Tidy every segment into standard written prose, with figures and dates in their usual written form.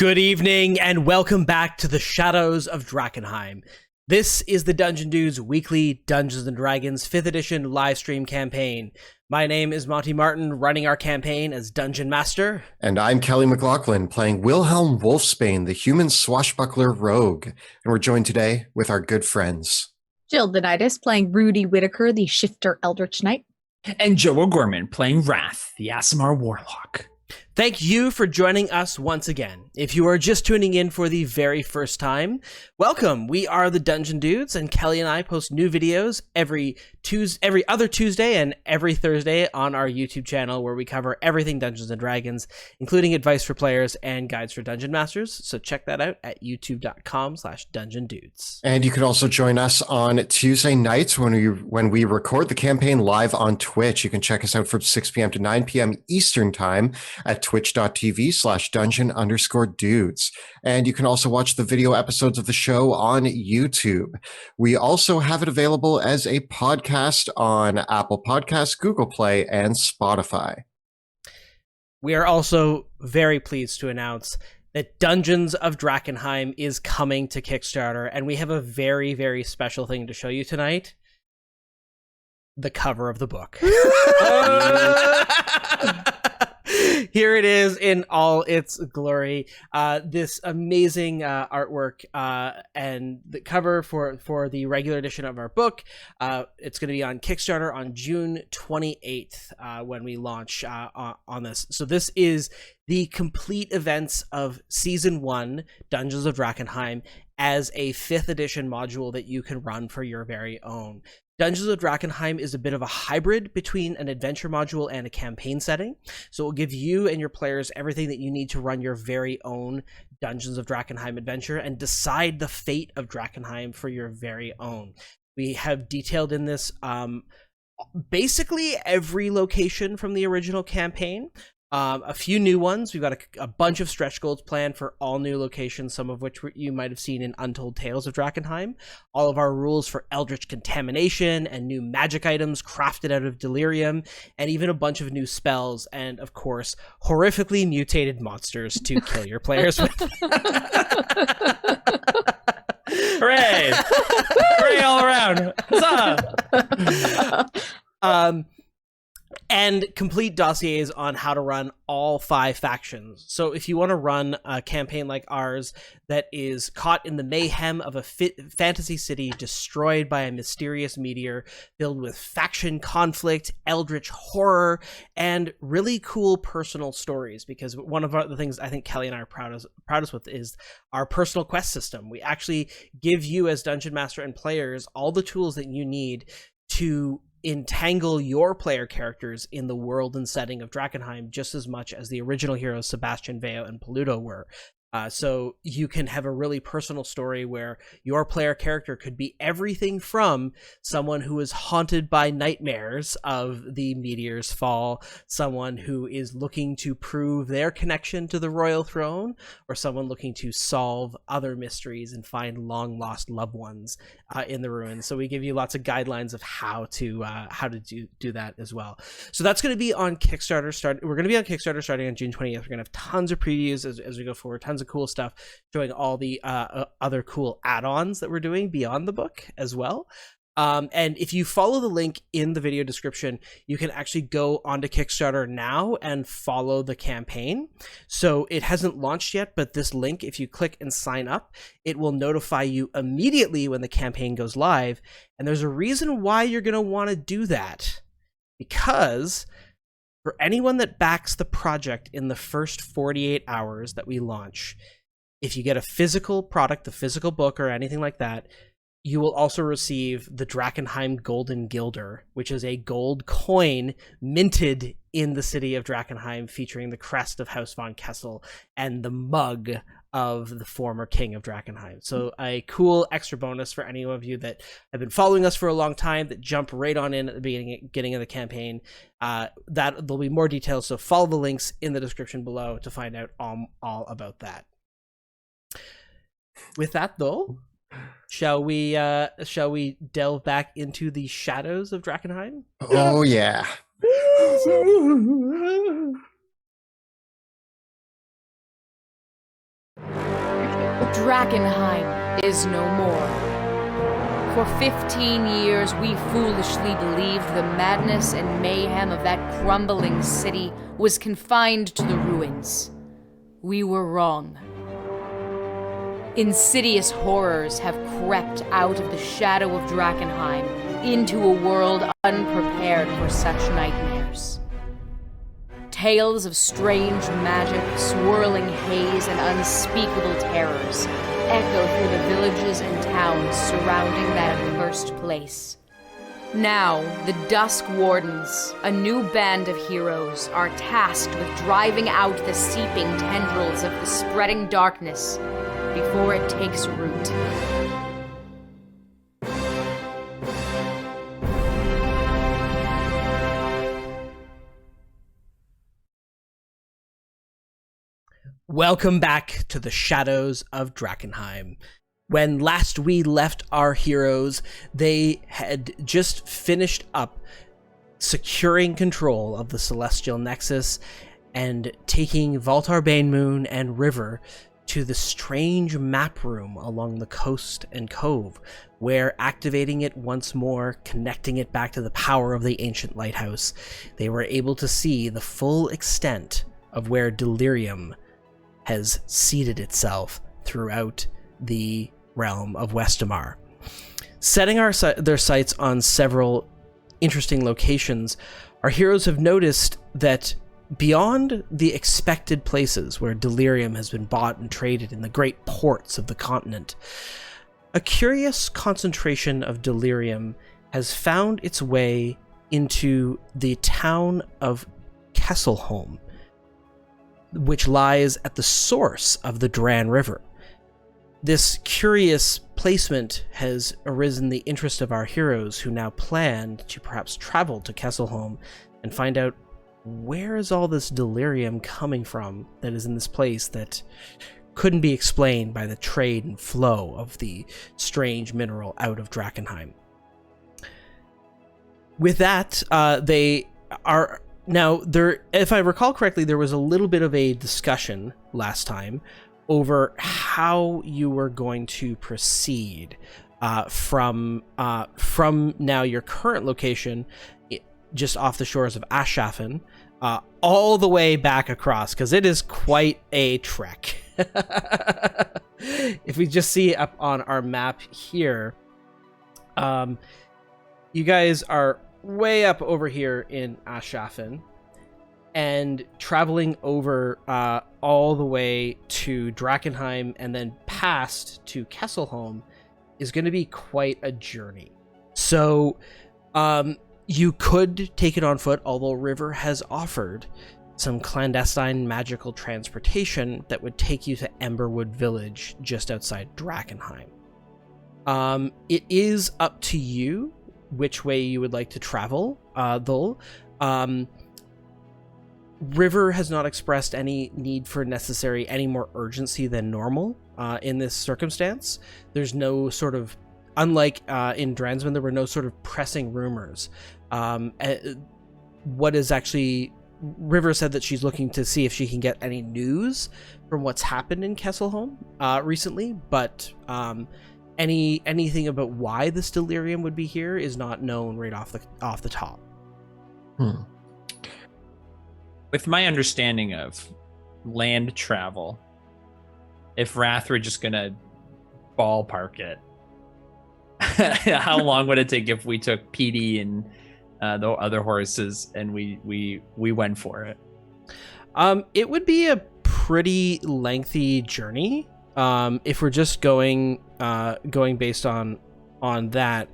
Good evening and welcome back to the Shadows of Drakenheim. This is the Dungeon Dudes weekly Dungeons & Dragons 5th edition live stream campaign. My name is Monty Martin, running our campaign as Dungeon Master. And I'm Kelly McLaughlin, playing Wilhelm Wolfsbane, the human swashbuckler rogue. And we're joined today with our good friends. Jill Denitis, playing Rudy Whitaker, the shifter Eldritch Knight. And Joe O'Gorman, playing Wrath, the Aasimar Warlock. Thank you for joining us once again. If you are just tuning in for the very first time, welcome. We are the Dungeon Dudes, and Kelly and I post new videos every other Tuesday and every Thursday on our YouTube channel, where we cover everything Dungeons & Dragons, including advice for players and guides for Dungeon Masters. So check that out at youtube.com/Dungeon Dudes. And you can also join us on Tuesday nights when we record the campaign live on Twitch. You can check us out from 6 p.m. to 9 p.m. Eastern Time at twitch.tv/dungeon_dudes. And you can also watch the video episodes of the show on YouTube. We also have it available as a podcast on Apple Podcasts, Google Play, and Spotify. We are also very pleased to announce that Dungeons of Drakkenheim is coming to Kickstarter, and we have a very, very special thing to show you tonight. The cover of the book. Here it is in all its glory. This amazing artwork and the cover for the regular edition of our book. It's going to be on Kickstarter on June 28th when we launch on this. So this is the complete events of Season 1, Dungeons of Drakkenheim, as a 5th edition module that you can run for your very own. Dungeons of Drakkenheim is a bit of a hybrid between an adventure module and a campaign setting. So it will give you and your players everything that you need to run your very own Dungeons of Drakkenheim adventure and decide the fate of Drakenheim for your very own. We have detailed in this basically every location from the original campaign. A few new ones. We've got a bunch of stretch goals planned for all new locations, some of which you might have seen in Untold Tales of Drakenheim. All of our rules for Eldritch Contamination and new magic items crafted out of Delirium, and even a bunch of new spells, and of course, horrifically mutated monsters to kill your players with. Hooray! Hooray all around! Huzzah! And complete dossiers on how to run all 5 factions. So if you want to run a campaign like ours that is caught in the mayhem of a fantasy city destroyed by a mysterious meteor, filled with faction conflict, eldritch horror, and really cool personal stories, because one of the things I think Kelly and I are proudest with is our personal quest system. We actually give you as Dungeon Master and players all the tools that you need to entangle your player characters in the world and setting of Drakenheim just as much as the original heroes Sebastian, Veo, and Paluto were. So you can have a really personal story where your player character could be everything from someone who is haunted by nightmares of the meteor's fall, someone who is looking to prove their connection to the royal throne, or someone looking to solve other mysteries and find long lost loved ones in the ruins. So we give you lots of guidelines of how to do that as well. So that's going to be on Kickstarter. We're going to be on Kickstarter starting on June 20th. We're going to have tons of previews as we go forward, tons of cool stuff showing all the other cool add-ons that we're doing beyond the book as well. And if you follow the link in the video description, you can actually go onto Kickstarter now and follow the campaign. So it hasn't launched yet, but this link, if you click and sign up, it will notify you immediately when the campaign goes live. And there's a reason why you're going to want to do that, because for anyone that backs the project in the first 48 hours that we launch, if you get a physical product, the physical book or anything like that, you will also receive the Drakenheim Golden Guilder, which is a gold coin minted in the city of Drakenheim, featuring the crest of House von Kessel and the mug of the former king of Drakenheim. So a cool extra bonus for any of you that have been following us for a long time, that jump right on in at the beginning of the campaign. That there'll be more details, so follow the links in the description below to find out all about that. With that, though, shall we delve back into the shadows of Drakenheim? Oh yeah. Drakenheim is no more. For 15 years, we foolishly believed the madness and mayhem of that crumbling city was confined to the ruins. We were wrong. Insidious horrors have crept out of the shadow of Drakkenheim into a world unprepared for such nightmares. Tales of strange magic, swirling haze, and unspeakable terrors echo through the villages and towns surrounding that accursed place. Now, the Dusk Wardens, a new band of heroes, are tasked with driving out the seeping tendrils of the spreading darkness before it takes root. Welcome back to the Shadows of Drakenheim. When last we left our heroes, they had just finished up securing control of the Celestial Nexus and taking Valtar Banemoon and River to the strange map room along the coast and cove, where activating it once more, connecting it back to the power of the ancient lighthouse, they were able to see the full extent of where Delirium has seeded itself throughout the realm of Westamar. Setting their sights on several interesting locations, our heroes have noticed that beyond the expected places where Delirium has been bought and traded in the great ports of the continent, a curious concentration of Delirium has found its way into the town of Kesselholm, which lies at the source of the Dran River. This curious placement has arisen the interest of our heroes, who now plan to perhaps travel to Kesselholm and find out where is all this delirium coming from that is in this place that couldn't be explained by the trade and flow of the strange mineral out of Drakkenheim. With that, they are now there. If I recall correctly, there was a little bit of a discussion last time over how you were going to proceed from now your current location, just off the shores of Ashafen, all the way back across, because it is quite a trek. If we just see up on our map here, you guys are way up over here in Ashafen, and traveling over all the way to Drakenheim and then past to Kesselholm is going to be quite a journey. So you could take it on foot, although River has offered some clandestine magical transportation that would take you to Emberwood village just outside Drakenheim. It is up to you which way you would like to travel, though. River has not expressed any need for any more urgency than normal in this circumstance. There's no sort of, unlike in Dransman, there were no sort of pressing rumors. What is actually, River said that she's looking to see if she can get any news from what's happened in Kesselholm recently, but anything about why this delirium would be here is not known right off the top. With my understanding of land travel, if Wrath were just gonna ballpark it, how long would it take if we took PD and the other horses and we went for it? It would be a pretty lengthy journey. If we're just going based on that.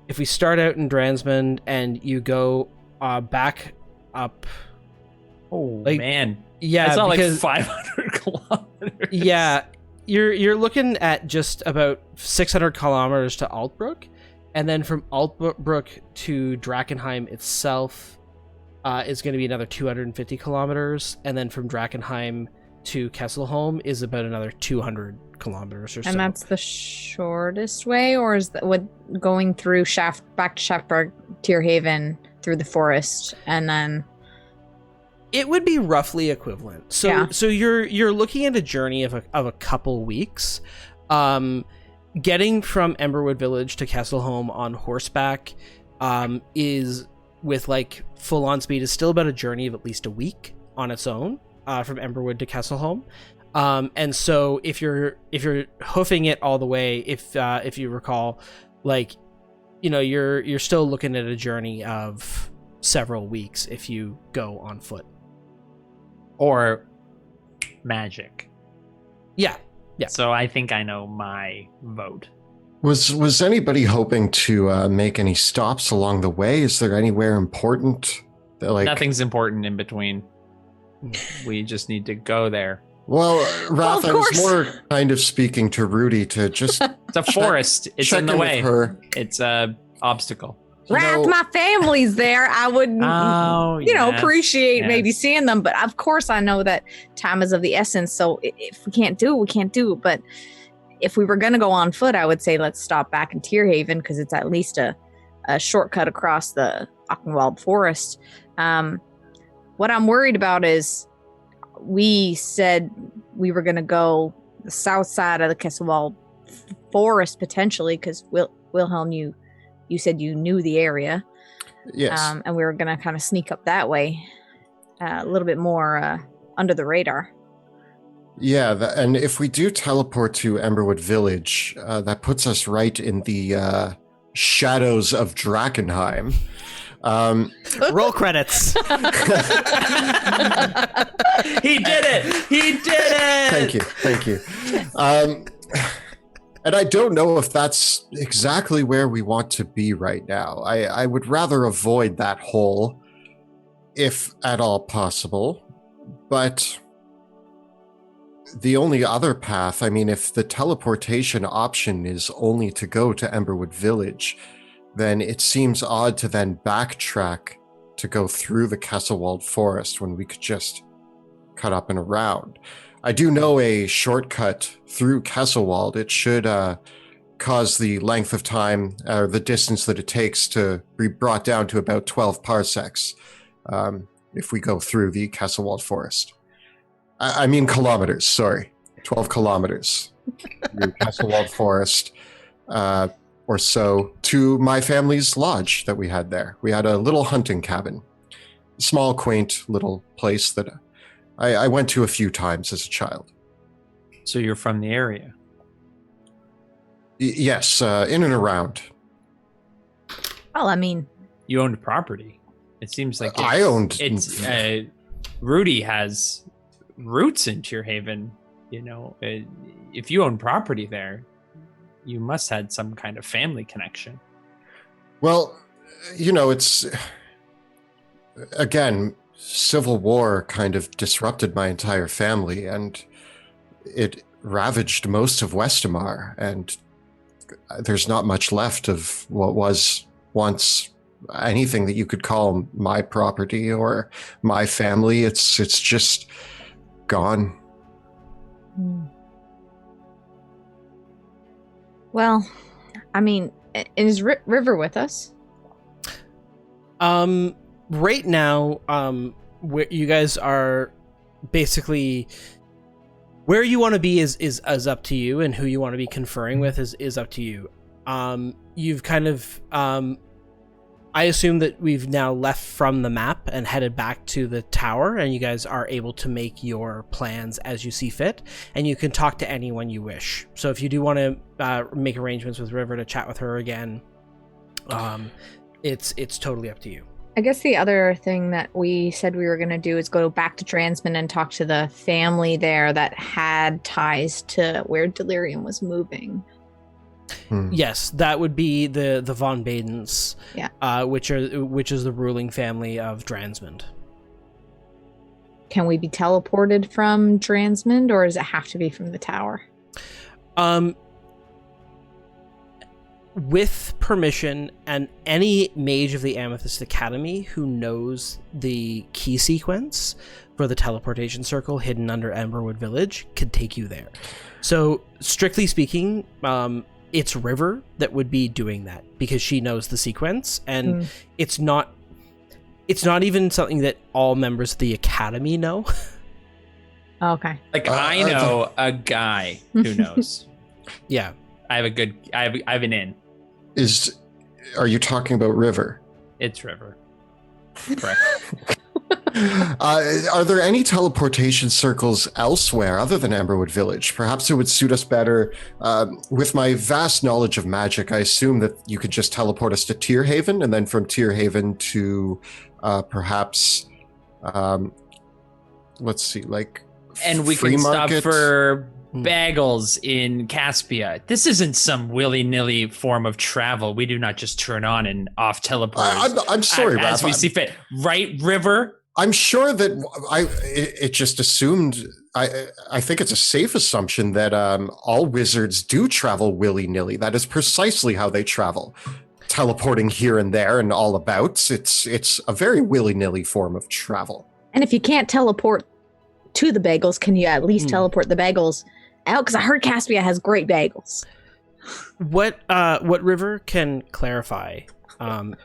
If we start out in Dransman and you go back up. Oh, man. Yeah, it's not like 500 kilometers. Yeah, you're looking at just about 600 kilometers to Altbruke, and then from Altbruke to Drakenheim itself is going to be another 250 kilometers, and then from Drakenheim to Kesselholm is about another 200 kilometers or so. And that's the shortest way, or is that what going through back to Shaftburg, Tierhaven, through the forest, and then It would be roughly equivalent. So Yeah. so you're looking at a journey of a couple weeks. Getting from Emberwood Village to Castleholm on horseback is with like full on speed is still about a journey of at least a week on its own from Emberwood to Castleholm. And so if you're hoofing it all the way, if you recall, like, you know, you're still looking at a journey of several weeks if you go on foot. Or magic. Yeah. So I think I know my vote. Was anybody hoping to make any stops along the way? Is there anywhere important? That, like, Nothing's important in between. We just need to go there. Well, Wrath, I was course. more kind of speaking to Rudy to just It's a forest. It's check in the with way. her. It's a obstacle. You Wrath, know- my family's there. I would, Oh, yes, appreciate yes. maybe seeing them. But of course, I know that time is of the essence. So if we can't do it, we can't do it. But if we were going to go on foot, I would say let's stop back in Tierhaven because it's at least a shortcut across the Ockenwald Forest. What I'm worried about is we said we were going to go the south side of the Kesselwald Forest potentially because Wilhelm, you said you knew the area. Yes. And we were going to kind of sneak up that way a little bit more under the radar. Yeah, and if we do teleport to Emberwood Village, that puts us right in the shadows of Drakenheim. Roll credits. He did it! He did it! Thank you. And I don't know if that's exactly where we want to be right now. I would rather avoid that hole, if at all possible. But the only other path, I mean, if the teleportation option is only to go to Emberwood Village, then it seems odd to then backtrack to go through the Kesselwald Forest when we could just cut up and around. I do know a shortcut through Kesselwald. It should cause the length of time or the distance that it takes to be brought down to about 12 parsecs if we go through the Kesselwald Forest. I mean kilometers, sorry. 12 kilometers through Kesselwald Forest or so to my family's lodge that we had there. We had a little hunting cabin, small, quaint little place that I went to a few times as a child. So you're from the area? Yes, in and around. Well, I mean, You owned property. It seems like I owned- It's Rudy has roots in Tierhaven. You know, if you own property there, you must had some kind of family connection. Well, you know, it's again, Civil War kind of disrupted my entire family, and it ravaged most of Westamar, and there's not much left of what was once anything that you could call my property or my family. It's just gone. well, I mean, is River with us? Right now, where you guys are basically where you want to be is up to you, and who you want to be conferring with is up to you. You've kind of I assume that we've now left from the map and headed back to the tower, and you guys are able to make your plans as you see fit, and you can talk to anyone you wish. So if you do want to make arrangements with River to chat with her again, it's totally up to you. I guess the other thing that we said we were going to do is go back to Transman and talk to the family there that had ties to where Delirium was moving. Yes, that would be the Von Badens, Yeah. which is the ruling family of Dransmond. Can we be teleported from Transmond, or does it have to be from the tower? With permission, and any mage of the Amethyst Academy who knows the key sequence for the teleportation circle hidden under Emberwood Village could take you there. So, strictly speaking, it's River that would be doing that because she knows the sequence, and it's not It's not even something that all members of the academy know. Okay. Like I know a guy who knows. Yeah. I have an in. Are you talking about River? It's River. Correct. Are there any teleportation circles elsewhere other than Emberwood Village? Perhaps it would suit us better. With my vast knowledge of magic, I assume that you could just teleport us to Tierhaven, and then from Tierhaven to perhaps, let's see, like And we Free can Market? stop for bagels in Caspia. This isn't some willy-nilly form of travel. We do not just turn on and off teleport. I'm sorry, as Raph. we see fit. Right, River? I'm sure that it just assumed. I think it's a safe assumption that all wizards do travel willy-nilly. That is precisely how they travel, teleporting here and there and all about. It's a very willy-nilly form of travel. And if you can't teleport to the bagels, can you at least teleport the bagels out? Because I heard Caspia has great bagels. What River can clarify on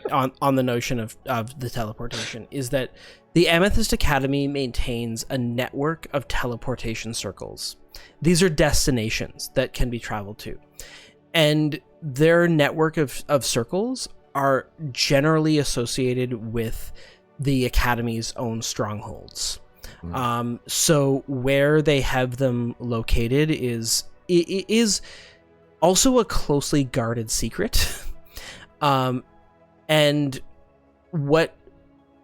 the notion of the teleportation is that the Amethyst Academy maintains a network of teleportation circles. These are destinations that can be traveled to. And their network of circles are generally associated with the Academy's own strongholds. So where they have them located is also a closely guarded secret. And what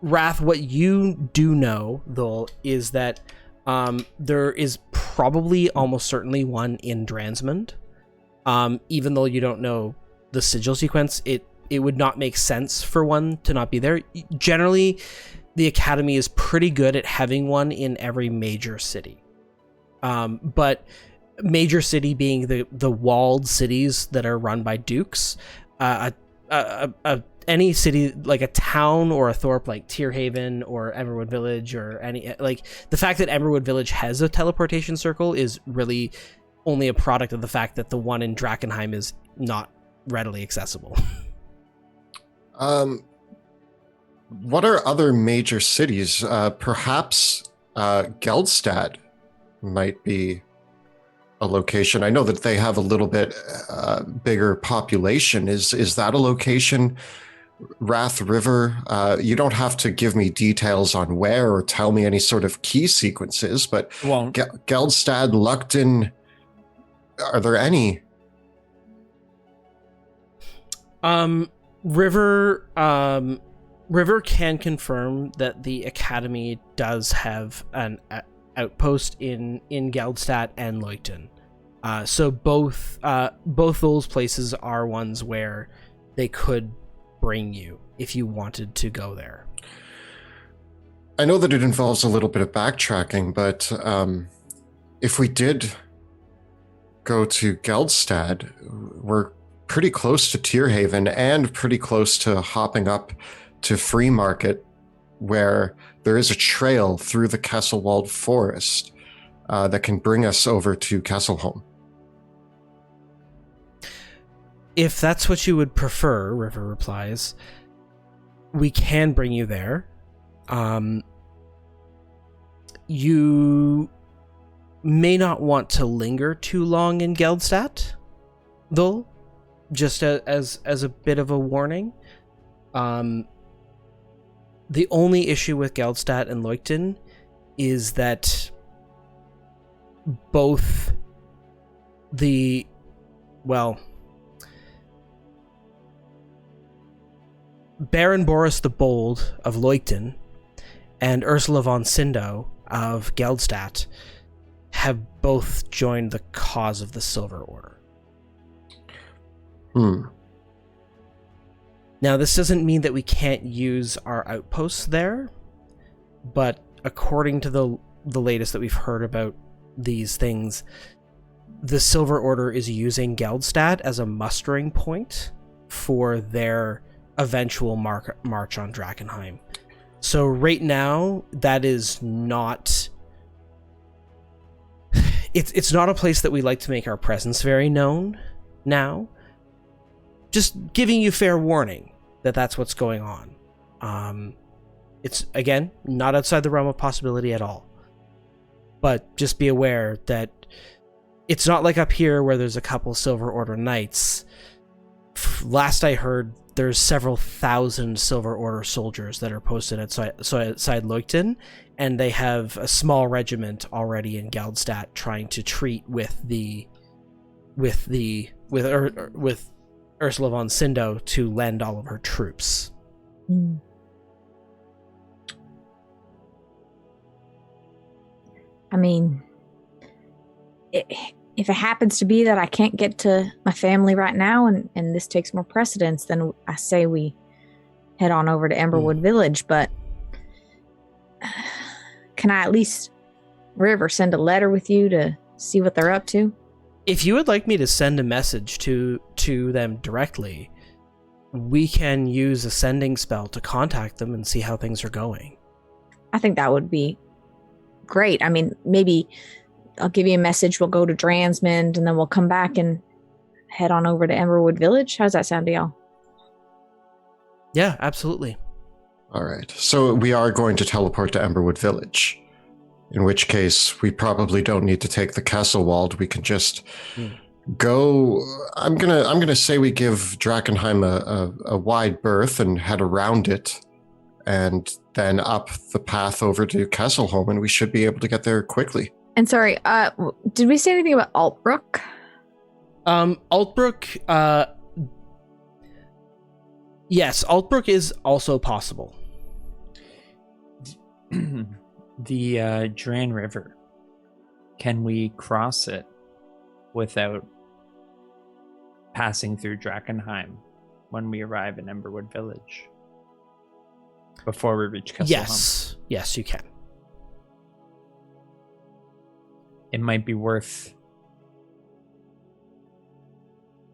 you do know, though, is that there is probably almost certainly one in Dransmond. Even though you don't know the sigil sequence, it would not make sense for one to not be there. Generally, the Academy is pretty good at having one in every major city. But major city being the walled cities that are run by dukes, any city like a town or a thorp like Tierhaven or Emberwood Village or any, like the fact that Emberwood Village has a teleportation circle is really only a product of the fact that the one in Drakkenheim is not readily accessible. What are other major cities? Perhaps Geldstad might be a location. I know that they have a little bit bigger population. Is that a location? Wrath River? You don't have to give me details on where or tell me any sort of key sequences, but Geldstad, Luckton, are there any? River can confirm that the Academy does have an outpost in Geldstad and Leuten. So both those places are ones where they could bring you if you wanted to go there. I know that it involves a little bit of backtracking, but if we did go to Geldstad, we're pretty close to Tierhaven and pretty close to hopping up to Free Market, where there is a trail through the Kesselwald forest that can bring us over to Kesselholm. If that's what you would prefer, River replies, we can bring you there. You may not want to linger too long in Geldstad, though, just as a bit of a warning. The only issue with Geldstad and Leuten is that both Baron Boris the Bold of Leuten and Ursula von Sindo of Geldstad have both joined the cause of the Silver Order. Now, this doesn't mean that we can't use our outposts there, but according to the latest that we've heard about these things, the Silver Order is using Geldstad as a mustering point for their eventual march on Drakenheim. So right now, that is not... It's not a place that we like to make our presence very known now. Just giving you fair warning that that's what's going on. It's, again, not outside the realm of possibility at all. But just be aware that it's not like up here where there's a couple Silver Order knights. Last I heard, there's several thousand Silver Order soldiers that are posted outside Leugten, and they have a small regiment already in Geldstadt trying to treat with Ursula von Sindo to lend all of her troops. Mm. I mean, if it happens to be that I can't get to my family right now and this takes more precedence, then I say we head on over to Emberwood Village. But can I at least, River, send a letter with you to see what they're up to? If you would like me to send a message to them directly, we can use a sending spell to contact them and see how things are going. I think that would be great. I mean, maybe I'll give you a message. We'll go to Dransmond, and then we'll come back and head on over to Emberwood Village. How's that sound to y'all? Yeah, absolutely. All right. So we are going to teleport to Emberwood Village, in which case we probably don't need to take the Kesselwald. We can just go. I'm gonna say we give Drakkenheim a wide berth and head around it, and then up the path over to Kesselholm, and we should be able to get there quickly. And sorry, did we say anything about Altbruke? Altbruke, yes, Altbruke is also possible. The Dran River, can we cross it without passing through Drakkenheim when we arrive in Emberwood Village? Before we reach Kesselholm? Yes, you can. It might be worth.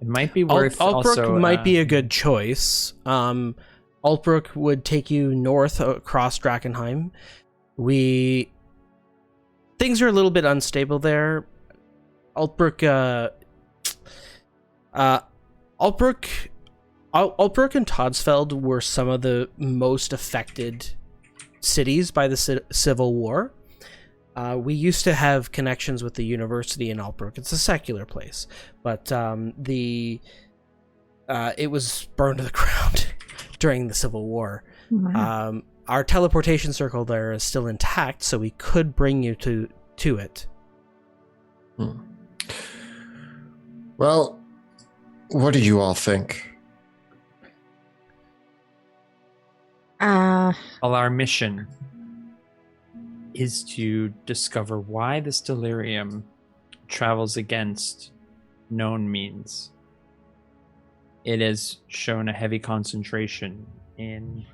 Altbruke also might be a good choice. Altbruke would take you north across Drakkenheim. Things are a little bit unstable there. Altbruke and Todsfeld were some of the most affected cities by the Civil War. We used to have connections with the university in Altbruke. It's a secular place, but it was burned to the ground during the Civil War. Wow. Our teleportation circle there is still intact, so we could bring you to it. Well, what do you all think? Well, our mission is to discover why this delirium travels against known means. It has shown a heavy concentration in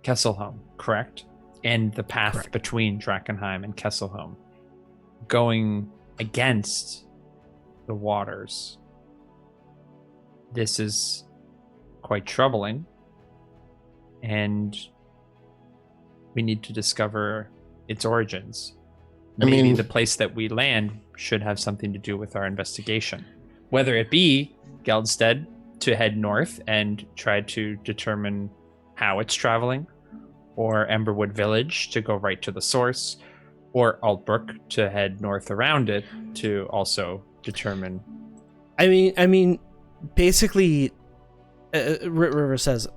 Kesselholm, correct? And the path between Drakenheim and Kesselholm, going against the waters. This is quite troubling, and we need to discover its origins. Maybe the place that we land should have something to do with our investigation. Whether it be Geldstead to head north and try to determine how it's traveling, or Emberwood Village to go right to the source, or Altbruke to head north around it to also determine. I mean, basically, River says,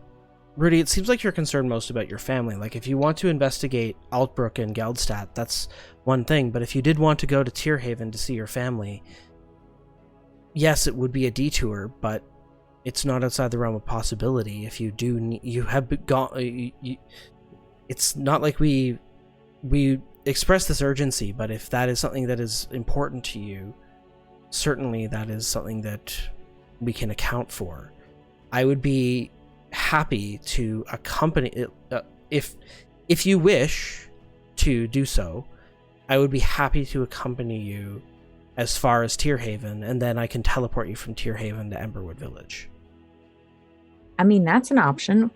Rudy, it seems like you're concerned most about your family. Like, if you want to investigate Altbruke and Geldstadt, that's one thing. But if you did want to go to Tierhaven to see your family, yes, it would be a detour, but it's not outside the realm of possibility. If you do, you have gone. It's not like we express this urgency, but if that is something that is important to you, certainly that is something that we can account for. I would be happy to accompany if you wish to do so. I would be happy to accompany you as far as Tierhaven, and then I can teleport you from Tierhaven to Emberwood Village. I mean, that's an option.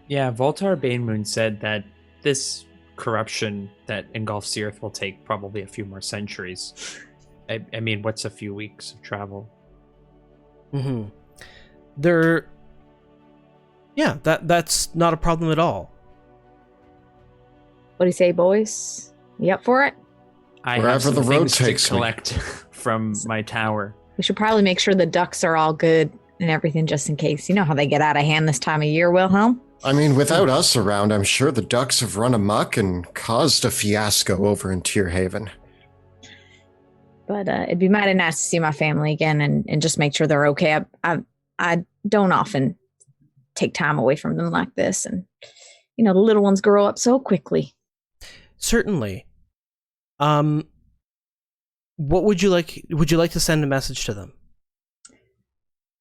Yeah, Voltar Banemoon said that this corruption that engulfs the Earth will take probably a few more centuries. I mean, what's a few weeks of travel? Mm-hmm. Yeah, that's not a problem at all. What do you say, boys? You up for it? I Wherever have some the road things takes to me. collect from my tower. We should probably make sure the ducks are all good and everything just in case. You know how they get out of hand this time of year, Wilhelm? I mean, without us around, I'm sure the ducks have run amok and caused a fiasco over in Tierhaven. But it'd be mighty nice to see my family again and just make sure they're okay. I don't often take time away from them like this. And, you know, the little ones grow up so quickly. Certainly. What would you like? Would you like to send a message to them?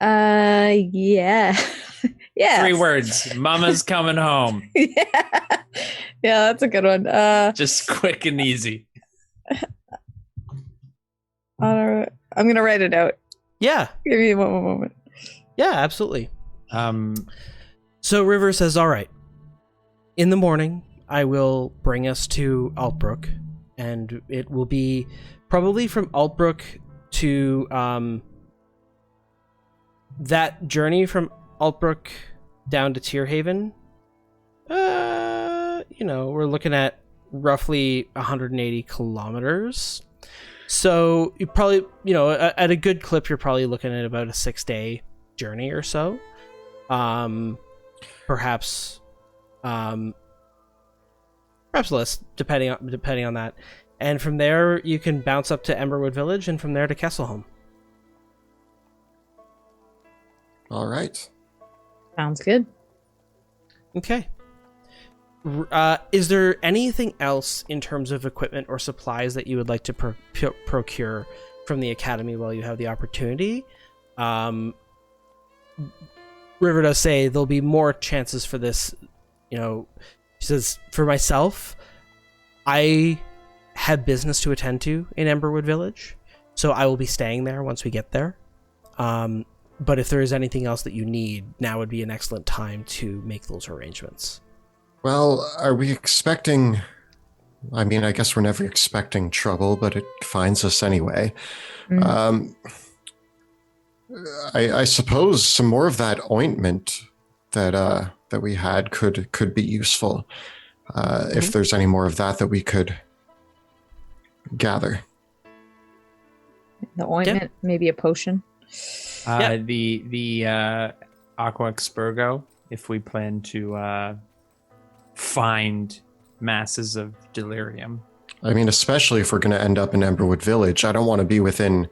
Yeah. Yeah. 3 words. Mama's coming home. Yeah. Yeah, that's a good one. Just quick and easy. I'm gonna write it out. Yeah. Give me one moment. Yeah, absolutely. Um, So River says, all right, in the morning, I will bring us to Altbruke, and it will be probably from Altbruke to that journey from Altbruke down to Tierhaven. We're looking at roughly 180 kilometers. So you probably, at a good clip, you're probably looking at about a 6-day journey or so. Perhaps less, depending on that. And from there, you can bounce up to Emberwood Village, and from there to Kesselholm. All right. Sounds good. Okay. Is there anything else in terms of equipment or supplies that you would like to procure from the Academy while you have the opportunity? River does say there'll be more chances for this. She says, for myself, I have business to attend to in Emberwood Village, so I will be staying there once we get there. But if there is anything else that you need, now would be an excellent time to make those arrangements. Well, are we expecting... I mean, I guess we're never expecting trouble, but it finds us anyway. I suppose some more of that ointment that we had could be useful. If there's any more of that we could gather. The ointment, maybe a potion. The Aqua Expurgo, if we plan to find masses of delirium. I mean, especially if we're going to end up in Emberwood Village, I don't want to be within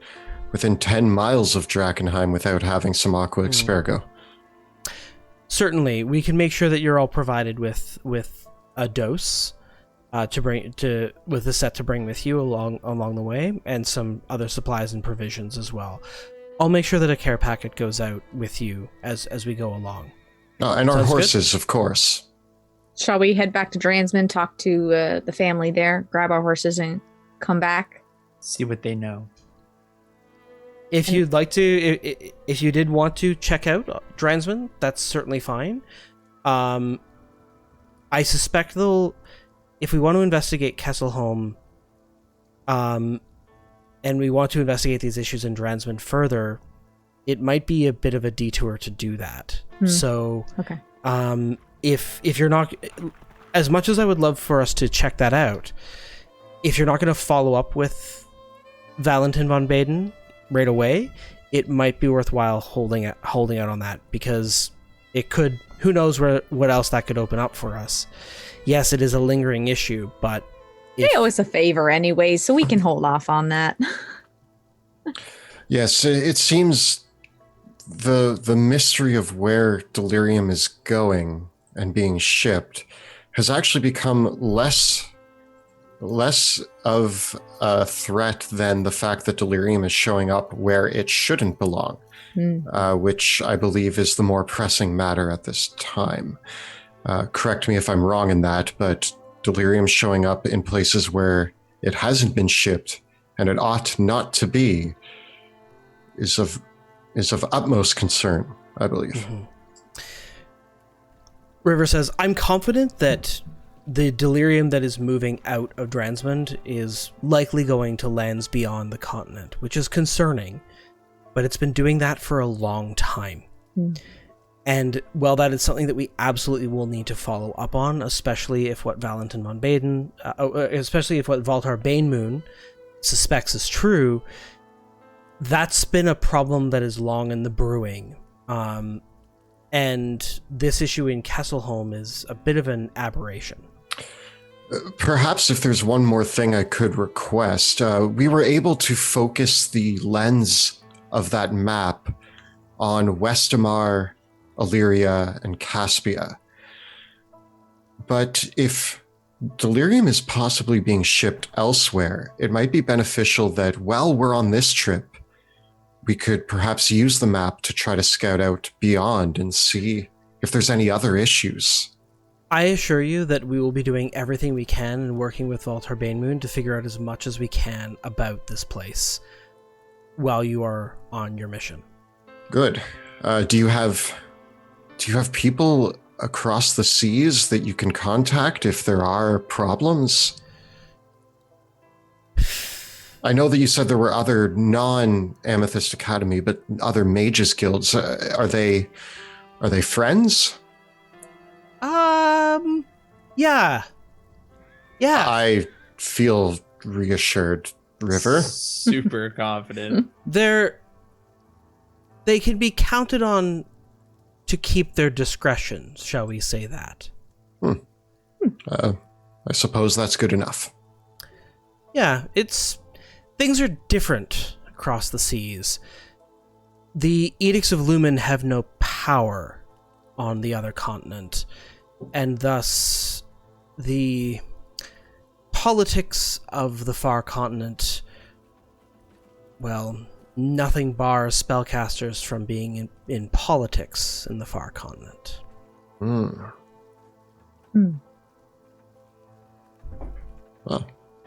10 miles of Drakkenheim without having some Aqua Expurgo. Certainly, we can make sure that you're all provided with a dose with the set to bring with you along the way, and some other supplies and provisions as well. I'll make sure that a care packet goes out with you as we go along. And our Sounds horses, of course. Shall we head back to Dransman, talk to the family there, grab our horses, and come back? See what they know. If you'd like to, if you did want to check out Dransman, that's certainly fine. I suspect if we want to investigate Kesselholm, and we want to investigate these issues in Dransman further, it might be a bit of a detour to do that. So, okay. If you're not, as much as I would love for us to check that out, if you're not going to follow up with Valentin von Baden right away, it might be worthwhile holding out on that, because it could, who knows what else that could open up for us. Yes, it is a lingering issue, but They owe us a favor anyway, so we can hold off on that. Yes, it seems the mystery of where delirium is going and being shipped has actually become less of a threat than the fact that delirium is showing up where it shouldn't belong, which I believe is the more pressing matter at this time. Correct me if I'm wrong in that, but delirium showing up in places where it hasn't been shipped and it ought not to be is of utmost concern, I believe. Mm-hmm. River says, I'm confident that the delirium that is moving out of Dransmund is likely going to lands beyond the continent, which is concerning, but it's been doing that for a long time. And while that is something that we absolutely will need to follow up on, especially if what Valentin von Baden, especially if what Valtar Banemoon suspects is true, that's been a problem that is long in the brewing. And this issue in Kesselholm is a bit of an aberration. Perhaps if there's one more thing I could request, we were able to focus the lens of that map on Westamar, Illyria, and Caspia. But if delirium is possibly being shipped elsewhere, it might be beneficial that while we're on this trip, we could perhaps use the map to try to scout out beyond and see if there's any other issues. I assure you that we will be doing everything we can and working with Valtar Banemoon to figure out as much as we can about this place while you are on your mission. Good. Do you have people across the seas that you can contact if there are problems? I know that you said there were other non-Amethyst Academy, but other mages guilds. Are they friends? Yeah. I feel reassured, River. Super confident. They can be counted on to keep their discretion, shall we say that? I suppose that's good enough. Yeah, things are different across the seas. The Edicts of Lumen have no power on the other continent, and thus the politics of the far continent, well, nothing bars spellcasters from being in politics in the far continent. Well,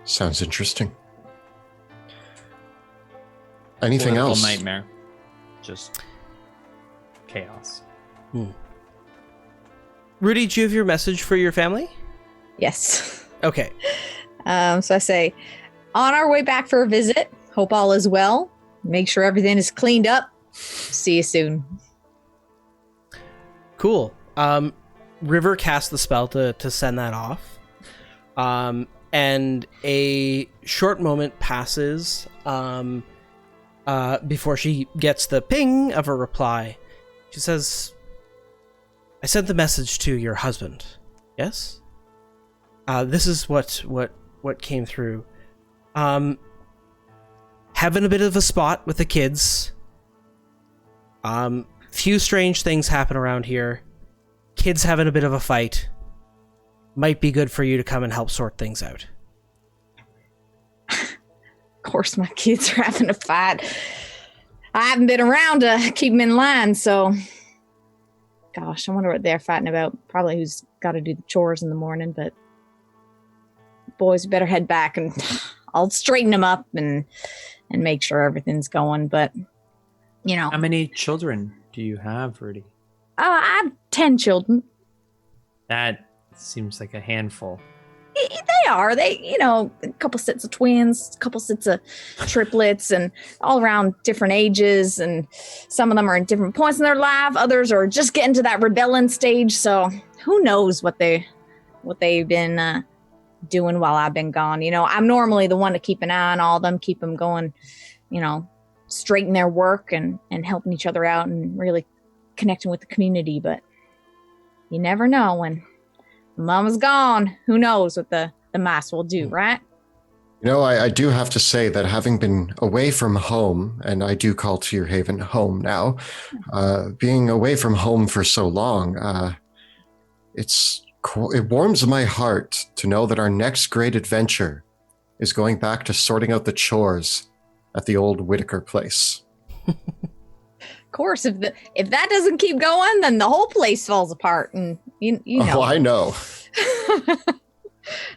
sounds interesting. Anything Political else? nightmare. Just chaos. Rudy, do you have your message for your family? Yes. Okay. So I say, on our way back for a visit, hope all is well. Make sure everything is cleaned up. See you soon. Cool. River cast the spell to send that off. And a short moment passes before she gets the ping of a reply. She says, I sent the message to your husband. Yes? This is what came through. Having a bit of a spot with the kids. Few strange things happen around here. Kids having a bit of a fight. Might be good for you to come and help sort things out. Of course, my kids are having a fight. I haven't been around to keep them in line, so... Gosh, I wonder what they're fighting about. Probably who's got to do the chores in the morning, but... Boys better head back and I'll straighten them up and make sure everything's going, but, you know... How many children do you have, Rudy? I have 10 children. That seems like a handful. They are. A couple sets of twins, a couple sets of triplets, and all around different ages. And some of them are in different points in their life. Others are just getting to that rebellion stage. So who knows what they've been doing while I've been gone. I'm normally the one to keep an eye on all of them, keep them going, straighten their work and helping each other out and really connecting with the community. But you never know when Mama's gone. Who knows what the mass will do, right? I do have to say that having been away from home, and I do call Tierhaven home now, being away from home for so long, it warms my heart to know that our next great adventure is going back to sorting out the chores at the old Whitaker place. Of course, if that doesn't keep going, then the whole place falls apart, and you know. Oh, I know.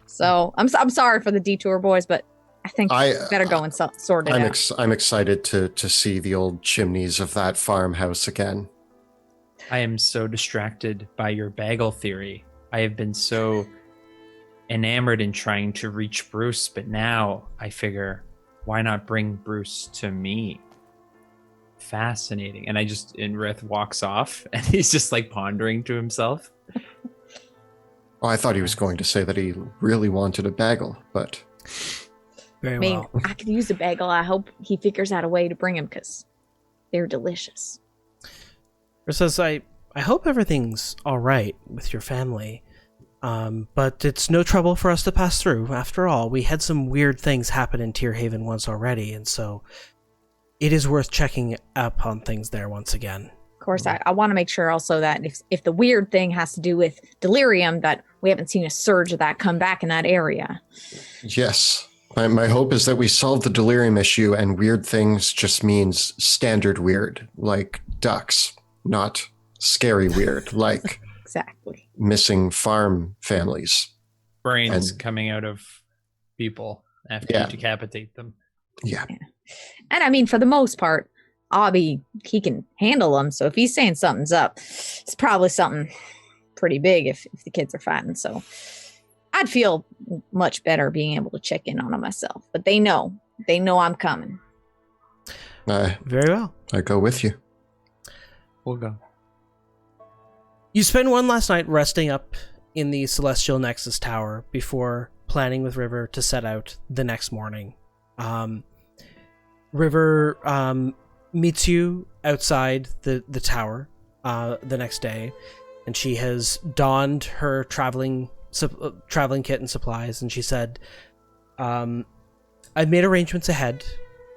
So I'm sorry for the detour, boys, but I think we better go and sort it out. I'm excited to see the old chimneys of that farmhouse again. I am so distracted by your bagel theory. I have been so enamored in trying to reach Bruce, but now I figure, why not bring Bruce to me? Fascinating. And Rith walks off and he's just like pondering to himself. Oh, I thought he was going to say that he really wanted a bagel, but... Very I mean, well. I could use a bagel. I hope he figures out a way to bring them because they're delicious. It says, I hope everything's all right with your family, but it's no trouble for us to pass through. After all, we had some weird things happen in Tierhaven once already, and so it is worth checking up on things there once again. Of course, I want to make sure also that if the weird thing has to do with delirium, that we haven't seen a surge of that come back in that area. Yes. My hope is that we solve the delirium issue and weird things just means standard weird, like ducks, not scary weird, like Exactly. missing farm families. Brains And- coming out of people after Yeah. you decapitate them. Yeah. And I mean, for the most part, he can handle them. So if he's saying something's up, it's probably something pretty big if the kids are fighting. So I'd feel much better being able to check in on them myself. But they know I'm coming. Very well. I go with you. We'll go. You spend one last night resting up in the Celestial Nexus Tower before planning with River to set out the next morning. River meets you outside the tower the next day, and she has donned her traveling kit and supplies, and she said, I've made arrangements ahead.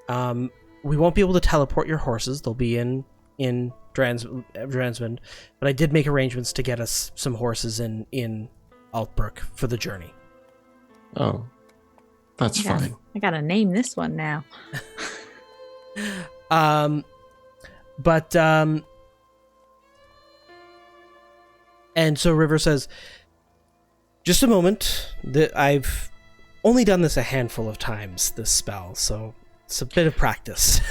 We won't be able to teleport your horses. They'll be in Dransmund, but I did make arrangements to get us some horses in Altbruke for the journey. Oh, that's fine. I gotta name this one now. And so River says, just a moment, I've only done this a handful of times, this spell, so it's a bit of practice.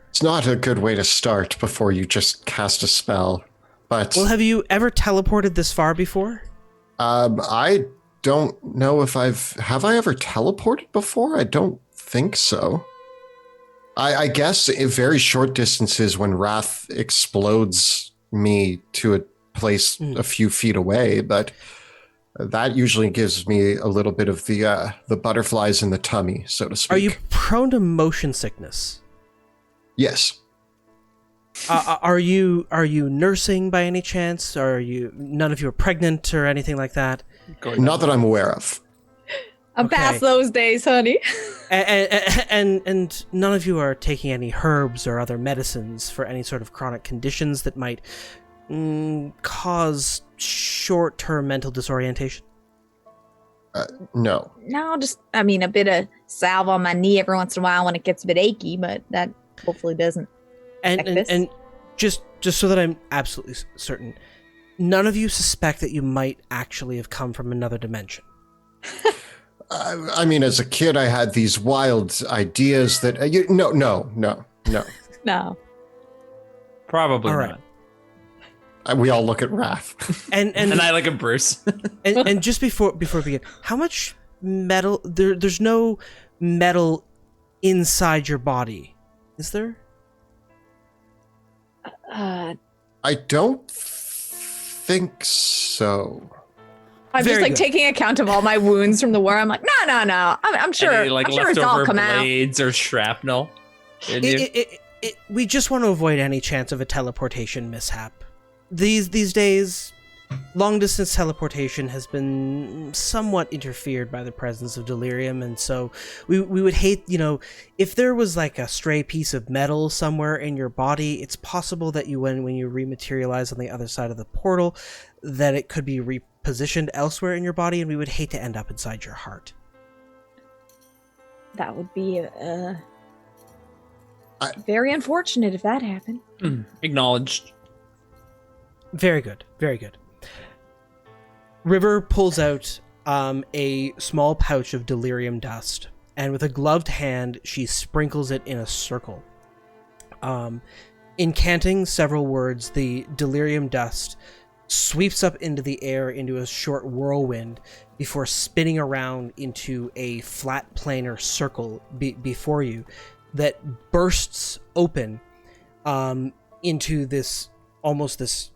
It's not a good way to start before you just cast a spell, but... Well, have you ever teleported this far before? I don't know if have I ever teleported before? I don't think so. I guess in very short distances when Wrath explodes me to a place a few feet away, but that usually gives me a little bit of the butterflies in the tummy, so to speak. Are you prone to motion sickness? Yes. Are you nursing by any chance? Or none of you are pregnant or anything like that? Not that I'm aware of. I'm past those days, honey. And none of you are taking any herbs or other medicines for any sort of chronic conditions that might cause short-term mental disorientation? No. No, just, a bit of salve on my knee every once in a while when it gets a bit achy, but that hopefully doesn't affect this. And just so that I'm absolutely certain, none of you suspect that you might actually have come from another dimension. As a kid, I had these wild ideas that... No. No. Probably All right. not. We all look at Wrath. And I look at Bruce. and just before we begin, how much metal... There's no metal inside your body, is there? I don't think so. I'm Very just good. taking account of all my wounds from the war. I'm like, no. I'm sure. Any, I'm sure it's all leftover come out. blades or shrapnel. in you? We just want to avoid any chance of a teleportation mishap. These days, long-distance teleportation has been somewhat interfered by the presence of delirium, and so we would hate, if there was like a stray piece of metal somewhere in your body, it's possible that when you rematerialize on the other side of the portal, that it could be repositioned elsewhere in your body, and we would hate to end up inside your heart. That would be very unfortunate if that happened. Acknowledged. Very good, very good. River pulls out a small pouch of delirium dust, and with a gloved hand, she sprinkles it in a circle. Incanting several words, the delirium dust sweeps up into the air into a short whirlwind before spinning around into a flat planar circle before you that bursts open into this almost this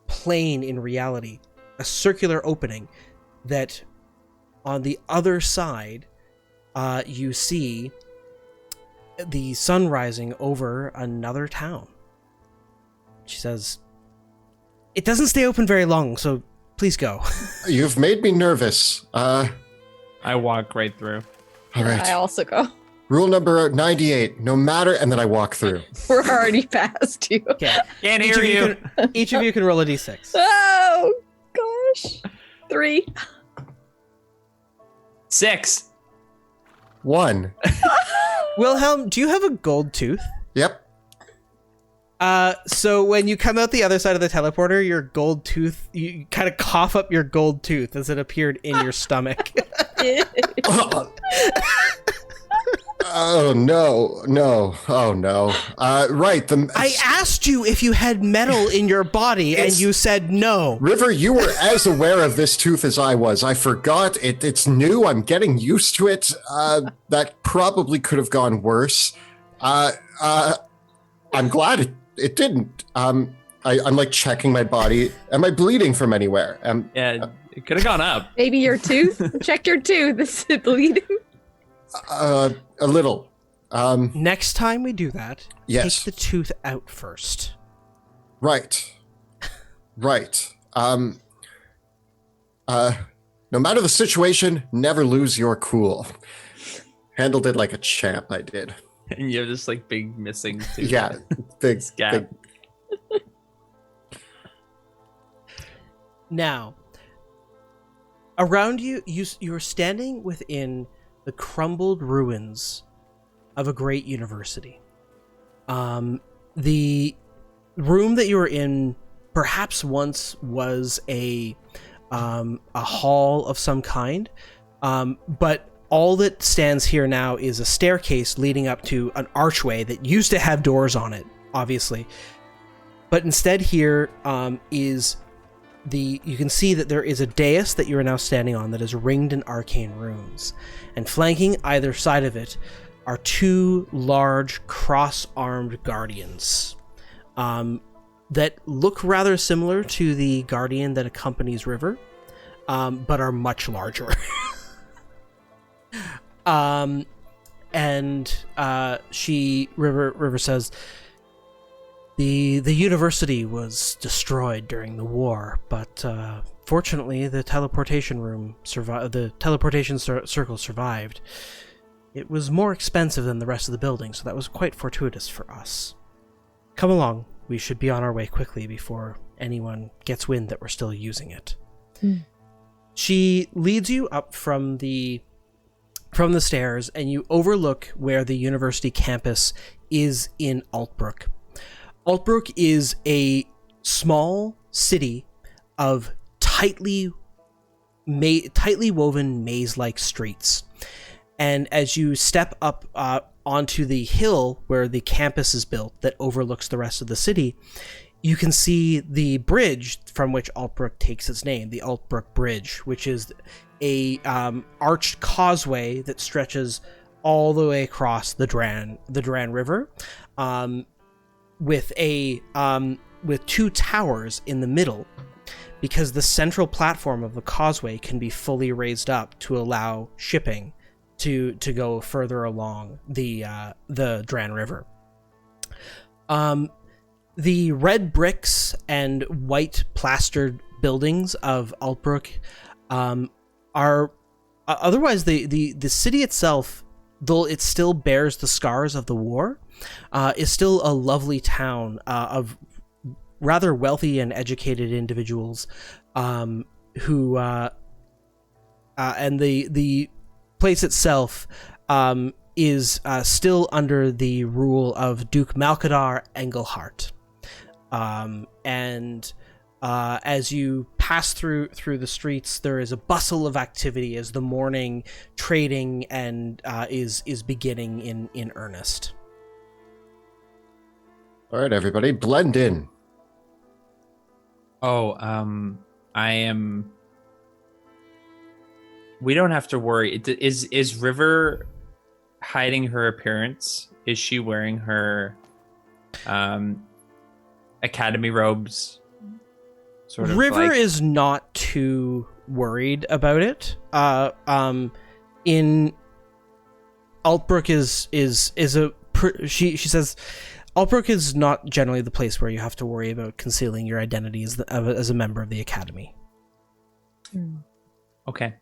plane in reality, a circular opening that on the other side you see the sun rising over another town. She says, "It doesn't stay open very long, so please go." You've made me nervous. I walk right through. All right. I also go. Rule number 98, no matter, and then I walk through. We're already past you. Okay. Can't hear you. Each of you can roll a d6. Oh, gosh. 3. 6. 1. Wilhelm, do you have a gold tooth? Yep. So when you come out the other side of the teleporter, your gold tooth, you kind of cough up your gold tooth as it appeared in your stomach. Oh, no. Oh, no. Right. I asked you if you had metal in your body, and you said no. River, you were as aware of this tooth as I was. I forgot. It's new. I'm getting used to it. That probably could have gone worse. I'm glad it didn't. I'm like checking my body. Am I bleeding from anywhere? Yeah, it could have gone up. Maybe your tooth? Check your tooth. Is it bleeding? A little. Next time we do that, Yes. take the tooth out first. Right. No matter the situation, never lose your cool. Handled it like a champ, I did. And you have this like big missing tooth. Yeah, big Gap. big. Now, around you, you're standing within the crumbled ruins of a great university. The room that you were in perhaps once was a hall of some kind, but all that stands here now is a staircase leading up to an archway that used to have doors on it, obviously. But instead here is you can see that there is a dais that you are now standing on that is ringed in arcane runes, and flanking either side of it are 2 large cross-armed guardians that look rather similar to the guardian that accompanies River, but are much larger. River says, The university was destroyed during the war, but fortunately the teleportation room survived. The teleportation circle survived. It was more expensive than the rest of the building, so that was quite fortuitous for us. Come along, we should be on our way quickly before anyone gets wind that we're still using it. She leads you up from the stairs, and you overlook where the university campus is in Altbruke. Altbruke is a small city of tightly woven maze-like streets. And as you step up onto the hill where the campus is built that overlooks the rest of the city, you can see the bridge from which Altbruke takes its name, the Altbruke Bridge, which is a arched causeway that stretches all the way across the Dran River, with 2 towers in the middle, because the central platform of the causeway can be fully raised up to allow shipping to go further along the Dran River. The red bricks and white plastered buildings of Altbruke are otherwise the city itself, though it still bears the scars of the war, is still a lovely town of rather wealthy and educated individuals who and the place itself is still under the rule of Duke Malkadar Engelhart. As you pass through the streets, there is a bustle of activity as the morning trading and is beginning in earnest. All right, everybody, blend in. Oh, I am. We don't have to worry. Is River hiding her appearance? Is she wearing her Academy robes. Sort of River like... is not too worried about it. In Altbruke she says Altbruke is not generally the place where you have to worry about concealing your identity as a member of the Academy. Okay.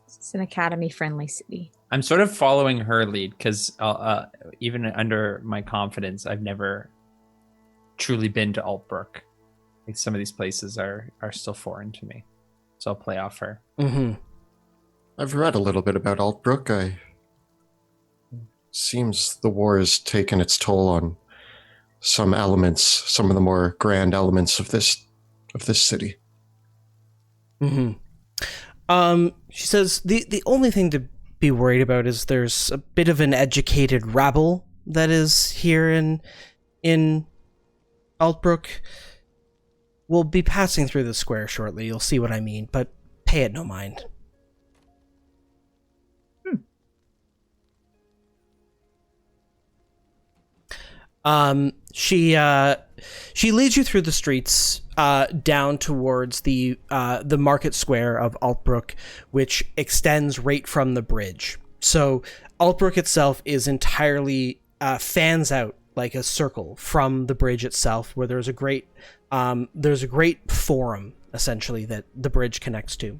It's an Academy-friendly city. I'm sort of following her lead because even under my confidence, I've never truly been to Altbruke. Like some of these places are still foreign to me, so I'll play off her. Mm-hmm. I've read a little bit about Altbruke. Seems the war has taken its toll on some elements, some of the more grand elements of this city. Mm-hmm. She says the only thing to be worried about is there's a bit of an educated rabble that is here in Altbruke. We'll be passing through the square shortly. You'll see what I mean, but pay it no mind. She leads you through the streets down towards the market square of Altbruke, which extends right from the bridge. So Altbruke itself is entirely fans out like a circle from the bridge itself, where there's a great forum essentially that the bridge connects to.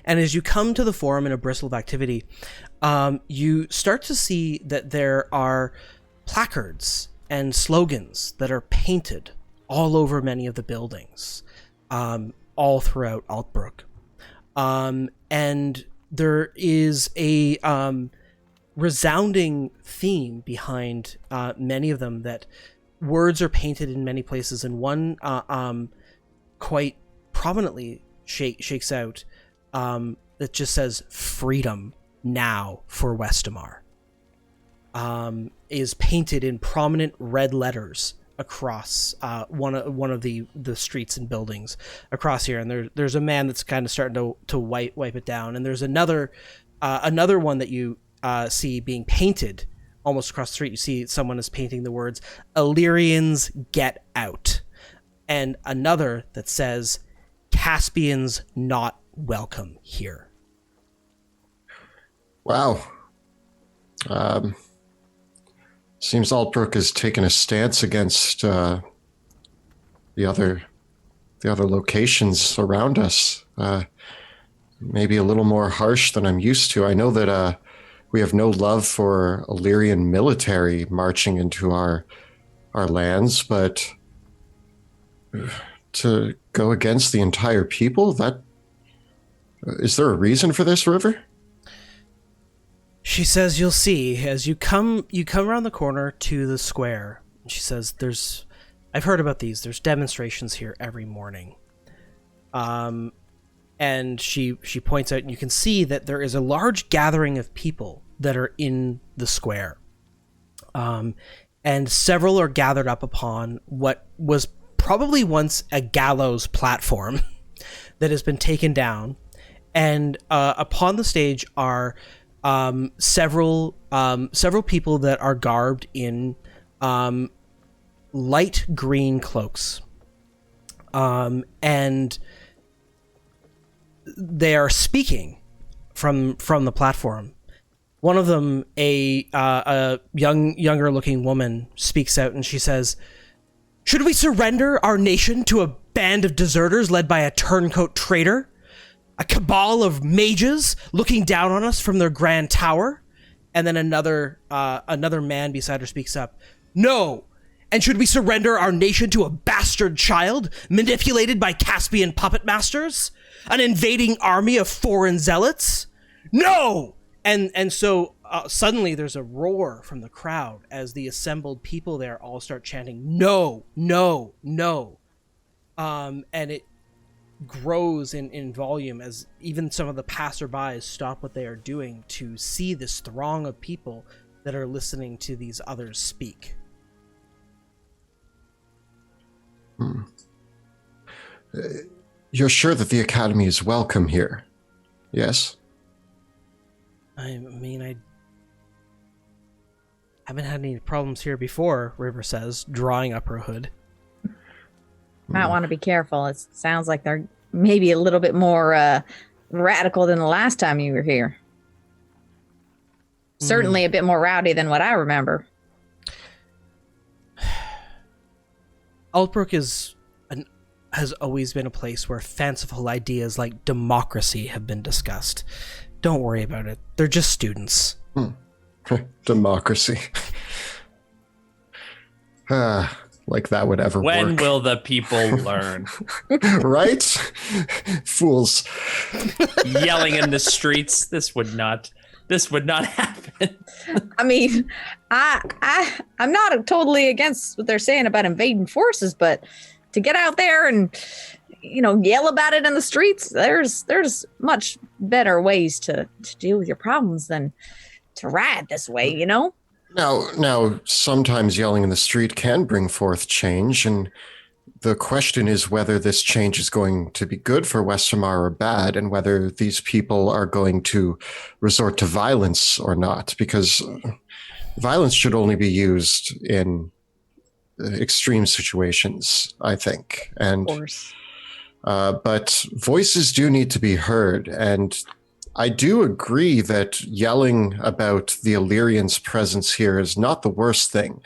And as you come to the forum in a bristle of activity, you start to see that there are placards and slogans that are painted all over many of the buildings, all throughout Altbruke. And there is a resounding theme behind many of them, that words are painted in many places, and one quite prominently shakes out that just says "Freedom now for Westamar." Is painted in prominent red letters across one of the streets and buildings across here, and there's a man that's kind of starting to wipe it down, and there's another one that you see being painted almost across the street. You see someone is painting the words "Illyrians get out," and another that says "Caspians not welcome here." Wow. Seems Altbruke has taken a stance against the other locations around us. Maybe a little more harsh than I'm used to. I know that we have no love for Illyrian military marching into our lands, but to go against the entire people, is there a reason for this, River? She says, "You'll see as you come around the corner to the square." She says, I've heard about these. There's demonstrations here every morning." And she points out, and you can see that there is a large gathering of people that are in the square. And several are gathered up upon what was probably once a gallows platform that has been taken down. And upon the stage are several people that are garbed in light green cloaks, and they are speaking from the platform. One of them, a younger looking woman, speaks out, and she says, "Should we surrender our nation to a band of deserters led by a turncoat traitor? A cabal of mages looking down on us from their grand tower?" And then another man beside her speaks up. "No! And should we surrender our nation to a bastard child manipulated by Caspian puppet masters? An invading army of foreign zealots? No!" And so suddenly there's a roar from the crowd as the assembled people there all start chanting, "No, no, no." And it grows in volume as even some of the passerbys stop what they are doing to see this throng of people that are listening to these others speak. You're sure that the Academy is welcome here? Yes? I mean, Haven't had any problems here before, River says, drawing up her hood. Might want to be careful. It sounds like they're maybe a little bit more radical than the last time you were here. Certainly a bit more rowdy than what I remember. Altbruke has always been a place where fanciful ideas like democracy have been discussed. Don't worry about it. They're just students. Democracy. Like that would ever work. When will the people learn? Right? Fools. Yelling in the streets. This would not happen. I mean, I'm not totally against what they're saying about invading forces, but to get out there and yell about it in the streets, there's much better ways to deal with your problems than to ride this way, Now, sometimes yelling in the street can bring forth change, and the question is whether this change is going to be good for Westermar or bad, and whether these people are going to resort to violence or not, because violence should only be used in extreme situations, I think. And Of course. but voices do need to be heard, and I do agree that yelling about the Illyrians' presence here is not the worst thing,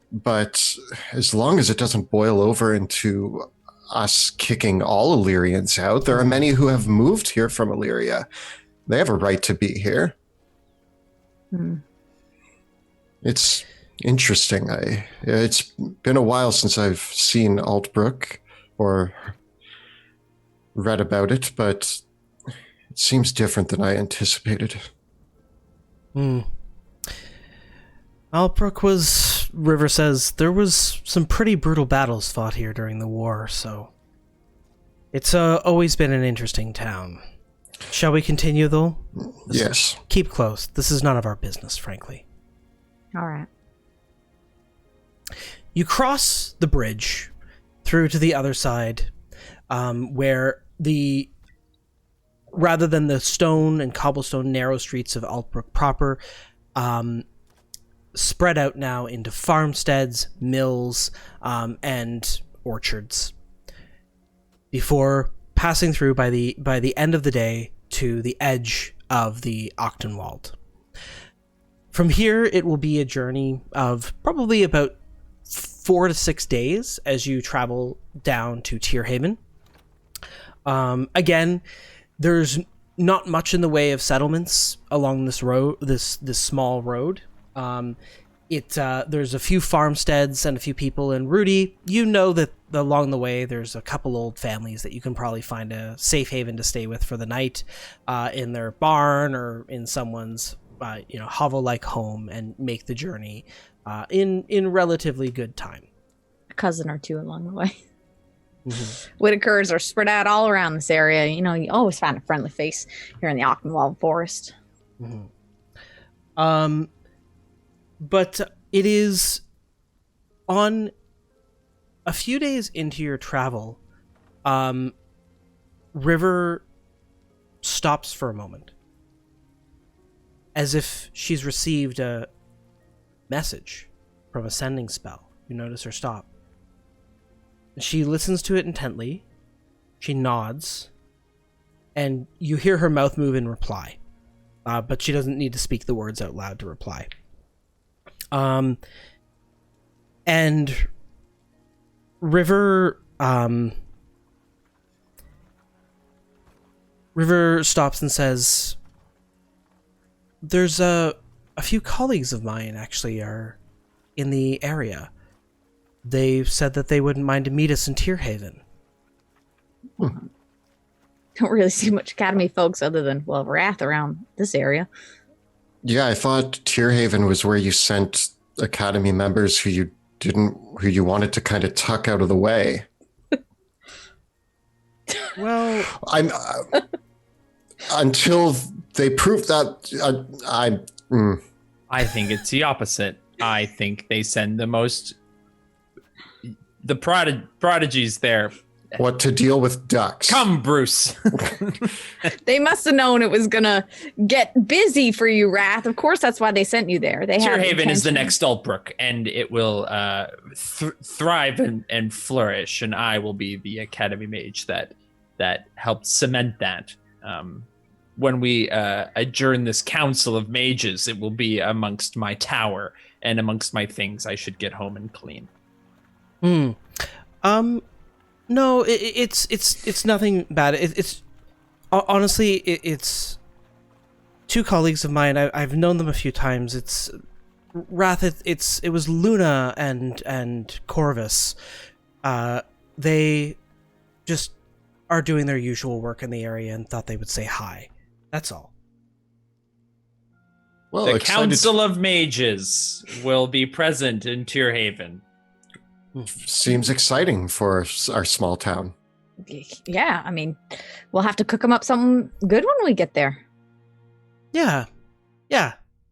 but as long as it doesn't boil over into us kicking all Illyrians out, there are many who have moved here from Illyria. They have a right to be here. It's interesting. It's been a while since I've seen Altbruke or read about it, but it seems different than I anticipated. Altbruke was, River says, there was some pretty brutal battles fought here during the war, so it's always been an interesting town. Shall we continue, though? Yes. Keep close. This is none of our business, frankly. All right. You cross the bridge through to the other side, where rather than the stone and cobblestone narrow streets of Altbruke proper, spread out now into farmsteads, mills, and orchards, before passing through by the end of the day to the edge of the Ochtenwald. From here, it will be a journey of probably about 4 to 6 days as you travel down to Tierhaven. Again, there's not much in the way of settlements along this road, this small road. There's a few farmsteads and a few people, and Rudy, you know that along the way there's a couple old families that you can probably find a safe haven to stay with for the night, in their barn or in someone's hovel-like home, and make the journey in relatively good time. A cousin or two along the way. Whitakers are spread out all around this area. You always find a friendly face here in the Ochtenwald Forest. But it is on a few days into your travel, River stops for a moment, as if she's received a message from a sending spell. You notice her stop. She listens to it intently. She nods, and you hear her mouth move in reply. But she doesn't need to speak the words out loud to reply. And River stops and says, there's a few colleagues of mine actually are in the area. They said that they wouldn't mind to meet us in Tierhaven. Don't really see much Academy folks other than, Wrath around this area. Yeah, I thought Tierhaven was where you sent Academy members who you wanted to kind of tuck out of the way. Well, until they prove that I think it's the opposite. I think they send the prodigies there What to deal with ducks? Come, Bruce. They must have known it was gonna get busy for you, Wrath. Of course, that's why they sent you there. They have Tierhaven is the intention. next Altbruke, and it will thrive and flourish. And I will be the academy mage that helped cement that. When we adjourn this council of mages, it will be amongst my tower and amongst my things I should get home and clean. No, it's nothing bad. It's honestly, it's two colleagues of mine. I've known them a few times. It's Wrath. It was Luna and Corvus. They just are doing their usual work in the area and thought they would say hi. That's all. Well, The excited- Council of Mages will be present in Tierhaven. seems exciting for our small town. Yeah, I mean, we'll have to cook them up something good when we get there. Yeah,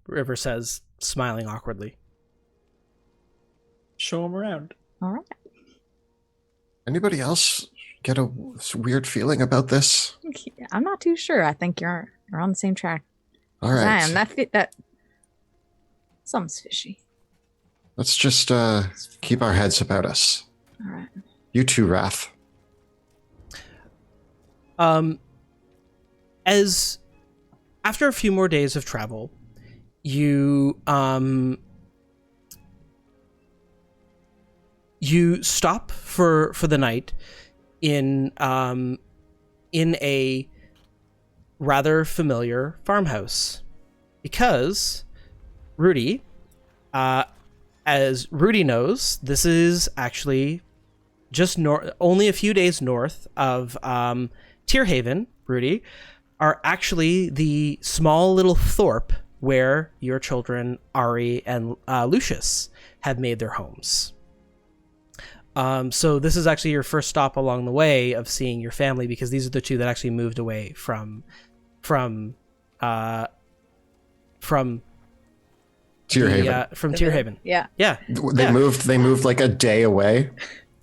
River says, smiling awkwardly. Show them around. All right. Anybody else get a weird feeling about this? I'm not too sure. I think you're on the same track. All as I right. am. That something's fishy. Let's just keep our heads about us. All right. You too, Wrath. As after a few more days of travel, you stop for the night in a rather familiar farmhouse, because Rudy, as Rudy knows, this is actually just only a few days north of Tierhaven. Rudy, are actually the small little thorp where your children Ari and Lucius have made their homes. So this is actually your first stop along the way of seeing your family, because these are the two that actually moved away from Tierhaven. From Tierhaven. Yeah. Yeah. They moved like a day away.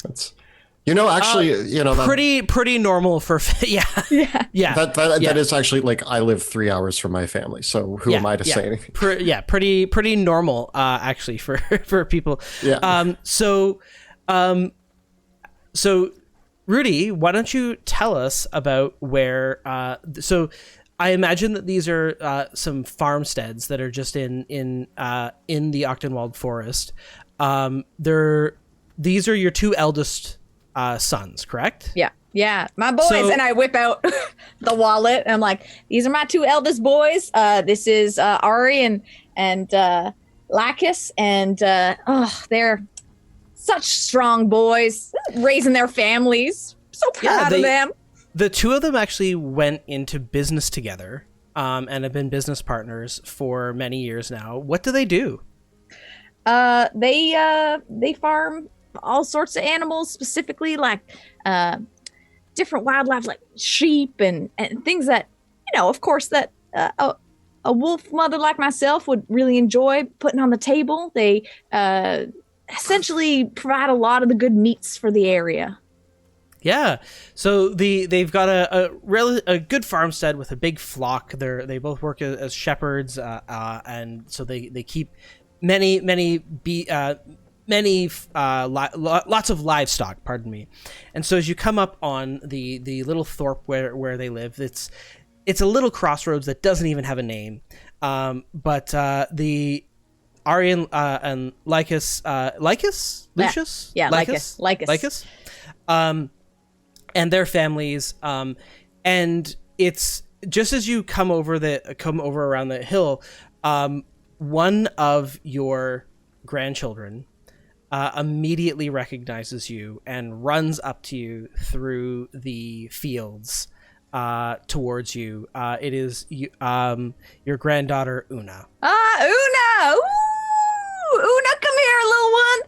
That's, actually, that, pretty normal for yeah. that is actually like, I live 3 hours from my family, so who am I to say anything? Pretty normal actually for people. Yeah. So Rudy, why don't you tell us about where so I imagine that these are some farmsteads that are just in the Ochtenwald forest. These are your two eldest sons, correct? Yeah, my boys. So- and I whip out the wallet and I'm like, these are my two eldest boys. This is Ari and Lacus, and they're such strong boys, raising their families. So proud of them. The two of them actually went into business together and have been business partners for many years now. What do they do? They farm all sorts of animals, specifically like different wildlife, like sheep and things that, of course, that a wolf mother like myself would really enjoy putting on the table. They essentially provide a lot of the good meats for the area. Yeah, so they've got a good farmstead with a big flock. They both work as shepherds, and so they keep lots of livestock. Pardon me. And so as you come up on the little thorp where they live, it's a little crossroads that doesn't even have a name. But the Ari and Lycus, Lucius, Lycus, and their families, and it's just as you come over around the hill, one of your grandchildren immediately recognizes you and runs up to you through the fields towards you. It is your granddaughter Una. Una! Ooh! Una, come here, little one.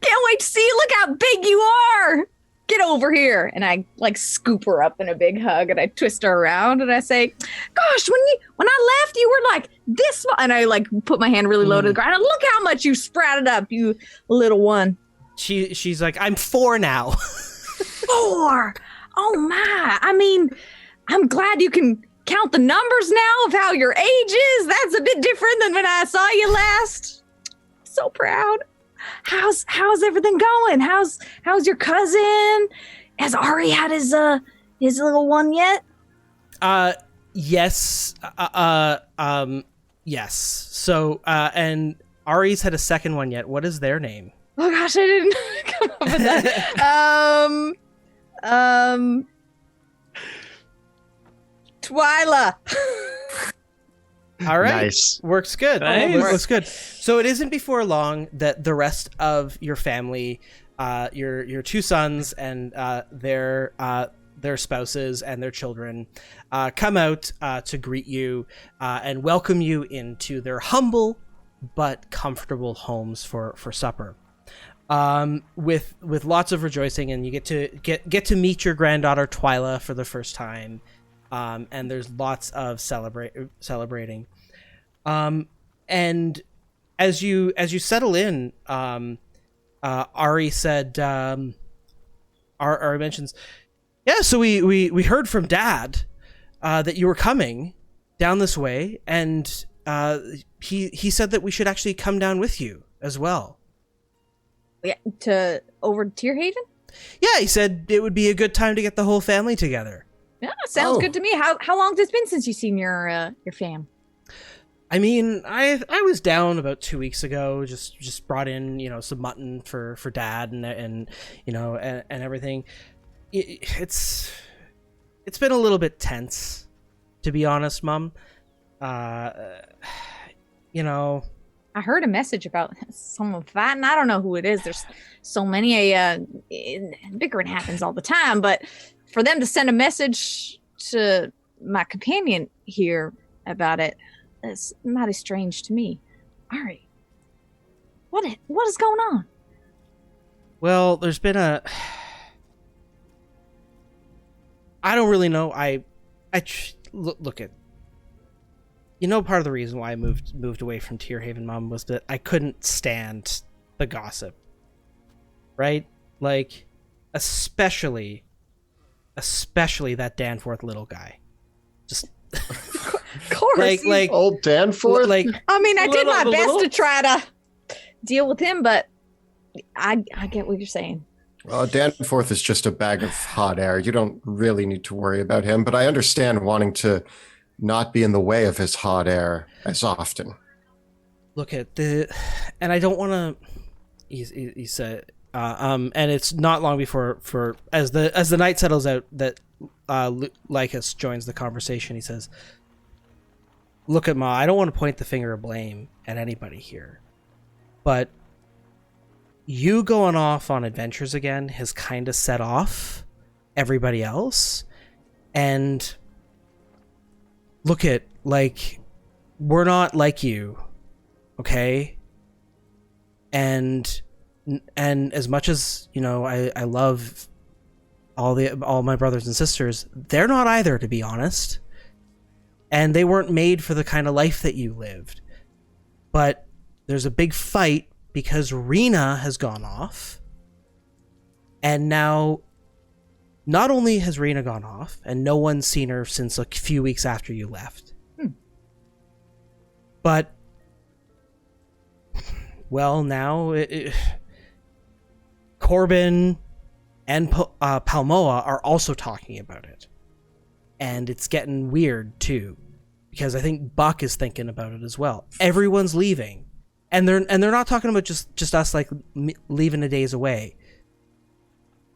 Can't wait to see you. Look how big you are. Get over here. And I scoop her up in a big hug and I twist her around and I say, gosh, when I left, you were like this. And I put my hand really low to the ground. And look how much you sprouted up, you little one. She's like, I'm 4 now. 4. Oh my. I mean, I'm glad you can count the numbers now of how your age is. That's a bit different than when I saw you last. So proud. How's everything going? How's your cousin? Has Ari had his little one yet? Yes. Yes. So, and Ari's had a second one yet. What is their name? Oh gosh, I didn't come up with that. Twyla. All right. Nice. Works good. Nice. Works good. So it isn't before long that the rest of your family, your 2 sons and their spouses and their children, come out to greet you and welcome you into their humble but comfortable homes for supper. With lots of rejoicing, and you get to meet your granddaughter Twyla for the first time. And there's lots of celebrating. And as you settle in, Ari said, Ari mentions, yeah, so we heard from Dad that you were coming down this way, and he said that we should actually come down with you as well. Yeah, over to Tierhaven? Yeah, he said it would be a good time to get the whole family together. Yeah, sounds good to me. How long has it been since you've seen your fam? I mean, I was down about 2 weeks ago. Just brought in some mutton for Dad and everything. It's been a little bit tense, to be honest, Mom. I heard a message about some of that, and I don't know who it is. There's so many. Bickering happens all the time, but for them to send a message to my companion here about it, it's mighty strange to me. All right, what is going on? Well, there's been I don't really know. Look at. Part of the reason why I moved away from Tierhaven, Mom, was that I couldn't stand the gossip. Right? Like, especially that Danforth little guy. Just Of course. like Old Danforth? like I mean, I did my best little. to try to deal with him, but I get what you're saying. Well, Danforth is just a bag of hot air. You don't really need to worry about him, but I understand wanting to not be in the way of his hot air as often. look at and I don't want to. He said, and it's not long before as the night settles out that Lycus joins the conversation. He says, "Look at Ma. I don't want to point the finger of blame at anybody here, but you going off on adventures again has kind of set off everybody else, and." Look at, we're not like you, okay? And as much as, I love all my brothers and sisters, they're not either, to be honest. And they weren't made for the kind of life that you lived. But there's a big fight because Rena has gone off. And now, not only has Rena gone off, and no one's seen her since a few weeks after you left, but, well, now Corbin and Palmoa are also talking about it. And it's getting weird, too, because I think Buck is thinking about it as well. Everyone's leaving. And they're not talking about just us, leaving a days away.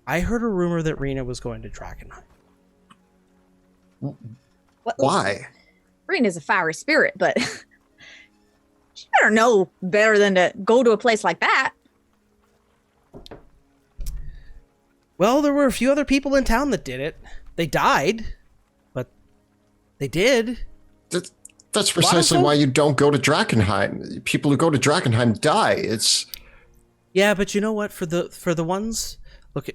I heard a rumor that Rena was going to Drakkenheim. Why? Rena's a fiery spirit, but she better know better than to go to a place like that. Well, there were a few other people in town that did it. They died, but they did. That's precisely why you don't go to Drakenheim. People who go to Drakenheim die. It's Yeah, but you know what? For the ones, look,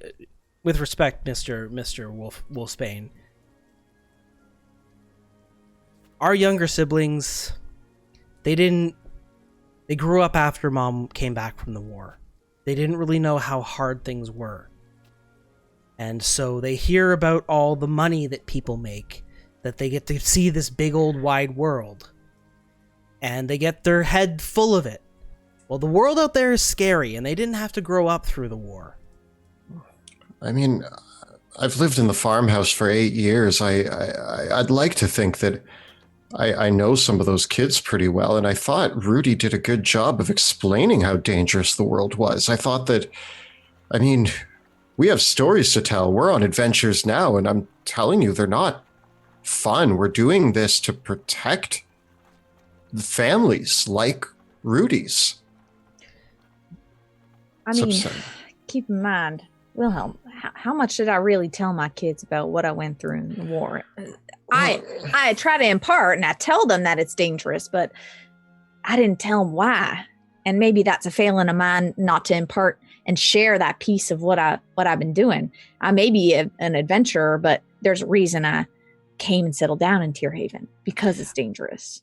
with respect, Mr. Wolfsbane, our younger siblings, they grew up after Mom came back from the war. They didn't really know how hard things were. And so they hear about all the money that people make, that they get to see this big old wide world. And they get their head full of it. Well, the world out there is scary, and they didn't have to grow up through the war. I mean, I've lived in the farmhouse for 8 years. I'd like to think that I know some of those kids pretty well, and I thought Rudy did a good job of explaining how dangerous the world was. I thought that, I mean, we have stories to tell. We're on adventures now, and I'm telling you, they're not fun. We're doing this to protect the families like Rudy's. I mean, keep in mind, Wilhelm, how much did I really tell my kids about what I went through in the war? I try to impart and I tell them that it's dangerous, but I didn't tell them why. And maybe that's a failing of mine not to impart and share that piece of what I've been doing. I may be an adventurer, but there's a reason I came and settled down in Tierhaven, because it's dangerous.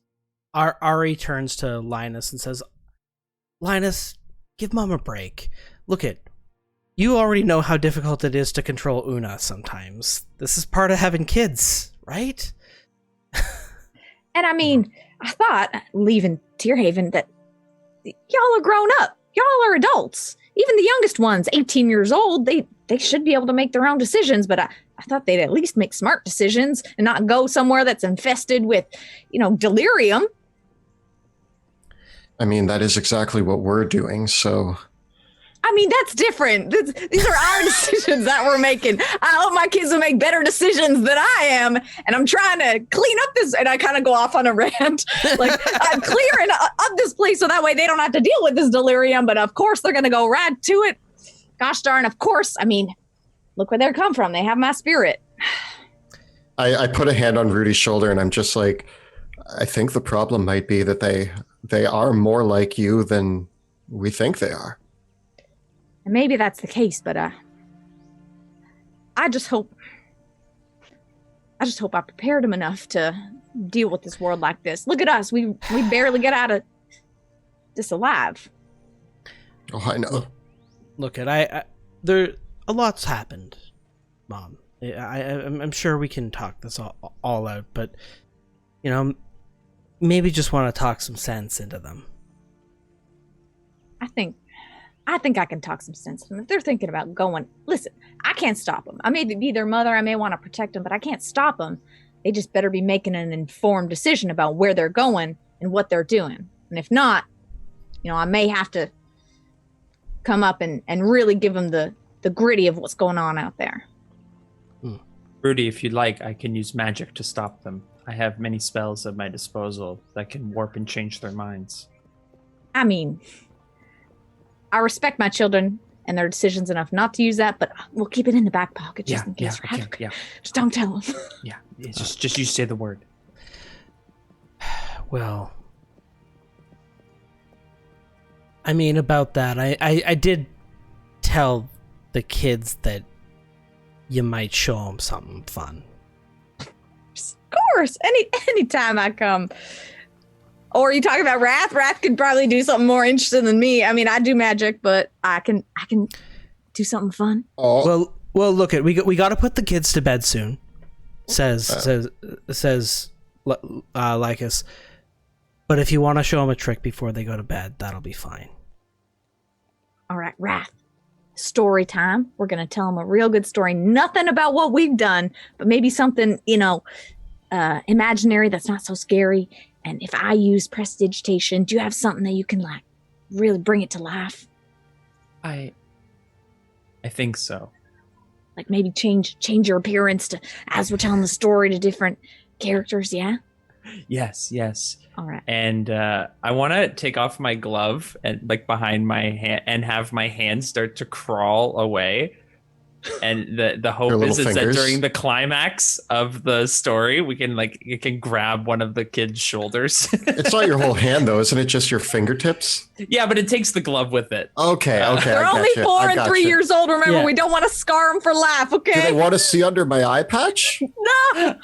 Ari turns to Linus and says, Linus, give Mom a break. Look you already know how difficult it is to control Una sometimes. This is part of having kids, right? And I mean, I thought leaving Tierhaven that y'all are grown up. Y'all are adults. Even the youngest ones, 18 years old, they should be able to make their own decisions, but I thought they'd at least make smart decisions and not go somewhere that's infested with, delirium. I mean, that is exactly what we're doing, so... I mean, that's different. These are our decisions that we're making. I hope my kids will make better decisions than I am, and I'm trying to clean up this, and I kind of go off on a rant. Like, I'm clearing up this place so that way they don't have to deal with this delirium, but of course they're going to go right to it. Gosh darn, of course. I mean, look where they come from. They have my spirit. I put a hand on Rudy's shoulder, and I'm just like, I think the problem might be that they are more like you than we think they are. And maybe that's the case, but I just hope I prepared him enough to deal with this world like this. Look at us. We barely get out of this alive. Oh, I know. Look, I there a lot's happened, Mom. I'm sure we can talk this all out, but maybe just want to talk some sense into them. I think I can talk some sense to them. If they're thinking about going, listen, I can't stop them. I may be their mother. I may want to protect them, but I can't stop them. They just better be making an informed decision about where they're going and what they're doing. And if not, I may have to come up and really give them the gritty of what's going on out there. Rudy, if you'd like, I can use magic to stop them. I have many spells at my disposal that can warp and change their minds. I mean, I respect my children and their decisions enough not to use that, but we'll keep it in the back pocket just in case. Yeah. Just don't tell them. Yeah, just you say the word. Well, I mean, about that, I did tell the kids that you might show them something fun. Of course, anytime I come. Or are you talking about Wrath? Wrath could probably do something more interesting than me. I mean, I do magic, but I can do something fun. Oh. Well, look we got to put the kids to bed soon. Says Lycus. But if you want to show them a trick before they go to bed, that'll be fine. All right, Wrath. Story time. We're going to tell them a real good story. Nothing about what we've done, but maybe something, imaginary that's not so scary. And if I use prestidigitation, do you have something that you can really bring it to life? I think so. Like maybe change your appearance to as we're telling the story to different characters, yeah? Yes. All right. And I want to take off my glove and behind my hand and have my hand start to crawl away. And the hope is that during the climax of the story, we can you can grab one of the kids' shoulders. It's not your whole hand though, isn't it? Just your fingertips? Yeah, but it takes the glove with it. Okay. They're only 4 and 3 years old. Remember, we don't want to scar them for life. Okay. Do they want to see under my eye patch? No.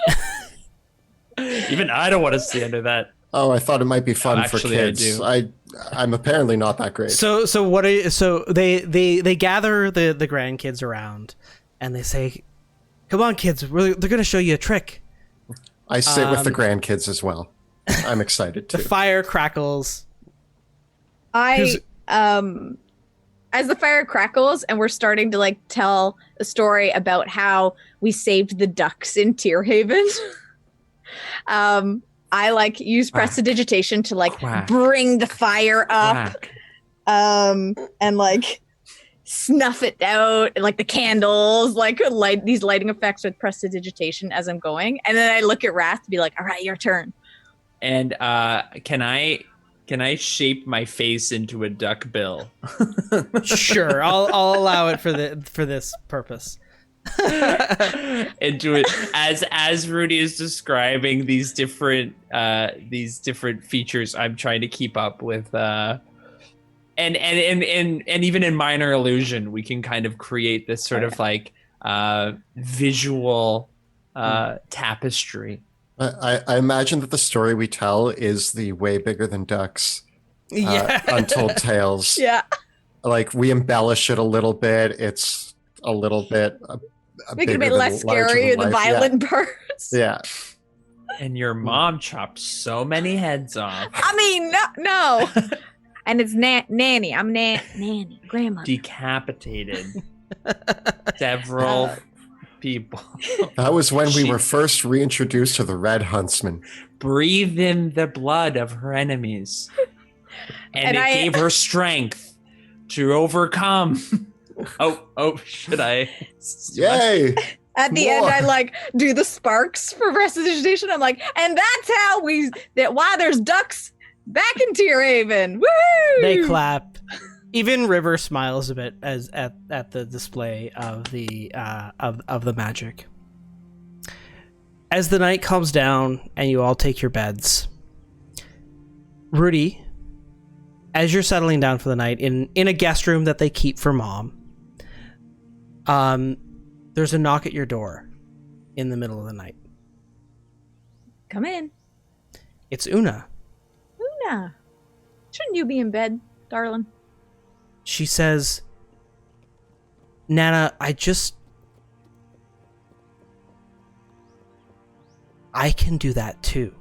Even I don't want to see under that. Oh, I thought it might be fun for actually, kids. I'm apparently not that great. So what? So they gather the grandkids around, and they say, "Come on, kids, they're going to show you a trick." I sit with the grandkids as well. I'm excited too. The fire crackles. As the fire crackles and we're starting to like tell a story about how we saved the ducks in Tierhaven, I like use prestidigitation to like bring the fire up, and like snuff it out, and like the candles, like light these lighting effects with prestidigitation as I'm going, and then I look at Wrath to be like, "All right, your turn." And can I shape my face into a duck bill? Sure, I'll allow it for this purpose. Into it as Rudy is describing these different features. I'm trying to keep up with and even in minor illusion, we can kind of create this sort of like visual tapestry. I imagine that the story we tell is the way bigger than ducks. Untold Tales. Yeah. Like we embellish it a little bit. It's a little bit. Make it a bit less scary in the violent parts. Yeah. And your mom chopped so many heads off. I mean, no. And it's nanny. I'm nanny, grandma. Decapitated several people. That was when we were first reintroduced to the Red Huntsman. Breathed in the blood of her enemies. And it gave her strength to overcome. Oh, should I? Yay! At the end, I like do the sparks for prestidigitation. I'm like, and that's how why there's ducks back in Tierhaven. Woo! They clap. Even River smiles a bit as at the display of the of the magic. As the night calms down and you all take your beds, Rudy, as you're settling down for the night in a guest room that they keep for Mom, there's a knock at your door in the middle of the night. Come in. It's Una. Una, shouldn't you be in bed, darling? She says, "Nana, I can do that too."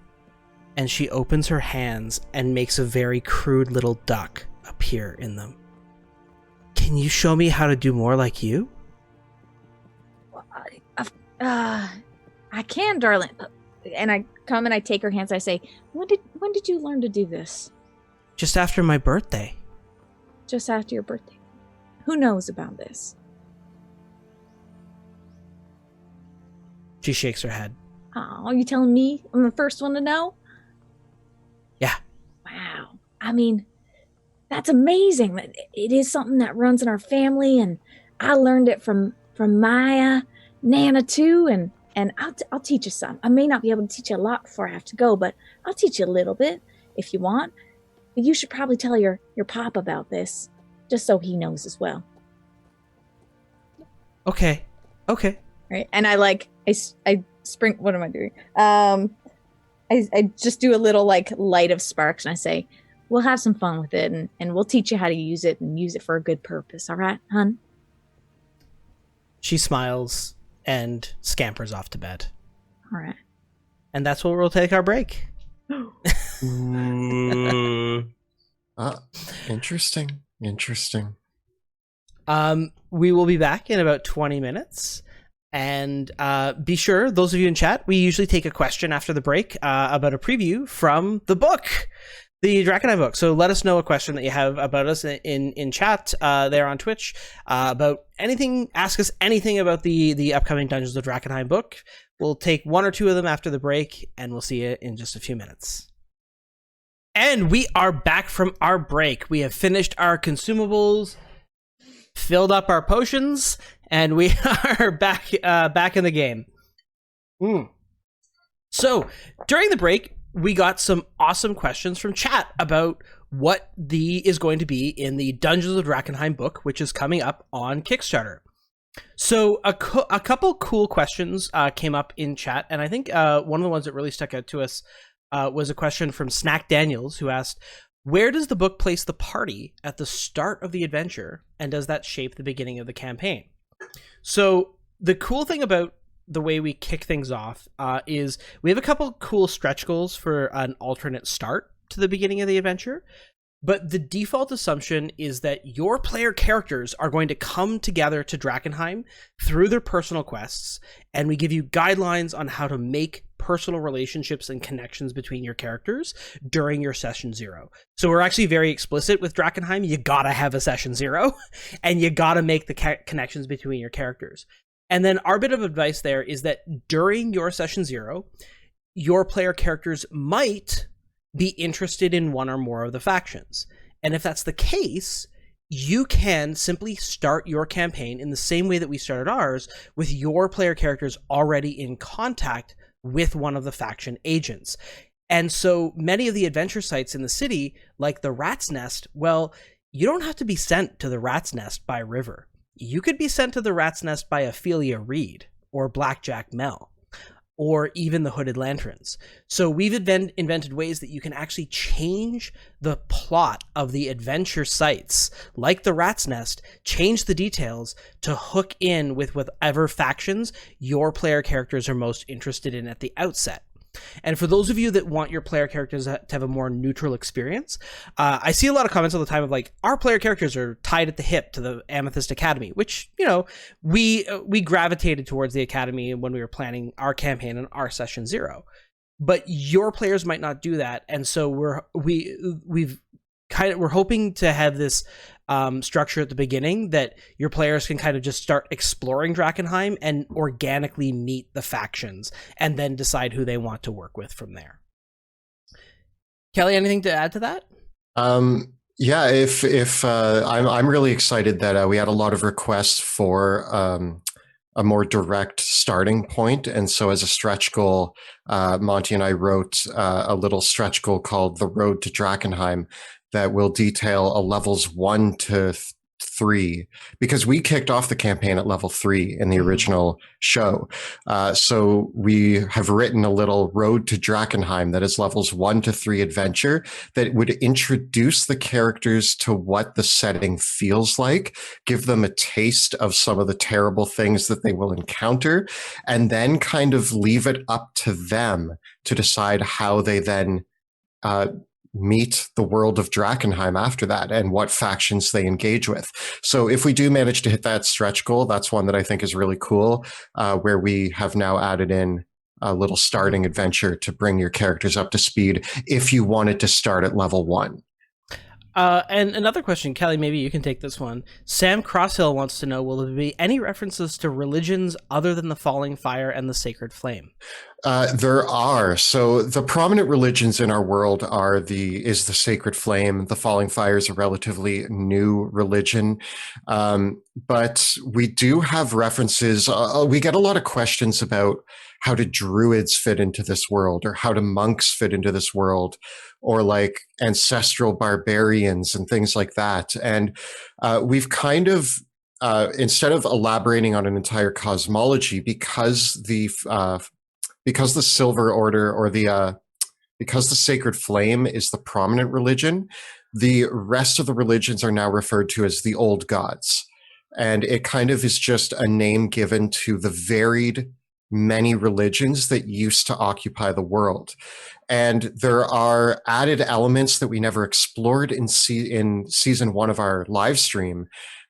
And she opens her hands and makes a very crude little duck appear in them. "Can you show me how to do more like you?" I can, darling. And I come and I take her hands. I say, when did you learn to do this? Just after my birthday. Just after your birthday. Who knows about this? She shakes her head. Oh, you telling me I'm the first one to know? Yeah. Wow. I mean, that's amazing. It is something that runs in our family, and I learned it from Maya, Nana too, and I'll teach you some. I may not be able to teach you a lot before I have to go, but I'll teach you a little bit if you want. But you should probably tell your pop about this, just so he knows as well. Okay. Right. And I spring. What am I doing? I just do a little like light of sparks, and I say, we'll have some fun with it, and we'll teach you how to use it and use it for a good purpose. All right, hun? She smiles and scampers off to bed. All right. And that's where we'll take our break. Interesting. We will be back in about 20 minutes. And be sure, those of you in chat, we usually take a question after the break about a preview from the book, the Drakenheim book. So let us know a question that you have about us in chat there on Twitch about anything. Ask us anything about the upcoming Dungeons of Drakenheim book. We'll take one or two of them after the break, and we'll see you in just a few minutes. And we are back from our break. We have finished our consumables, filled up our potions, and we are back in the game. So during the break, we got some awesome questions from chat about what is going to be in the Dungeons of Drakenheim book, which is coming up on Kickstarter. So a couple cool questions came up in chat, and I think one of the ones that really stuck out to us was a question from Snack Daniels, who asked, where does the book place the party at the start of the adventure, and does that shape the beginning of the campaign? So the cool thing about the way we kick things off is we have a couple cool stretch goals for an alternate start to the beginning of the adventure. But the default assumption is that your player characters are going to come together to Drakkenheim through their personal quests, and we give you guidelines on how to make personal relationships and connections between your characters during your session 0. So we're actually very explicit with Drakkenheim. You gotta have a session 0, and you gotta make the connections between your characters. And then our bit of advice there is that during your session 0, your player characters might be interested in one or more of the factions. And if that's the case, you can simply start your campaign in the same way that we started ours, with your player characters already in contact with one of the faction agents. And so many of the adventure sites in the city, like the Rat's Nest, well, you don't have to be sent to the Rat's Nest by River. You could be sent to the Rat's Nest by Ophelia Reed or Blackjack Mel, or even the Hooded Lanterns. So we've invented ways that you can actually change the plot of the adventure sites, like the Rat's Nest, change the details to hook in with whatever factions your player characters are most interested in at the outset. And for those of you that want your player characters to have a more neutral experience, I see a lot of comments all the time of like, our player characters are tied at the hip to the Amethyst Academy, which, you know, we gravitated towards the Academy when we were planning our campaign in our session 0. But your players might not do that, and so we're hoping to have this structure at the beginning that your players can kind of just start exploring Drakkenheim and organically meet the factions and then decide who they want to work with from there. Kelly, anything to add to that? Yeah, if I'm really excited that we had a lot of requests for a more direct starting point. And so as a stretch goal, Monty and I wrote a little stretch goal called The Road to Drakenheim that will detail levels 1 to 3, because we kicked off the campaign at level 3 in the original show. So we have written a little Road to Drakenheim that is levels 1 to 3 adventure that would introduce the characters to what the setting feels like, give them a taste of some of the terrible things that they will encounter, and then kind of leave it up to them to decide how they then meet the world of Drakkenheim after that and what factions they engage with. So if we do manage to hit that stretch goal, that's one that I think is really cool, where we have now added in a little starting adventure to bring your characters up to speed if you wanted to start at level 1. And another question, Kelly, maybe you can take this one. Sam Crosshill wants to know, will there be any references to religions other than the Falling Fire and the Sacred Flame? There are. So the prominent religions in our world is the Sacred Flame. The Falling Fire is a relatively new religion. But we do have references. We get a lot of questions about how do druids fit into this world, or how do monks fit into this world, or like ancestral barbarians and things like that. And we've kind of, instead of elaborating on an entire cosmology, because the Silver Order, or because the Sacred Flame is the prominent religion, the rest of the religions are now referred to as the Old Gods. And it kind of is just a name given to the varied many religions that used to occupy the world. And there are added elements that we never explored in season 1 of our live stream.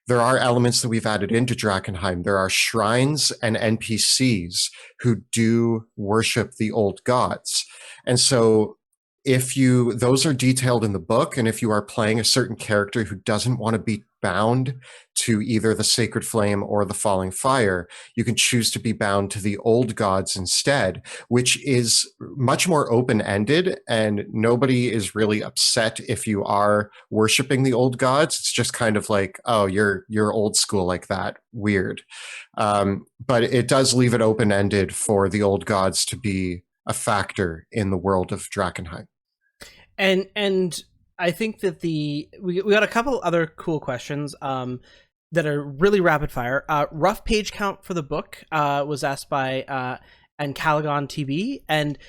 There are elements that we've added into Drakenheim. There are shrines and NPCs who do worship the old gods. And so those are detailed in the book, and if you are playing a certain character who doesn't want to be bound to either the Sacred Flame or the Falling Fire, you can choose to be bound to the old gods instead, which is much more open-ended, and nobody is really upset if you are worshiping the old gods. It's just kind of like, oh, you're old school like that. Weird. But it does leave it open-ended for the old gods to be a factor in the world of Drakenheim. And I think that we got a couple other cool questions that are really rapid fire. Rough page count for the book was asked by Ancalagon TB, and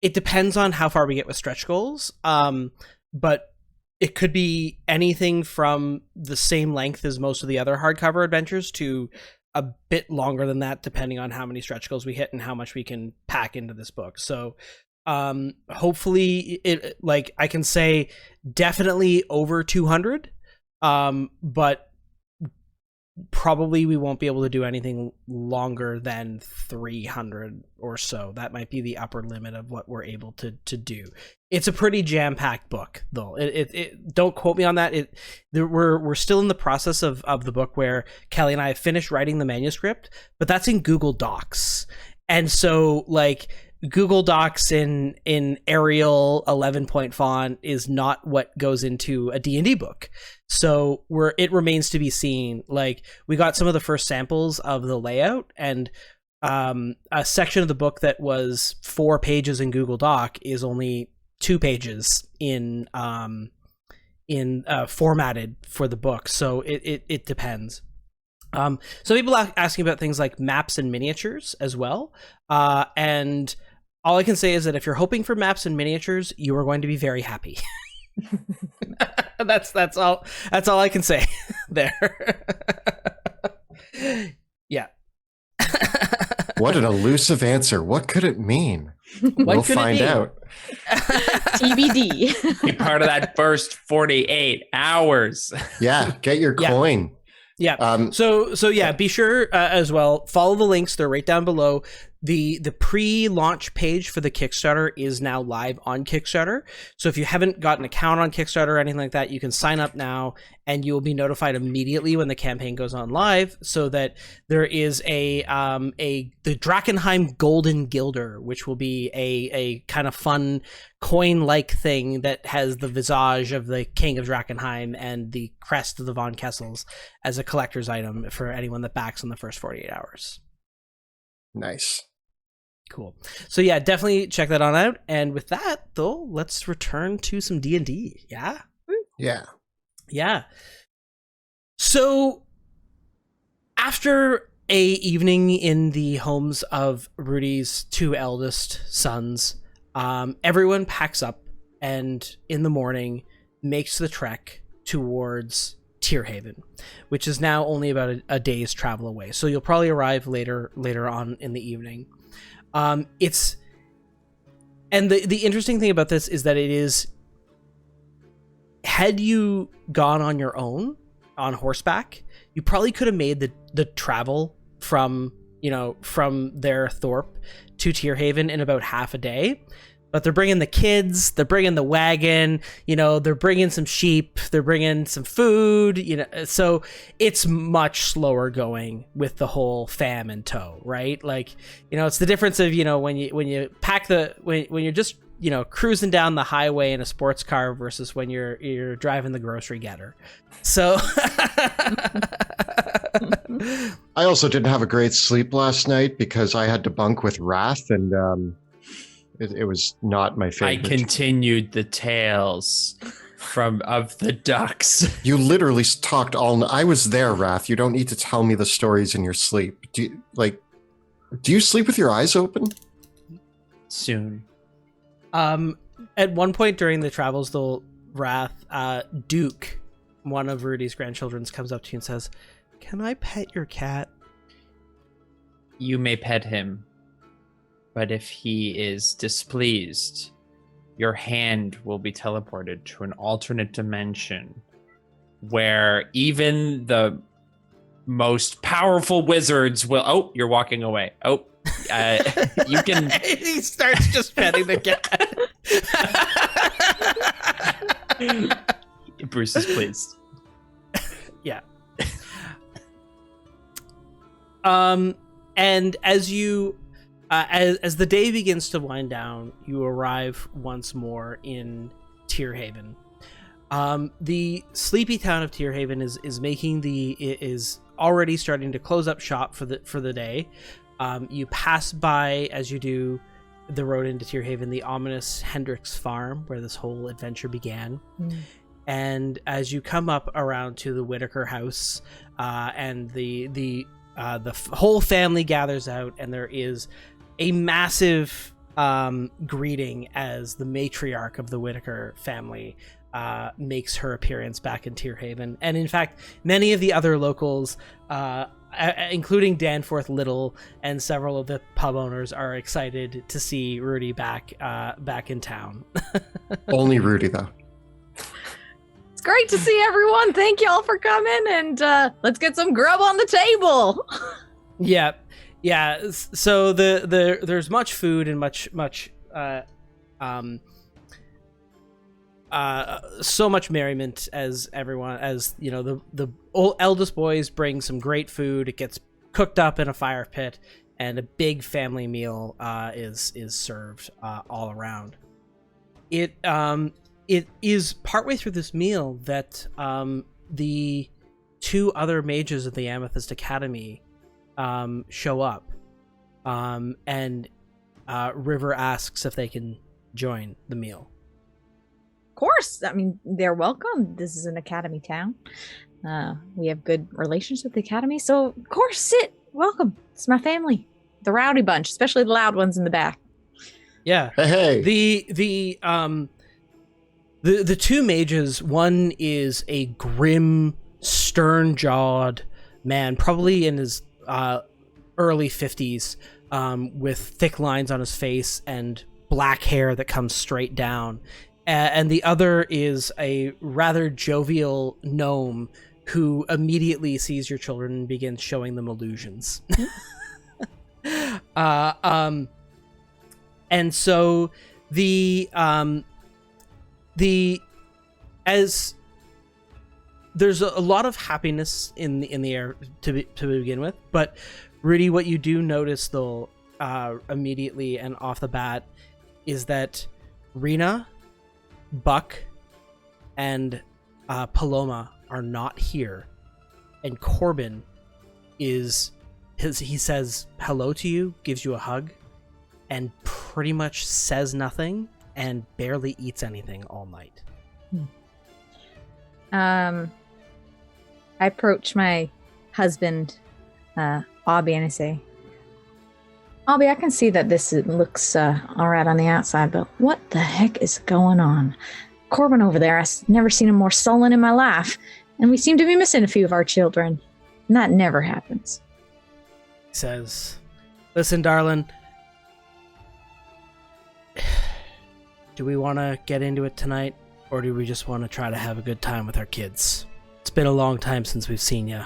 it depends on how far we get with stretch goals, but it could be anything from the same length as most of the other hardcover adventures to a bit longer than that, depending on how many stretch goals we hit and how much we can pack into this book. So hopefully it, like, I can say definitely over 200, but probably we won't be able to do anything longer than 300 or so. That might be the upper limit of what we're able to do. It's a pretty jam-packed book, though. It don't quote me on that. We're still in the process of the book where Kelly and I have finished writing the manuscript, but that's in Google Docs. And so, like, Google Docs in Arial 11-point font is not what goes into a D&D book. So it remains to be seen. Like, we got some of the first samples of the layout, and a section of the book that was 4 pages in Google Doc is only 2 pages in formatted for the book. So it depends. So people are asking about things like maps and miniatures as well. And all I can say is that if you're hoping for maps and miniatures, you are going to be very happy. That's all I can say there. Yeah. What an elusive answer. What could it mean? We'll find out. TBD. Be part of that first 48 hours. Yeah, get your coin. Yeah. So yeah, be sure as well, follow the links. They're right down below. The pre-launch page for the Kickstarter is now live on Kickstarter. So if you haven't got an account on Kickstarter or anything like that, you can sign up now and you will be notified immediately when the campaign goes on live, so that there is the Drakkenheim Golden Gilder, which will be a kind of fun coin-like thing that has the visage of the King of Drakkenheim and the crest of the Von Kessels as a collector's item for anyone that backs in the first 48 hours. Nice. Cool. So yeah, definitely check that on out. And with that, though, let's return to some D&D. Yeah? Yeah. Yeah. So after a evening in the homes of Rudy's 2 eldest sons, everyone packs up and in the morning makes the trek towards Tierhaven, which is now only about a day's travel away. So you'll probably arrive later on in the evening. And the interesting thing about this is that it is, had you gone on your own on horseback, you probably could have made the travel from their Thorpe to Tierhaven in about half a day. But they're bringing the kids, they're bringing the wagon, they're bringing some sheep, they're bringing some food, so it's much slower going with the whole fam in tow, right? Like, it's the difference of, when you pack when you're just, cruising down the highway in a sports car versus when you're driving the grocery getter. So I also didn't have a great sleep last night because I had to bunk with Wrath, and it was not my favorite. I continued the tales of the ducks. You literally talked all night. I was there, Wrath. You don't need to tell me the stories in your sleep. Do you sleep with your eyes open? Soon. At one point during the travels, though, Wrath, Duke, one of Rudy's grandchildren, comes up to you and says, "Can I pet your cat?" You may pet him. But if he is displeased, your hand will be teleported to an alternate dimension where even the most powerful wizards will... Oh, you're walking away. Oh, you can... He starts just petting the cat. Bruce is pleased. Yeah. And as you... as the day begins to wind down, you arrive once more in Tierhaven. The sleepy town of Tierhaven is already starting to close up shop for the day. You pass by, as you do the road into Tierhaven, the ominous Hendrix farm where this whole adventure began. And as you come up around to the Whitaker house, and the whole family gathers out, and there is a massive greeting as the matriarch of the Whitaker family makes her appearance back in Tierhaven. And in fact, many of the other locals including Danforth Little and several of the pub owners are excited to see Rudy back in town. Only Rudy, though. It's great to see everyone. Thank y'all for coming, and let's get some grub on the table. Yeah. So there's much food and much so much merriment as everyone, as you know, the eldest boys bring some great food. It gets cooked up in a fire pit, and a big family meal is served all around. It is partway through this meal that the two other mages of the Amethyst Academy show up, and River asks if they can join the meal. Of course. I mean, they're welcome. This is an academy town. We have good relations with the academy, so of course, sit. Welcome. It's my family. The rowdy bunch, especially the loud ones in the back. Yeah. Hey. The two mages, one is a grim, stern-jawed man, probably in his early 50s, with thick lines on his face and black hair that comes straight down. And the other is a rather jovial gnome who immediately sees your children and begins showing them illusions. And so as there's a lot of happiness in the air to begin with, but Rudy, what you do notice though immediately and off the bat is that Rena, Buck, and Paloma are not here, and Corbin he says hello to you, gives you a hug, and pretty much says nothing and barely eats anything all night. I approach my husband, Abby, and I say, Abby, I can see that this looks all right on the outside, but what the heck is going on? Corbin over there, I've never seen him more sullen in my life, and we seem to be missing a few of our children. And that never happens. He says, listen, darling, do we want to get into it tonight, or do we just want to try to have a good time with our kids? It's been a long time since we've seen you.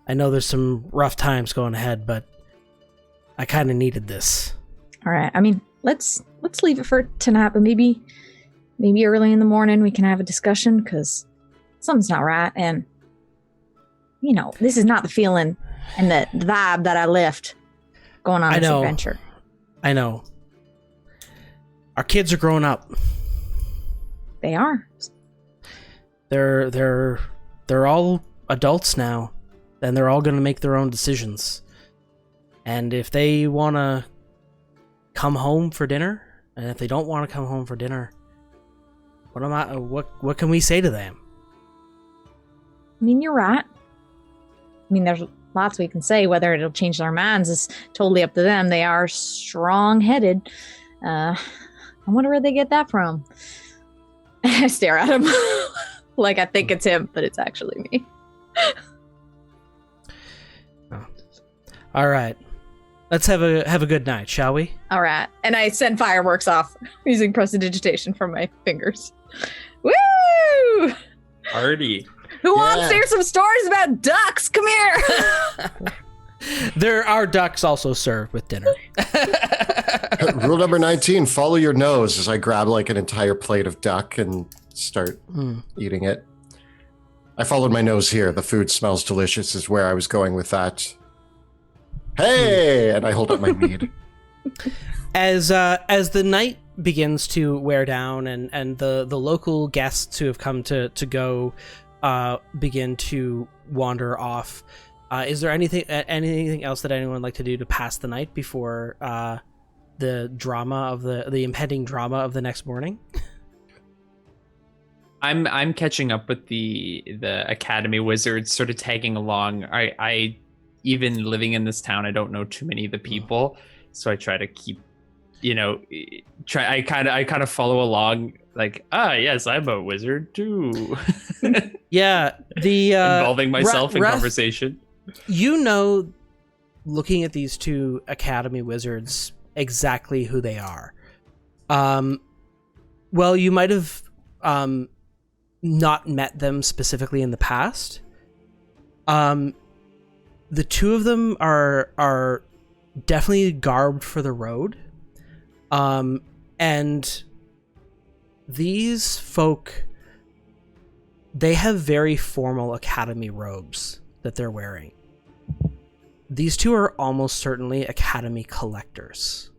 I know there's some rough times going ahead, but I kind of needed this. All right. I mean, let's leave it for tonight, but maybe early in the morning we can have a discussion, because something's not right. And, you know, this is not the feeling and the vibe that I left going on this adventure. I know. Our kids are growing up. They are. They're all adults now, and they're all going to make their own decisions. And if they want to come home for dinner, and if they don't want to come home for dinner, what can we say to them? I mean, you're right. I mean, there's lots we can say. Whether it'll change their minds is totally up to them. They are strong-headed. I wonder where they get that from. I stare at him like I think it's him, but it's actually me. Oh. All right. Let's have a good night, shall we? All right. And I send fireworks off using prestidigitation from my fingers. Woo! Party. Who wants to hear some stories about ducks? Come here. There are ducks also served with dinner. Rule number 19, follow your nose, as I grab like an entire plate of duck and start eating it. I followed my nose here. The food smells delicious is where I was going with that. Hey! And I hold up my mead. As the night begins to wear down and the local guests who have come to go begin to wander off, is there anything else that anyone would like to do to pass the night before the drama of the impending drama of the next morning? I'm catching up with the Academy wizards, sort of tagging along. I even living in this town, I don't know too many of the people, so I try to keep, I kind of follow along, like, yes, I'm a wizard too. Yeah, the involving myself in conversation. You know, looking at these two academy wizards, exactly who they are. Well, you might have not met them specifically in the past. The two of them are definitely garbed for the road. And these folk, they have very formal academy robes that they're wearing. These two are almost certainly academy collectors.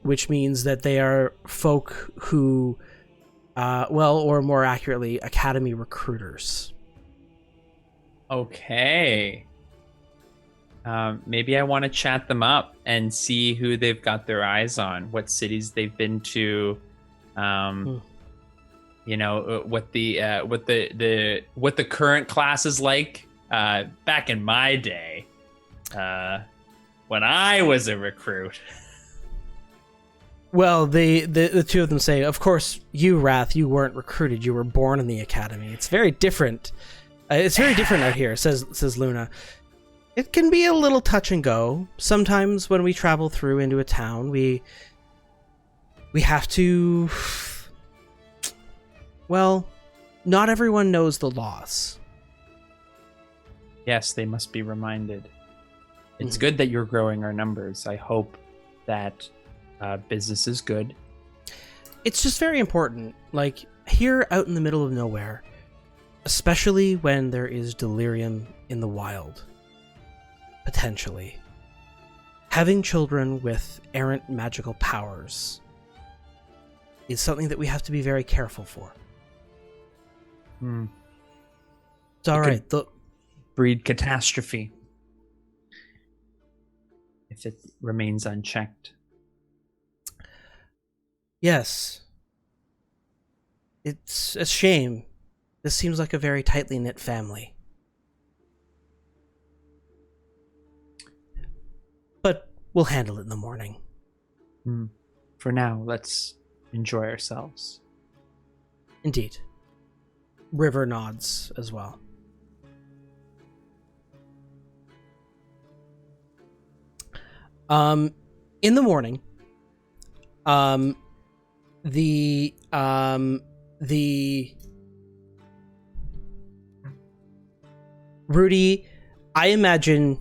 Which means that they are folk who, or more accurately, academy recruiters. Okay. Maybe I want to chat them up and see who they've got their eyes on, what cities they've been to, you know, what the current class is like. Back in my day, when I was a recruit. Well, the two of them say, of course, you, Wrath, you weren't recruited. You were born in the academy. It's very different. It's very different out here, says Luna. It can be a little touch and go. Sometimes when we travel through into a town, we have to... Well, not everyone knows the laws. Yes, they must be reminded. It's good that you're growing our numbers. I hope that business is good. It's just very important. Like, here out in the middle of nowhere, especially when there is delirium in the wild, potentially, having children with errant magical powers is something that we have to be very careful for. It's all right. Breed catastrophe if it remains unchecked. Yes. It's a shame. This seems like a very tightly knit family. But we'll handle it in the morning. For now, let's enjoy ourselves. Indeed. River nods as well. In the morning, the Rudy, I imagine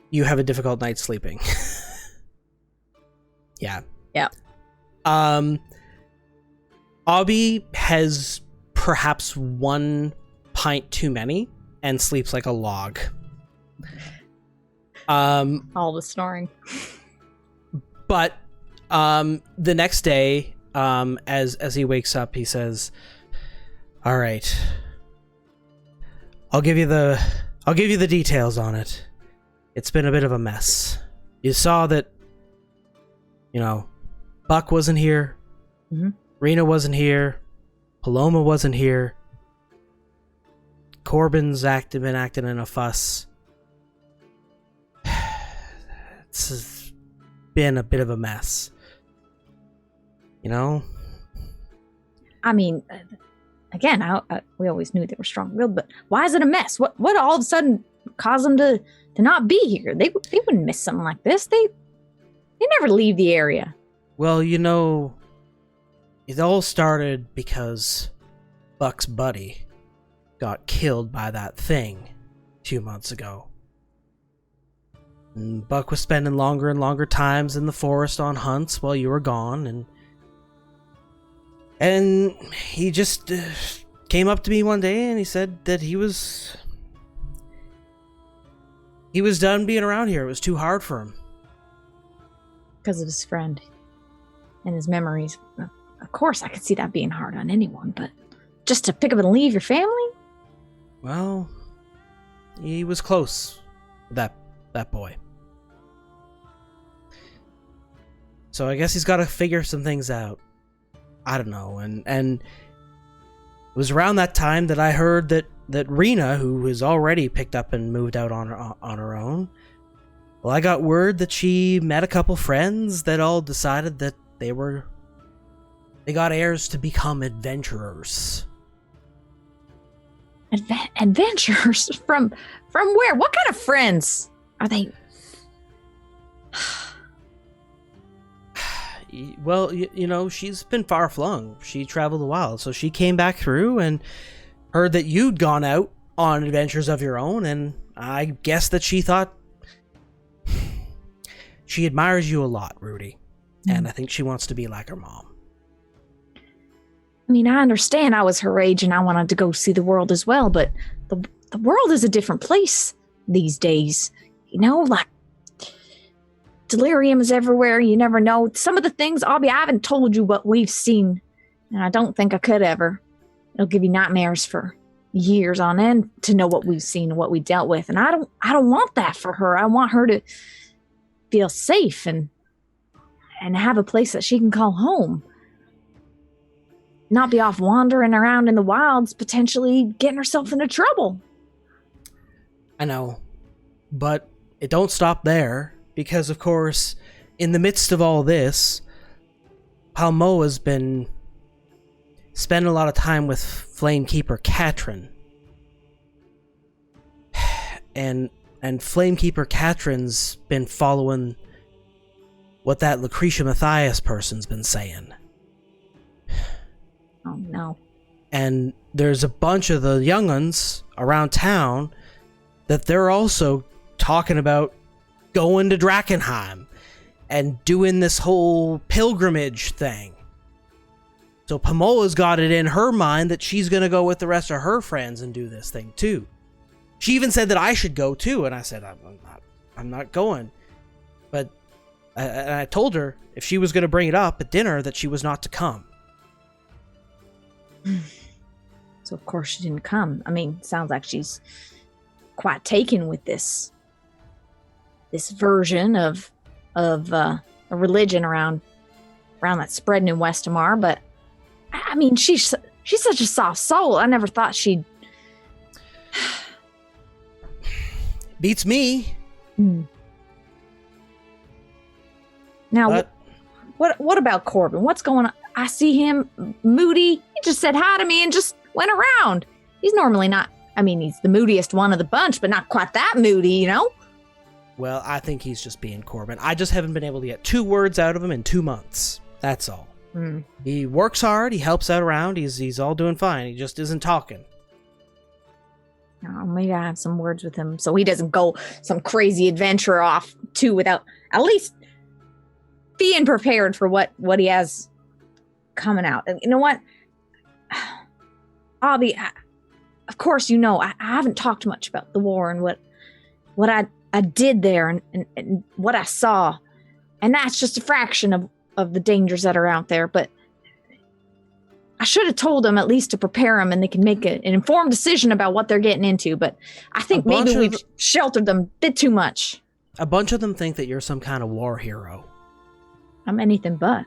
you have a difficult night sleeping. Yeah. Obby has perhaps 1 pint too many and sleeps like a log. All the snoring. But the next day, as he wakes up, he says, "All right, I'll give you the details on it. It's been a bit of a mess. You saw that, you know, Buck wasn't here, Rena wasn't here, Paloma wasn't here, Corbin's been acting in a fuss. It's been a bit of a mess. You know? I mean, again, we always knew they were strong-willed, but why is it a mess? What all of a sudden caused them to not be here? They wouldn't miss something like this. They never leave the area." Well, you know, it all started because Buck's buddy got killed by that thing 2 months ago. And Buck was spending longer and longer times in the forest on hunts while you were gone, and he just came up to me one day and he said that he was done being around here. It was too hard for him. Because of his friend and his memories. Of course, I could see that being hard on anyone, but just to pick up and leave your family? Well, he was close, that boy. So I guess he's got to figure some things out. I don't know, and it was around that time that I heard that Rena, who was already picked up and moved out on her own, well, I got word that she met a couple friends that all decided that they got heirs to become adventurers. Adventures from where? What kind of friends are they? Well, she's been far flung. She traveled a while, so she came back through and heard that you'd gone out on adventures of your own, and I guess that she thought she admires you a lot, Rudy, and I think she wants to be like her mom. I mean, I understand I was her age and I wanted to go see the world as well, but the world is a different place these days. Like delirium is everywhere. You never know. Some of the things, I haven't told you what we've seen, and I don't think I could ever. It'll give you nightmares for years on end to know what we've seen and what we dealt with, and I don't want that for her. I want her to feel safe and have a place that she can call home. Not be off wandering around in the wilds, potentially getting herself into trouble. I know, but it don't stop there, because of course, in the midst of all this, Palmo has been spending a lot of time with Flamekeeper Katrin. And Flamekeeper Katrin's been following what that Lucretia Matthias person's been saying. Oh, no. And there's a bunch of the young uns around town that they're also talking about going to Drakkenheim and doing this whole pilgrimage thing. So Pamoa's got it in her mind that she's going to go with the rest of her friends and do this thing too. She even said that I should go too, and I said, I'm not going. But I told her if she was going to bring it up at dinner that she was not to come. So of course she didn't come. I mean, sounds like she's quite taken with this version of a religion around that's spreading in Westamar. But I mean, she's such a soft soul. I never thought she'd. Beats me. Now, what about Corbin? What's going on? I see him moody. He just said hi to me and just went around. He's normally not. I mean, he's the moodiest one of the bunch, but not quite that moody, Well, I think he's just being Corbin. I just haven't been able to get 2 words out of him in 2 months. That's all. He works hard. He helps out around. He's all doing fine. He just isn't talking. Oh, maybe I have some words with him so he doesn't go some crazy adventure off too without at least being prepared for what he has coming out. And you know what? Of course, I haven't talked much about the war and what I did there and what I saw. And that's just a fraction of the dangers that are out there. But I should have told them at least to prepare them and they can make an informed decision about what they're getting into. But I think maybe we've sheltered them a bit too much. A bunch of them think that you're some kind of war hero. I'm anything but.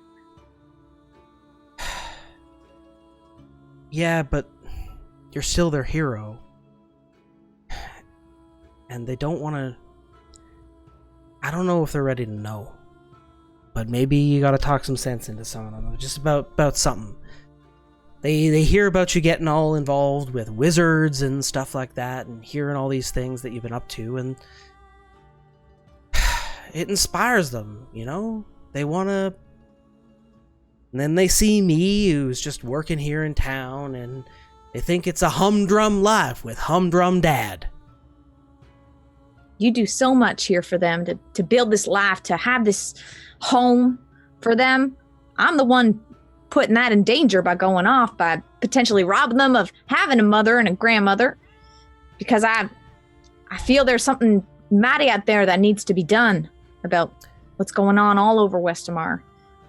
Yeah, but you're still their hero. And they don't want to... I don't know if they're ready to know. But maybe you gotta talk some sense into some of them. Just about something. They hear about you getting all involved with wizards and stuff like that, and hearing all these things that you've been up to, and it inspires them, They want to... And then they see me, who's just working here in town, and they think it's a humdrum life with humdrum dad. You do so much here for them to build this life, to have this home for them. I'm the one putting that in danger by going off, by potentially robbing them of having a mother and a grandmother, because I feel there's something mighty out there that needs to be done about what's going on all over Westamar.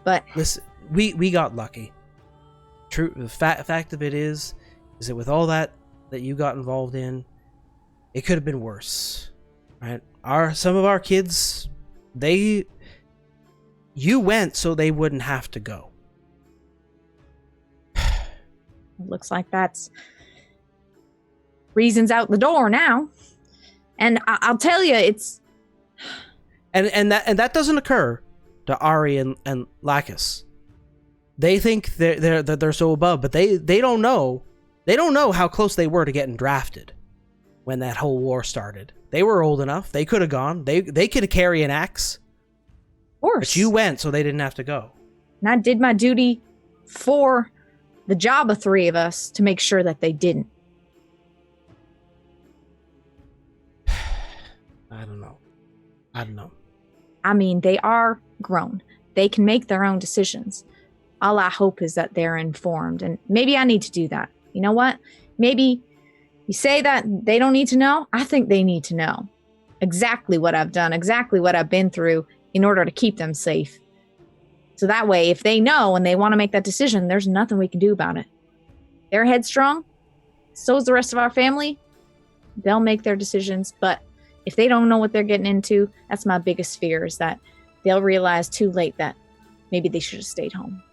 But listen, we got lucky. True. The fact of it is that with all that you got involved in, it could have been worse. Right? Some of our kids, you went so they wouldn't have to go. Looks like that's reasons out the door now. And I'll tell you, it's and that doesn't occur to Ari and Lacus. They think they're so above, but they don't know. They don't know how close they were to getting drafted when that whole war started. They were old enough. They could have gone. They could carry an axe. Of course. But you went, so they didn't have to go. And I did my duty for the job of 3 of us to make sure that they didn't. I don't know. I mean, they are grown. They can make their own decisions. All I hope is that they're informed. And maybe I need to do that. You know what? Maybe you say that they don't need to know. I think they need to know exactly what I've done, exactly what I've been through in order to keep them safe. So that way, if they know and they want to make that decision, there's nothing we can do about it. They're headstrong. So is the rest of our family. They'll make their decisions. But if they don't know what they're getting into, that's my biggest fear, is that they'll realize too late that maybe they should have stayed home.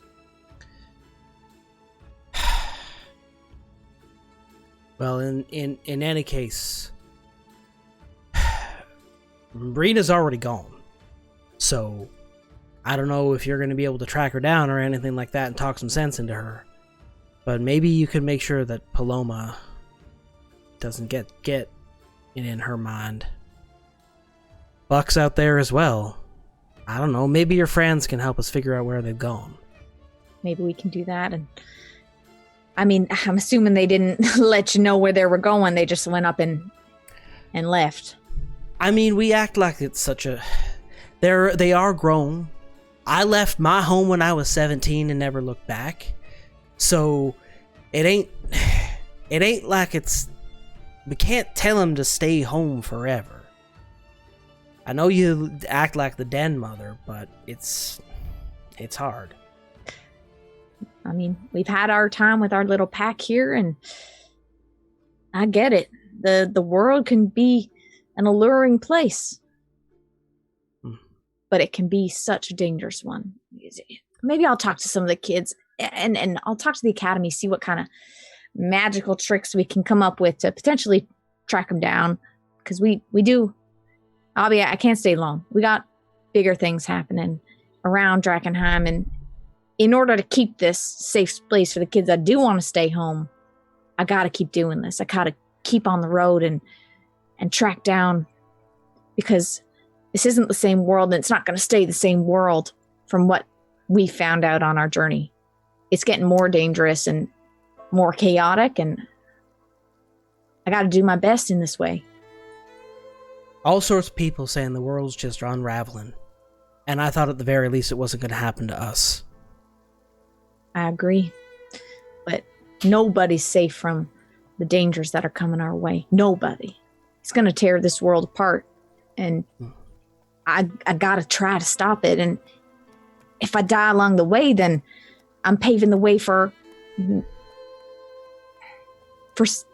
Well, in any case, Marina's already gone. So I don't know if you're going to be able to track her down or anything like that and talk some sense into her. But maybe you can make sure that Paloma doesn't get it in her mind. Buck's out there as well. I don't know, maybe your friends can help us figure out where they've gone. Maybe we can do that. And I mean, I'm assuming they didn't let you know where they were going. They just went up and left. I mean, we act like it's such a... They are grown. I left my home when I was 17 and never looked back. So it ain't like it's... We can't tell them to stay home forever. I know you act like the den mother, but it's hard. I mean, we've had our time with our little pack here, and I get it. The world can be an alluring place, but it can be such a dangerous one. Maybe I'll talk to some of the kids, and I'll talk to the academy, see what kind of magical tricks we can come up with to potentially track them down, because we do. I can't stay long. We got bigger things happening around Drakkenheim, and in order to keep this safe place for the kids that do want to stay home, I gotta keep doing this. I gotta keep on the road and track down, because this isn't the same world, and it's not gonna stay the same world from what we found out on our journey. It's getting more dangerous and more chaotic, and I gotta do my best in this way. All sorts of people saying the world's just unraveling. And I thought at the very least it wasn't going to happen to us. I agree. But nobody's safe from the dangers that are coming our way. Nobody. It's going to tear this world apart. And I got to try to stop it. And if I die along the way, then I'm paving the way for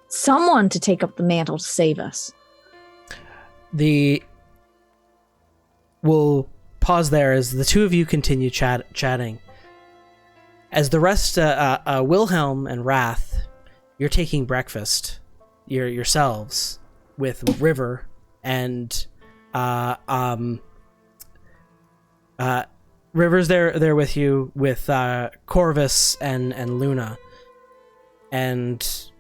someone to take up the mantle to save us. We'll pause there as the two of you continue chatting. As the rest, Wilhelm and Wrath, you're taking breakfast yourselves with River and River's there with you with Corvus and Luna, and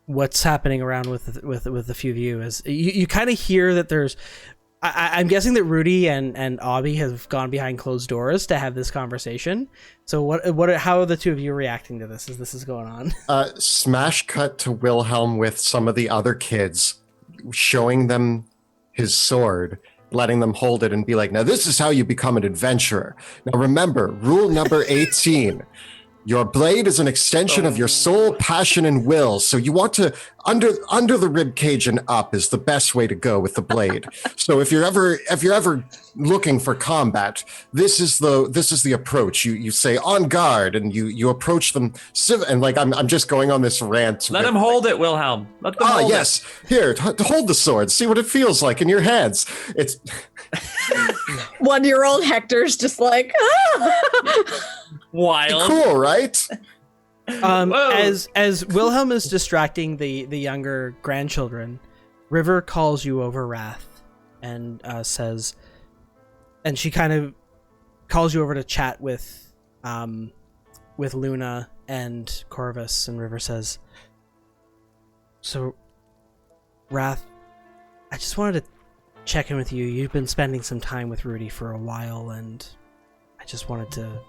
what's happening around with the few of you is you kind of hear that there's I'm guessing that Rudy and Obby have gone behind closed doors to have this conversation. So how are the two of you reacting to this as this is going on? Smash cut to Wilhelm with some of the other kids, showing them his sword, letting them hold it and be like, now this is how you become an adventurer. Now remember, rule number 18. Your blade is an extension of your soul, passion, and will. So you want to under the rib cage and up is the best way to go with the blade. So if you're ever looking for combat, this is the approach. You say on guard, and you approach them and like I'm just going on this rant. Let him hold it, Wilhelm. Let them hold yes. Here, hold the sword. See what it feels like in your hands. It's 1-year-old Hector's just like wild. Cool, right? As Wilhelm is distracting the younger grandchildren, River calls you over, Wrath, and says, and she kind of calls you over to chat with Luna And Corvus and River says, so, Wrath, I just wanted to check in with you. You've been spending some time with Rudy for a while, and I just wanted to...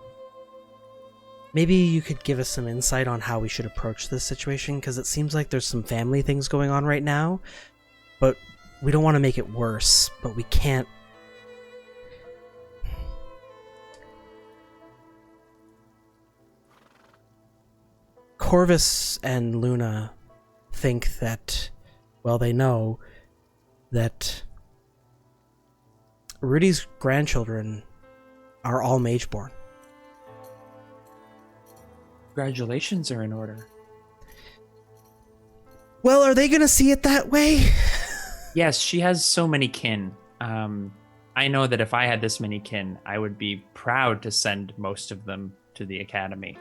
Maybe you could give us some insight on how we should approach this situation, because it seems like there's some family things going on right now, but we don't want to make it worse, but we can't... Corvus and Luna think that, well, they know that Rudy's grandchildren are all Mageborn. Congratulations are in order. Well, are they going to see it that way? Yes, she has so many kin. I know that if I had this many kin, I would be proud to send most of them to the academy.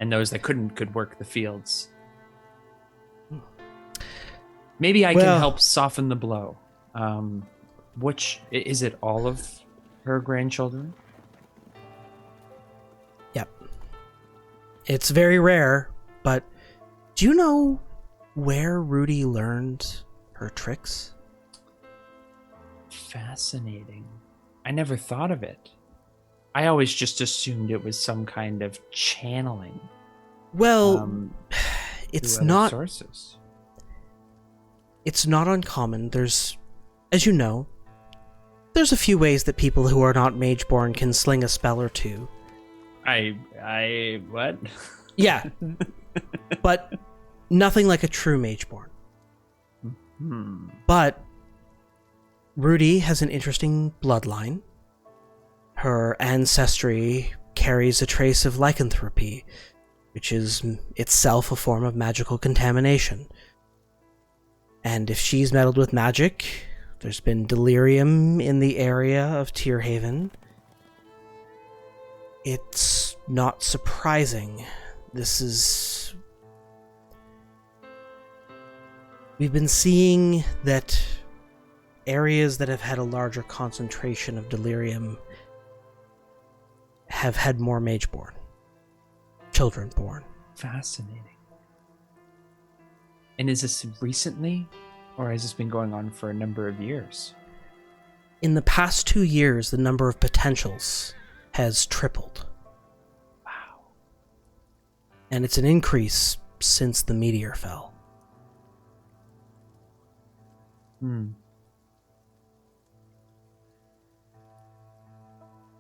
And those that couldn't could work the fields. Maybe I can help soften the blow. Which, is it all of her grandchildren? Yep. It's very rare, but do you know where Rudy learned her tricks? Fascinating. I never thought of it. I always just assumed it was some kind of channeling. Well, it's not sources. It's not uncommon. There's, as you know, there's a few ways that people who are not Mageborn can sling a spell or two. What? Yeah. But nothing like a true Mageborn. But Rudy has an interesting bloodline. Her ancestry carries a trace of lycanthropy, which is itself a form of magical contamination. And if she's meddled with magic, there's been delirium in the area of Tierhaven. It's not surprising. We've been seeing that areas that have had a larger concentration of delirium have had more Mageborn. Children born. Fascinating. And is this recently, or has this been going on for a number of years? In the past 2 years, the number of potentials has tripled. Wow. And it's an increase since the meteor fell.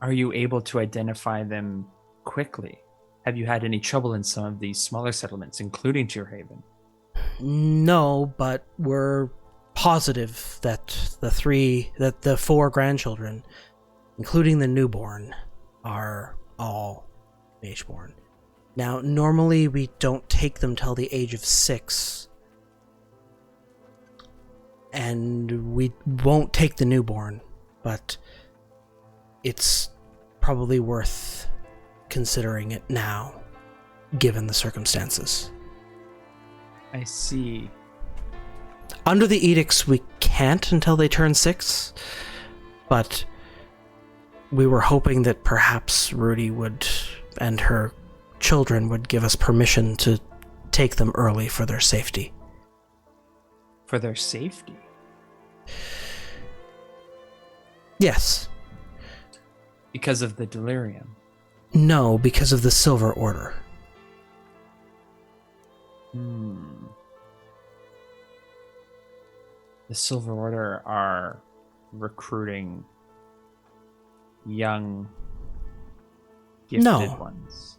Are you able to identify them quickly? Have you had any trouble in some of these smaller settlements, including Tierhaven? No, but we're positive that the 4 grandchildren, including the newborn, are all Mageborn. Now, normally we don't take them till the age of 6, and we won't take the newborn, but it's probably worth considering it now, given the circumstances. I see. Under the edicts, we can't until they turn 6, but we were hoping that perhaps Rudy would, and her children would give us permission to take them early for their safety. For their safety? Yes. Because of the delirium? No, because of the Silver Order. The Silver Order are recruiting young, gifted ones.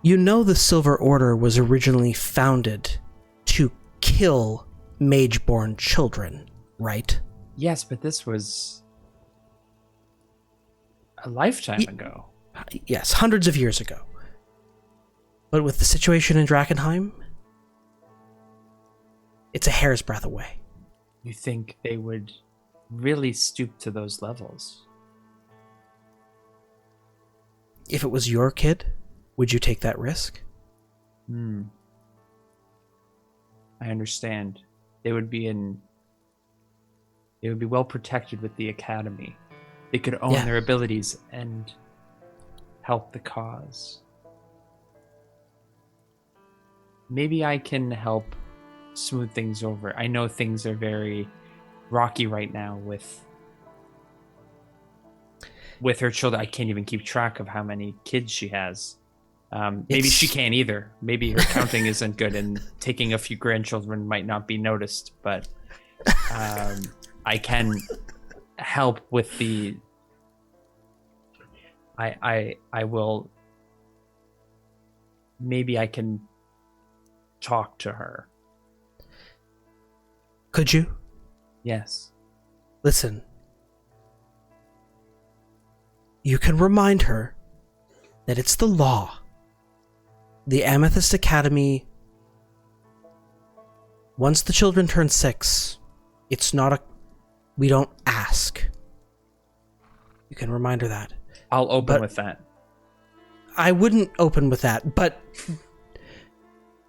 You know the Silver Order was originally founded to kill Mageborn children, right? Yes, but this was a lifetime ago. Yes, hundreds of years ago. But with the situation in Drakkenheim, it's a hair's breadth away. You think they would really stoop to those levels? If it was your kid, would you take that risk? I understand. They would be well protected with the academy. They could own their abilities and help the cause. maybe I can help smooth things over. I know things are very rocky right now with her children. I can't even keep track of how many kids she has. Maybe she can't either. Maybe her counting isn't good, and taking a few grandchildren might not be noticed. But I can help with the. I will. Maybe I can talk to her. Could you? Yes. Listen. You can remind her that it's the law. The Amethyst Academy, once the children turn 6, it's not we don't ask. You can remind her that. I'll open with that. I wouldn't open with that, but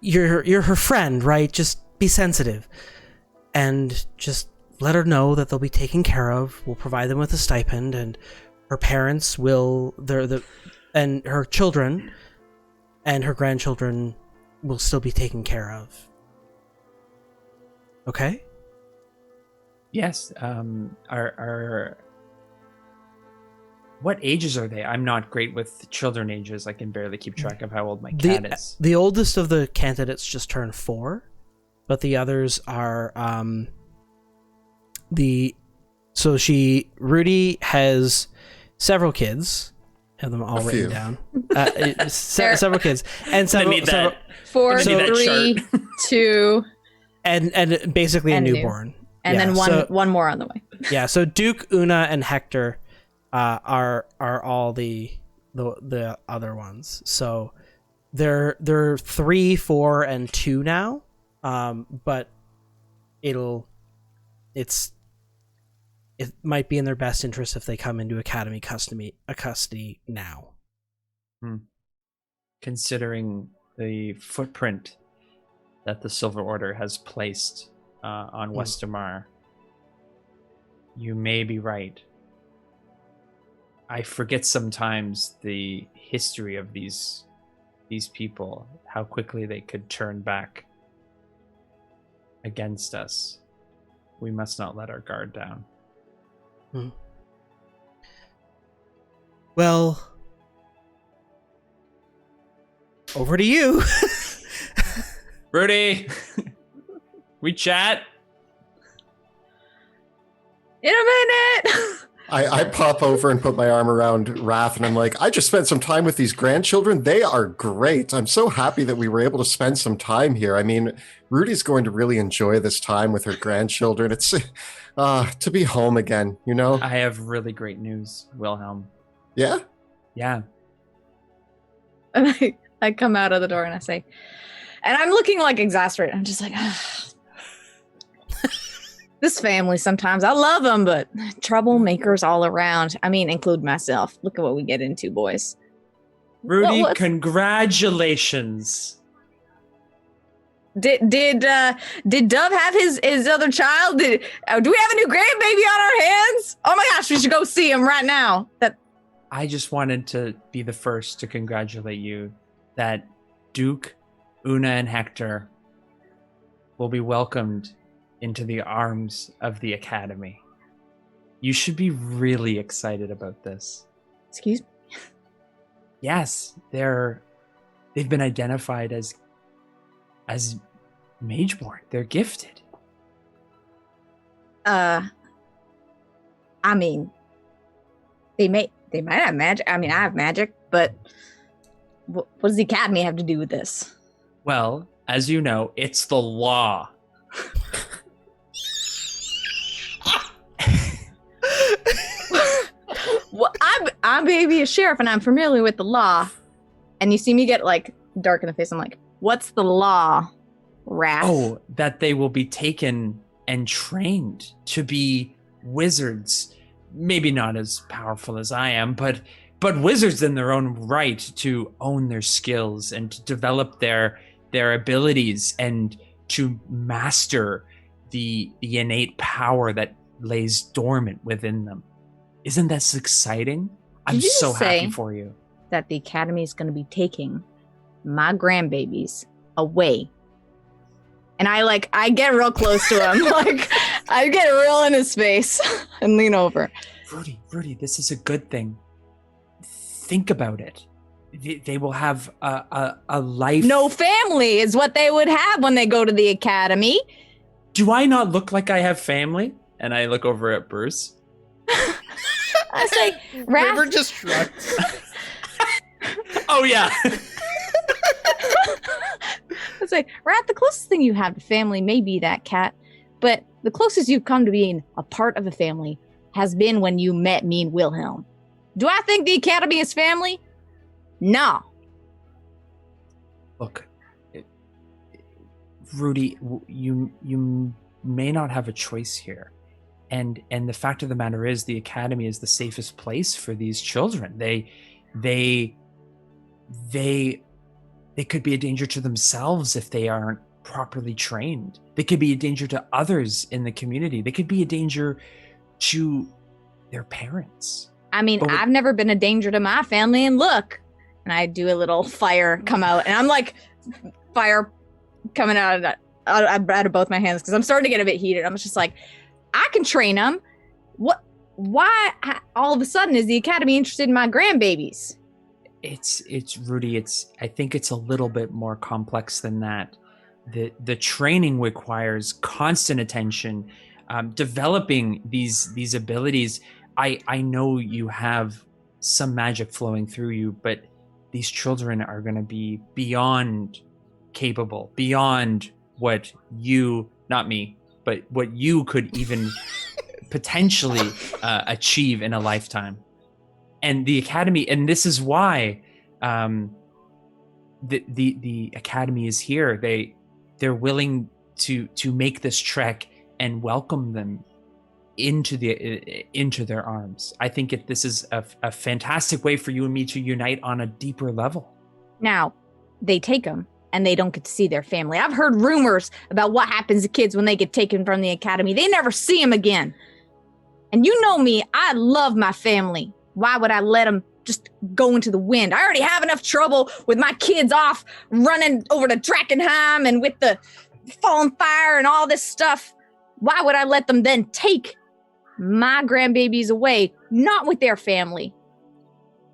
you're her friend, right? Just be sensitive. And just let her know that they'll be taken care of. We'll provide them with a stipend, and her parents will, and her children and her grandchildren will still be taken care of. Okay? Yes. What ages are they? I'm not great with children ages. I can barely keep track of how old my cat is. The oldest of the candidates just turned 4, but the others are Rudy has several kids. Have them all written down. Several kids and several 4, 3, 2, and basically a newborn. And then one more on the way. Yeah, so Duke, Una, and Hector are all the other ones. So they're 3, 4, and 2 now. But it might be in their best interest if they come into Academy custody now. Considering the footprint that the Silver Order has placed on Westamar, you may be right. I forget sometimes the history of these people, how quickly they could turn back against us. We must not let our guard down. Well, over to you. Rudy, we chat? In a minute! I pop over and put my arm around Raph, and I'm like, I just spent some time with these grandchildren. They are great. I'm so happy that we were able to spend some time here. I mean, Rudy's going to really enjoy this time with her grandchildren. It's to be home again, you know? I have really great news, Wilhelm. Yeah? Yeah. And I come out of the door and I say, and I'm looking like exasperated. I'm just like, this family sometimes, I love them, but troublemakers all around. I mean, include myself. Look at what we get into, boys. Rudy, congratulations. Did Dove have his other child? Do we have a new grandbaby on our hands? Oh my gosh, we should go see him right now. I just wanted to be the first to congratulate you that Duke, Una, and Hector will be welcomed into the arms of the Academy. You should be really excited about this. Excuse me? Yes, they've been identified as Mageborn. They're gifted. I mean, they might have magic. I mean, I have magic, but what does the Academy have to do with this? Well, as you know, it's the law. Well, I'm maybe a sheriff and I'm familiar with the law. And you see me get like dark in the face. I'm like, what's the law, Raph? Oh, that they will be taken and trained to be wizards. Maybe not as powerful as I am, but wizards in their own right, to own their skills and to develop their abilities and to master the innate power that lays dormant within them. Isn't that exciting? I'm so happy for you. That the Academy is going to be taking my grandbabies away. And I get real close to him. Like, I get real in his face and lean over. Rudy, this is a good thing. Think about it. They will have a life. No family is what they would have when they go to the academy. Do I not look like I have family? And I look over at Bruce. I say, River just shrugs. Oh, yeah. I say, Rat, the closest thing you have to family may be that cat, but the closest you've come to being a part of a family has been when you met me and Wilhelm. Do I think the academy is family? No. Look, Rudy, you may not have a choice here. And the fact of the matter is the academy is the safest place for these children. They could be a danger to themselves if they aren't properly trained. They could be a danger to others in the community. They could be a danger to their parents. I mean, I've never been a danger to my family, and look. And I do a little fire come out, and I'm like, fire coming out of both my hands, because I'm starting to get a bit heated. I'm just like, I can train them. Why all of a sudden is the academy interested in my grandbabies? It's Rudy, I think it's a little bit more complex than that. The training requires constant attention, developing these abilities. I know you have some magic flowing through you, but these children are going to be beyond capable, beyond what you, not me, but what you could even potentially achieve in a lifetime. And the academy, and this is why the academy is here. They're willing to make this trek and welcome them into their arms. I think this is a fantastic way for you and me to unite on a deeper level. Now, they take them and they don't get to see their family. I've heard rumors about what happens to kids when they get taken from the academy. They never see them again. And you know me, I love my family. Why would I let them just go into the wind? I already have enough trouble with my kids off running over to Drakkenheim and with the falling fire and all this stuff. Why would I let them then take my grandbabies away, not with their family?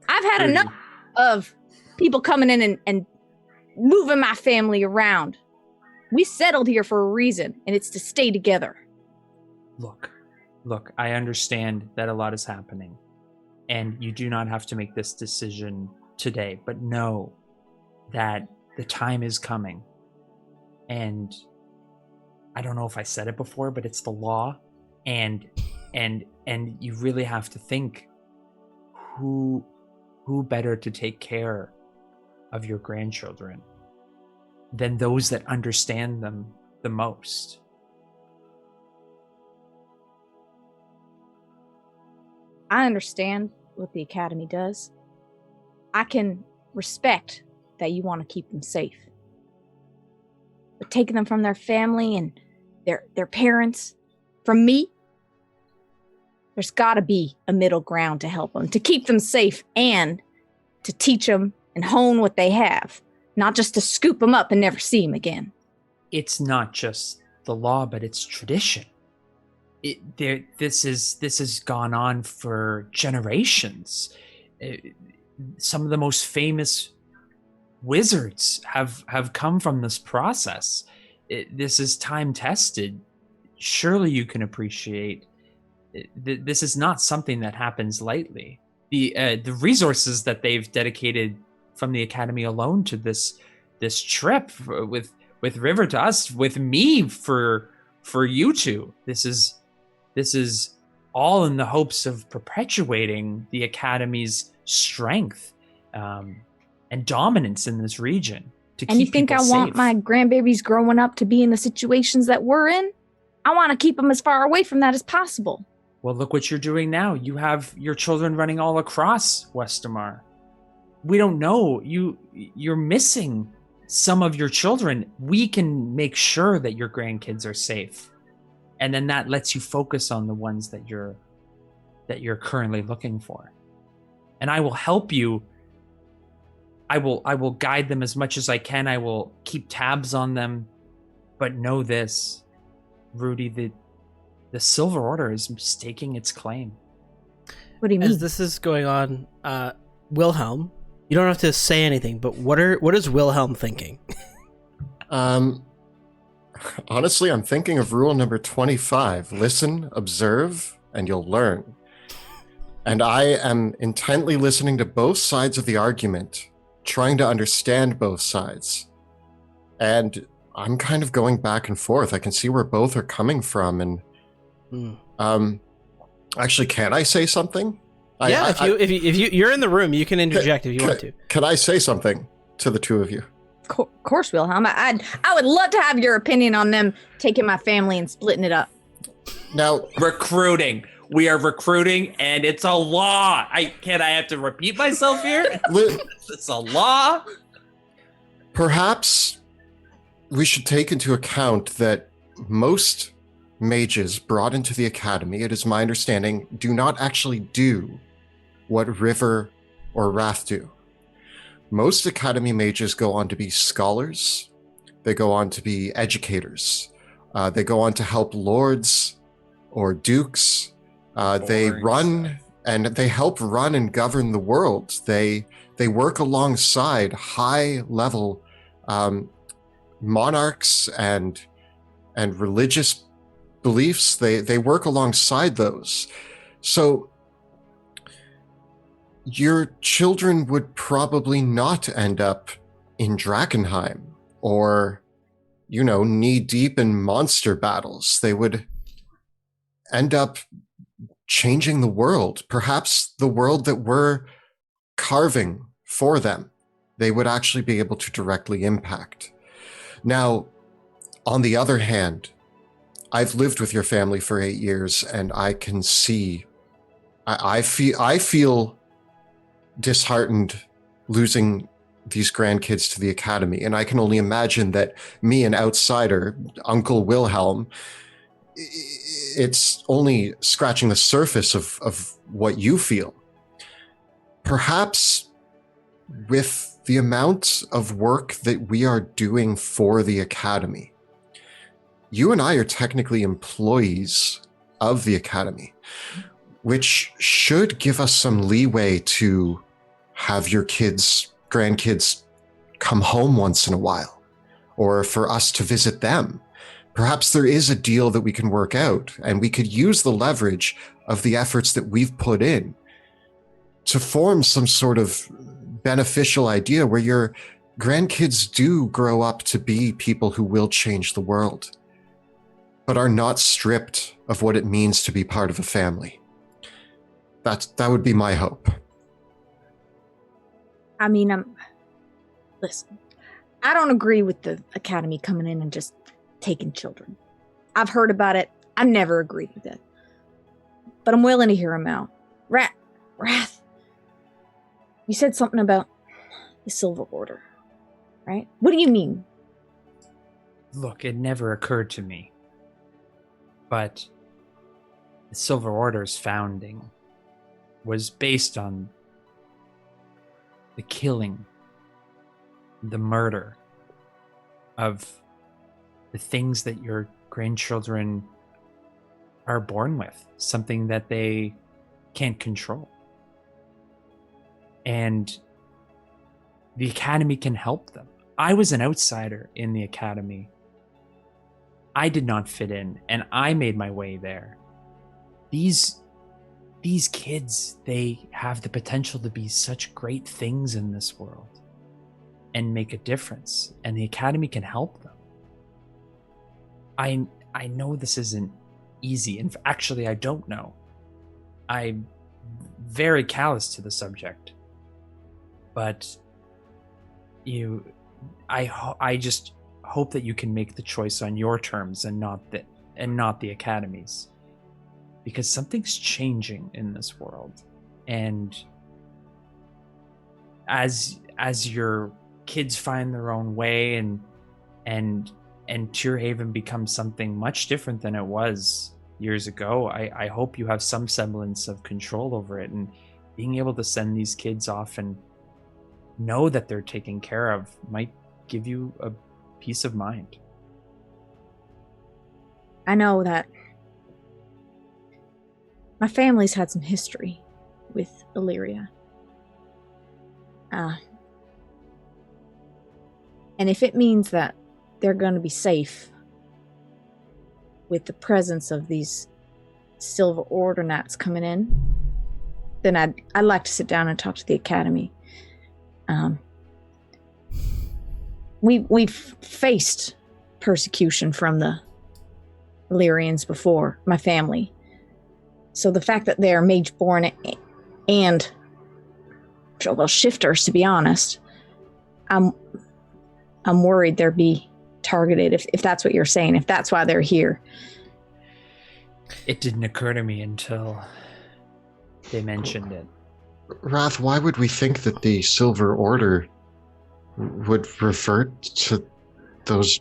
I've had enough of people coming in and moving my family around. We settled here for a reason, and it's to stay together. Look, I understand that a lot is happening, and you do not have to make this decision today, but know that the time is coming. And I don't know if I said it before, but it's the law, and you really have to think who better to take care of your grandchildren than those that understand them the most. I understand what the academy does. I can respect that you want to keep them safe. But taking them from their family and their parents, from me, there's got to be a middle ground to help them, to keep them safe and to teach them and hone what they have, not just to scoop them up and never see them again. It's not just the law, but it's tradition. This has gone on for generations. Some of the most famous wizards have come from this process. This is time tested. Surely you can appreciate this is not something that happens lightly. The resources that they've dedicated from the academy alone to this trip with River to us, with me for you two. This is all in the hopes of perpetuating the academy's strength and dominance in this region. And you think I want my grandbabies growing up to be in the situations that we're in? I want to keep them as far away from that as possible. Well, look what you're doing now. You have your children running all across Westamar. We don't know. You're missing some of your children. We can make sure that your grandkids are safe. And then that lets you focus on the ones that you're currently looking for. And I will help you I will guide them as much as I can. I will keep tabs on them. But know this, Rudy, the Silver Order is staking its claim. What do you mean? As this is going on, Wilhelm, you don't have to say anything, but what is Wilhelm thinking? Honestly, I'm thinking of rule number 25. Listen, observe, and you'll learn. And I am intently listening to both sides of the argument, trying to understand both sides. And I'm kind of going back and forth. I can see where both are coming from. And actually, can I say something? If you're in the room, you can interject if you want to. Can I say something to the two of you? Of course, Wilhelm. I would love to have your opinion on them taking my family and splitting it up. Now, Recruiting. We are recruiting, and it's a law. I have to repeat myself here? It's a law. Perhaps we should take into account that most mages brought into the academy, it is my understanding, do not actually do what River or Wrath do. Most academy mages go on to be scholars. They go on to be educators. They go on to help lords or dukes. They run and they help run and govern the world. They work alongside high-level monarchs and religious beliefs. They work alongside those. So your children would probably not end up in Drakkenheim or, knee-deep in monster battles. They would end up changing the world, perhaps the world that we're carving for them. They would actually be able to directly impact. Now, on the other hand, I've lived with your family for 8 years, and I can see, I feel disheartened losing these grandkids to the academy, and I can only imagine that me, an outsider, Uncle Wilhelm, it's only scratching the surface of what you feel. Perhaps with the amount of work that we are doing for the academy, you and I are technically employees of the academy, which should give us some leeway to have your grandkids come home once in a while, or for us to visit them. Perhaps there is a deal that we can work out, and we could use the leverage of the efforts that we've put in to form some sort of beneficial idea where your grandkids do grow up to be people who will change the world, but are not stripped of what it means to be part of a family. That would be my hope. I mean, listen, I don't agree with the academy coming in and just taking children. I've heard about it. I never agreed with it. But I'm willing to hear him out. Wrath, you said something about the Silver Order, right? What do you mean? Look, it never occurred to me. But the Silver Order's founding was based on the killing, the murder of the things that your grandchildren are born with, something that they can't control. And the academy can help them. I was an outsider in the academy. I did not fit in, and I made my way there. These kids, they have the potential to be such great things in this world and make a difference, and the academy can help them. I know this isn't easy, and actually I don't know. I'm very callous to the subject, but I just hope that you can make the choice on your terms and not the academy's, because something's changing in this world, and as your kids find their own way and Tierhaven becomes something much different than it was years ago, I hope you have some semblance of control over it, and being able to send these kids off and know that they're taken care of might give you a peace of mind. I know that my family's had some history with Illyria. And if it means that they're going to be safe with the presence of these Silver Order Nats coming in, then I'd like to sit down and talk to the Academy. We've faced persecution from the Illyrians before, my family. So the fact that they're mage-born and, well, shifters, to be honest, I'm worried they'll be targeted, if that's what you're saying, if that's why they're here. It didn't occur to me until they mentioned it. Wrath, why would we think that the Silver Order would revert to those?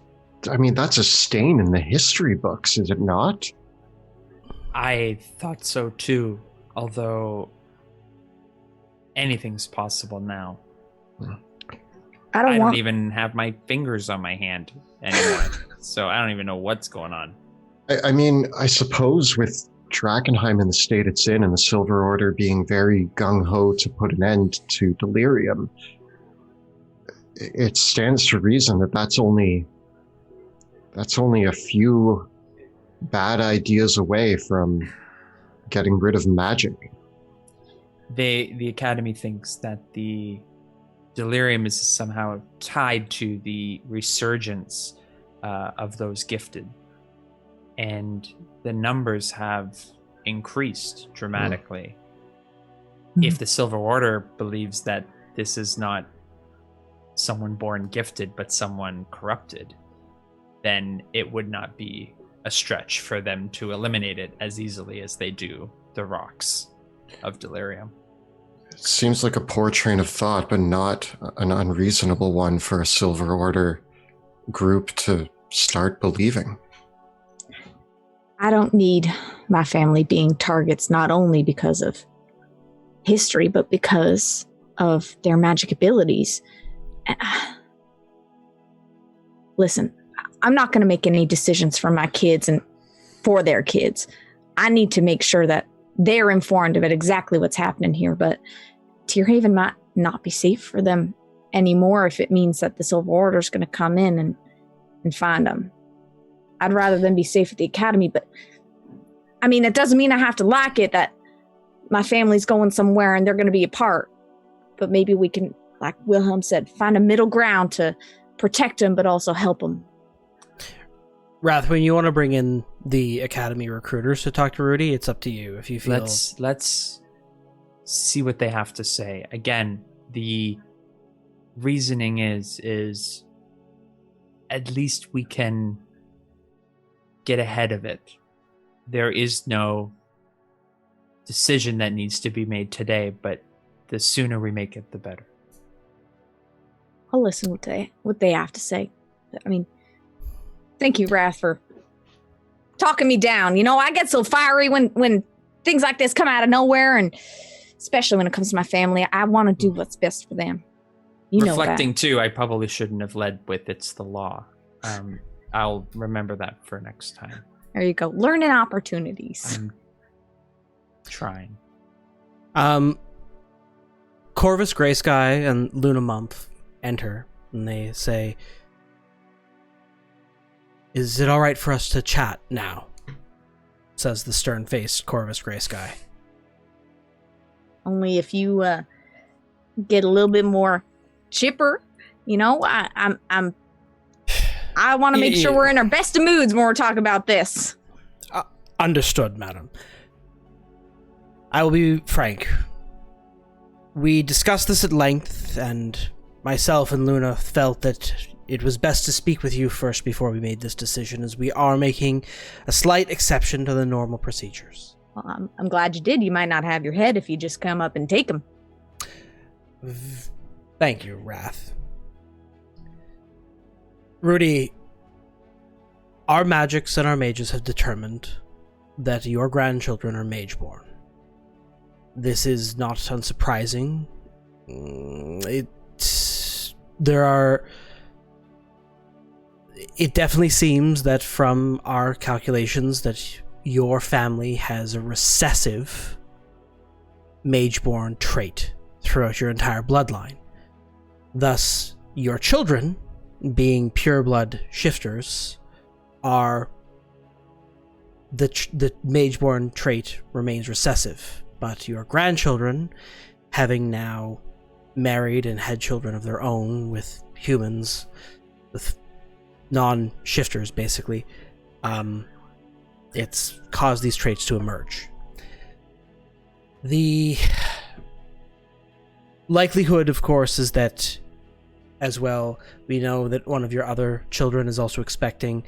I mean, that's a stain in the history books, is it not? I thought so too, although anything's possible now. I don't want... even have my fingers on my hand anymore, so I don't even know what's going on. I mean, I suppose with Drakkenheim in the state it's in, and the Silver Order being very gung-ho to put an end to delirium, it stands to reason that that's only a few bad ideas away from getting rid of magic. The Academy thinks that the delirium is somehow tied to the resurgence of those gifted, and the numbers have increased dramatically. If the Silver Order believes that this is not someone born gifted but someone corrupted, then it would not be a stretch for them to eliminate it as easily as they do the rocks of delirium. It seems like a poor train of thought, but not an unreasonable one for a Silver Order group to start believing. I don't need my family being targets not only because of history, but because of their magic abilities. Listen, I'm not going to make any decisions for my kids and for their kids. I need to make sure that they're informed of exactly what's happening here, but Tierhaven might not be safe for them anymore if it means that the Silver Order is going to come in and find them. I'd rather them be safe at the Academy, but I mean, it doesn't mean I have to like it that my family's going somewhere and they're going to be apart. But maybe we can, like Wilhelm said, find a middle ground to protect them, but also help them. Wrath, when you want to bring in the Academy recruiters to talk to Rudy, it's up to you. If you feel... Let's see what they have to say. Again, the reasoning is at least we can get ahead of it. There is no decision that needs to be made today, but the sooner we make it, the better. I'll listen what they have to say. I mean, thank you, Wrath, for talking me down. You know, I get so fiery when things like this come out of nowhere, and especially when it comes to my family. I want to do what's best for them. You Reflecting know that. too, I probably shouldn't have led with "it's the law." I'll remember that for next time. There you go. Learning opportunities. I'm trying. Corvus Greysky and Luna Mumph enter, and they say, "Is it all right for us to chat now?" says the stern-faced Corvus Greysky. Only if you get a little bit more chipper. You know, I want to make sure we're in our best of moods when we're talking about this. Understood, madam. I will be frank. We discussed this at length, and myself and Luna felt that it was best to speak with you first before we made this decision, as we are making a slight exception to the normal procedures. Well, I'm glad you did. You might not have your head if you just come up and take them. Thank you, Wrath. Rudy, our magics and our mages have determined that your grandchildren are mage-born. This is not unsurprising. It It definitely seems that from our calculations that your family has a recessive Mageborn trait throughout your entire bloodline. Thus, your children, being pureblood shifters, are the Mageborn trait remains recessive, but your grandchildren, having now married and had children of their own with humans, with non-shifters basically, it's caused these traits to emerge. The likelihood, of course, is that as well, we know that one of your other children is also expecting.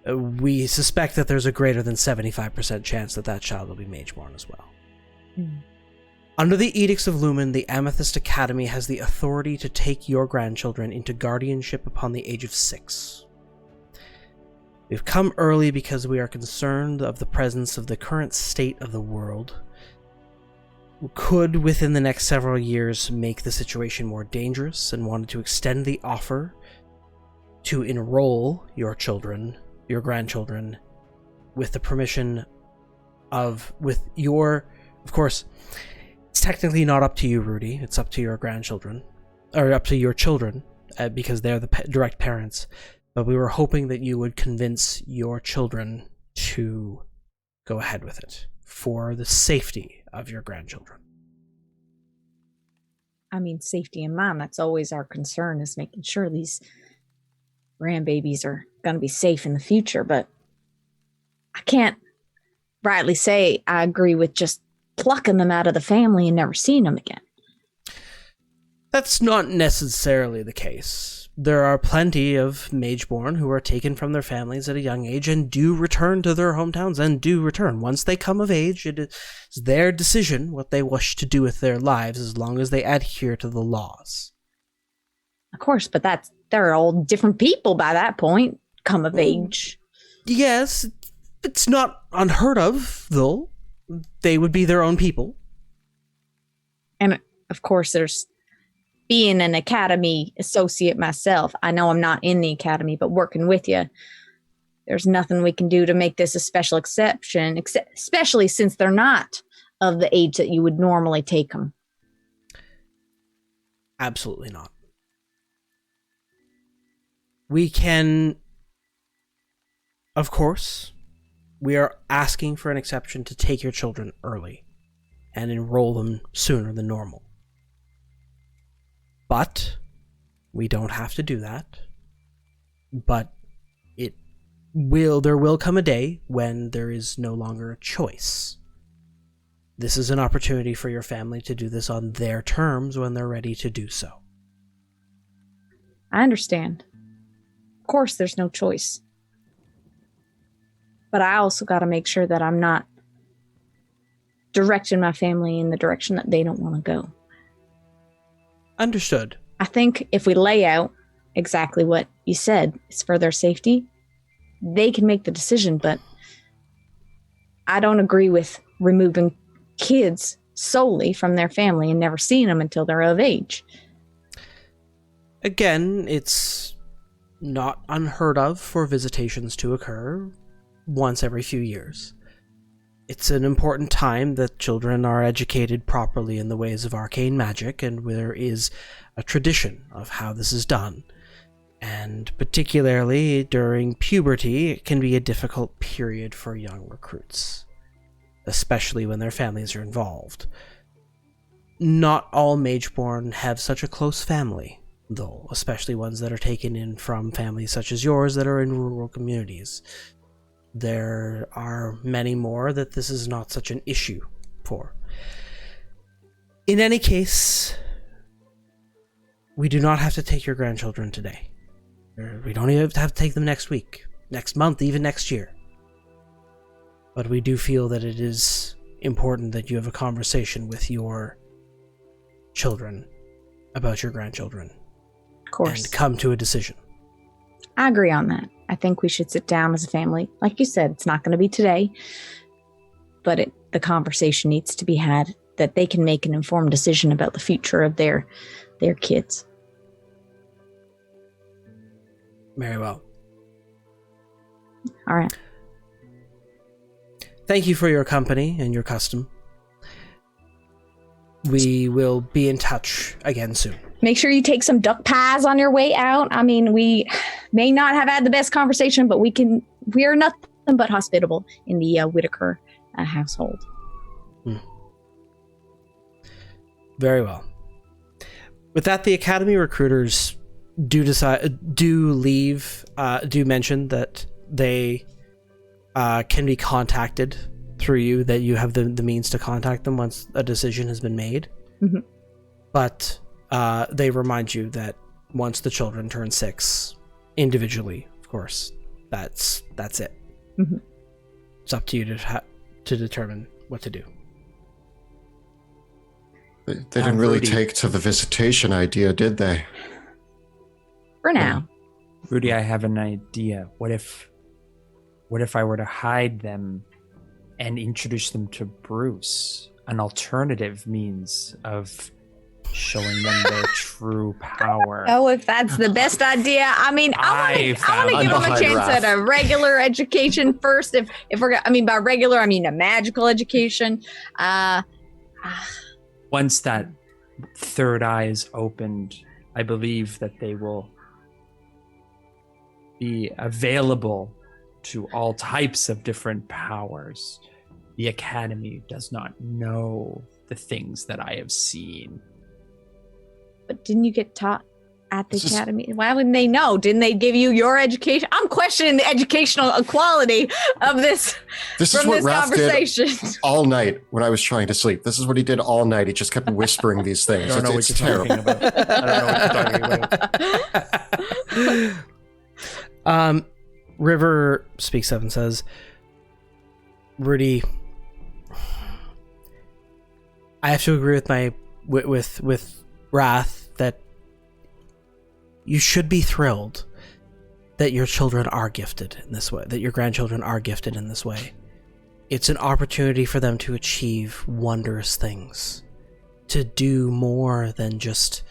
We suspect that there's a greater than 75% chance that that child will be Mageborn as well. Under the Edicts of Lumen, the Amethyst Academy has the authority to take your grandchildren into guardianship upon the age of 6. We've come early because we are concerned of the presence of the current state of the world. We could, within the next several years, make the situation more dangerous and wanted to extend the offer to enroll your children, your grandchildren, with the permission of course, it's technically not up to you, Rudy. It's up to your grandchildren, or up to your children, because they're the direct parents. But we were hoping that you would convince your children to go ahead with it for the safety of your grandchildren. I mean, safety in mind, that's always our concern, is making sure these grandbabies are going to be safe in the future. But I can't rightly say I agree with just plucking them out of the family and never seeing them again. That's not necessarily the case. There are plenty of Mageborn who are taken from their families at a young age and do return to their hometowns and do return. Once they come of age, it is their decision what they wish to do with their lives as long as they adhere to the laws. Of course, but they're all different people by that point, come of age. Yes, it's not unheard of, though. They would be their own people. And of course, there's being an academy associate myself. I know I'm not in the academy, but working with you, there's nothing we can do to make this a special exception, especially since they're not of the age that you would normally take them. Absolutely not. We can, of course, we are asking for an exception to take your children early and enroll them sooner than normal. But we don't have to do that. But there will come a day when there is no longer a choice. This is an opportunity for your family to do this on their terms when they're ready to do so. I understand. Of course, there's no choice. But I also got to make sure that I'm not directing my family in the direction that they don't want to go. Understood. I think if we lay out exactly what you said is for their safety, they can make the decision, but I don't agree with removing kids solely from their family and never seeing them until they're of age. Again, it's not unheard of for visitations to occur once every few years. It's an important time that children are educated properly in the ways of arcane magic, and there is a tradition of how this is done. And particularly during puberty, it can be a difficult period for young recruits, especially when their families are involved. Not all Mageborn have such a close family, though, especially ones that are taken in from families such as yours that are in rural communities. There are many more that this is not such an issue for. In any case, we do not have to take your grandchildren today. We don't even have to take them next week, next month, even next year. But we do feel that it is important that you have a conversation with your children about your grandchildren. Of course. And come to a decision. I agree on that. I think we should sit down as a family. Like you said, it's not going to be today, but the conversation needs to be had that they can make an informed decision about the future of their kids. Very well. All right. Thank you for your company and your custom. We will be in touch again soon. Make sure you take some duck pies on your way out. I mean, we may not have had the best conversation, but we are nothing but hospitable in the Whitaker household. Very well. With that, the Academy recruiters do mention that they can be contacted through you, that you have the means to contact them once a decision has been made. Mm-hmm. But they remind you that once the children turn 6, individually, of course, that's it. Mm-hmm. It's up to you to determine what to do. They didn't really Rudy. take to the visitation idea, did they? For now. Rudy, I have an idea. What if I were to hide them and introduce them to Bruce? An alternative means of showing them their true power. Oh, if that's the best idea. I mean, I want to give them a chance at a regular education first. If we're, I mean, by regular, I mean a magical education. Once that third eye is opened, I believe that they will be available to all types of different powers. The Academy does not know the things that I have seen. But didn't you get taught at the Academy? Why wouldn't they know? Didn't they give you your education? I'm questioning the educational equality of this. This is from what this Raph conversation. did all night when I was trying to sleep. This is what he did all night. He just kept whispering these things. I don't know what It's you're terrible. talking about. I don't know what you're talking about. River speaks up and says, Rudy, I have to agree with Wrath that you should be thrilled that your children are gifted in this way, that your grandchildren are gifted in this way. It's an opportunity for them to achieve wondrous things, to do more than just,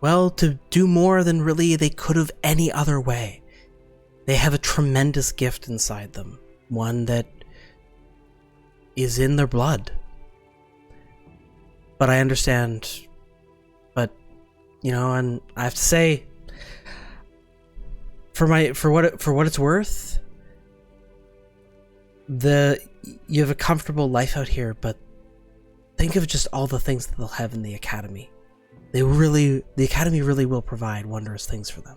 well, to do more than really they could have any other way. They have a tremendous gift inside them, one that is in their blood. But I understand, and I have to say, for what it's worth, you have a comfortable life out here, but think of just all the things that they'll have in the Academy. The Academy really will provide wondrous things for them.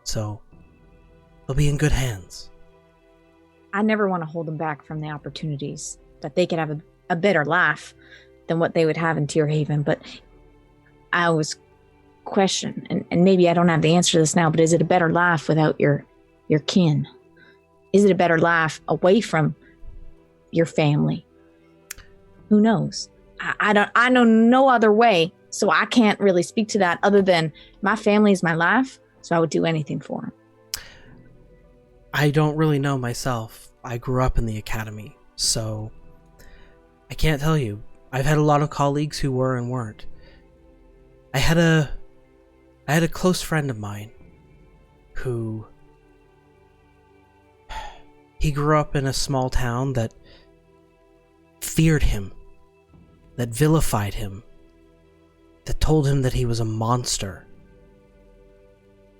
So they'll be in good hands. I never want to hold them back from the opportunities that they could have a better life than what they would have in Tierhaven. But I always question, and maybe I don't have the answer to this now, but is it a better life without your kin? Is it a better life away from your family? Who knows? I know no other way, so I can't really speak to that other than my family is my life, so I would do anything for them. I don't really know myself. I grew up in the Academy, so I can't tell you. I've had a lot of colleagues who were and weren't. I had a close friend of mine who, he grew up in a small town that feared him, that vilified him, that told him that he was a monster.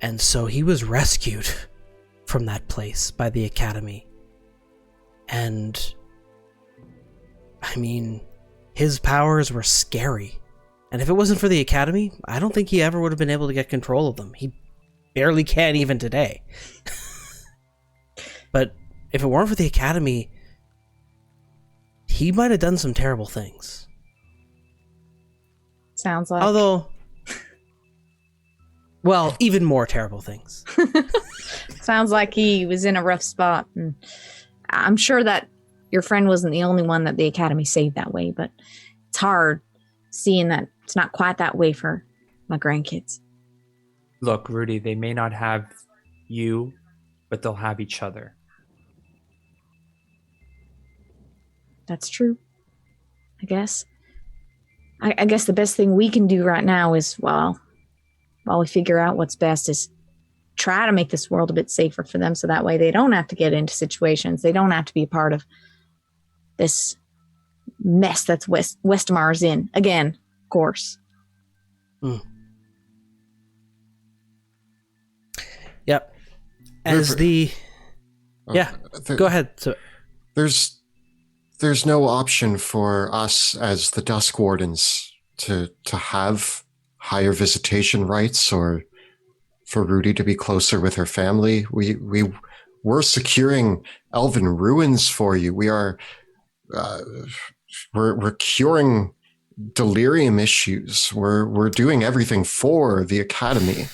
And so he was rescued from that place by the Academy. And I mean, his powers were scary. And if it wasn't for the Academy, I don't think he ever would have been able to get control of them. He barely can even today. But if it weren't for the Academy, he might have done some terrible things. Sounds like. Although, well, even more terrible things. Sounds like he was in a rough spot. And I'm sure that your friend wasn't the only one that the Academy saved that way, but it's hard seeing that it's not quite that way for my grandkids. Look, Rudy, they may not have you, but they'll have each other. That's true. I guess. I guess the best thing we can do right now is, well, while we figure out what's best is try to make this world a bit safer for them, so that way they don't have to get into situations. They don't have to be a part of this mess that's Westmar's in. Again, of course. Yep. As the... Yeah, go ahead. So, there's no option for us as the Dusk Wardens to have higher visitation rights, or for Rudy to be closer with her family. We're securing elven ruins for you. We are we're curing delirium issues. We're doing everything for the academy.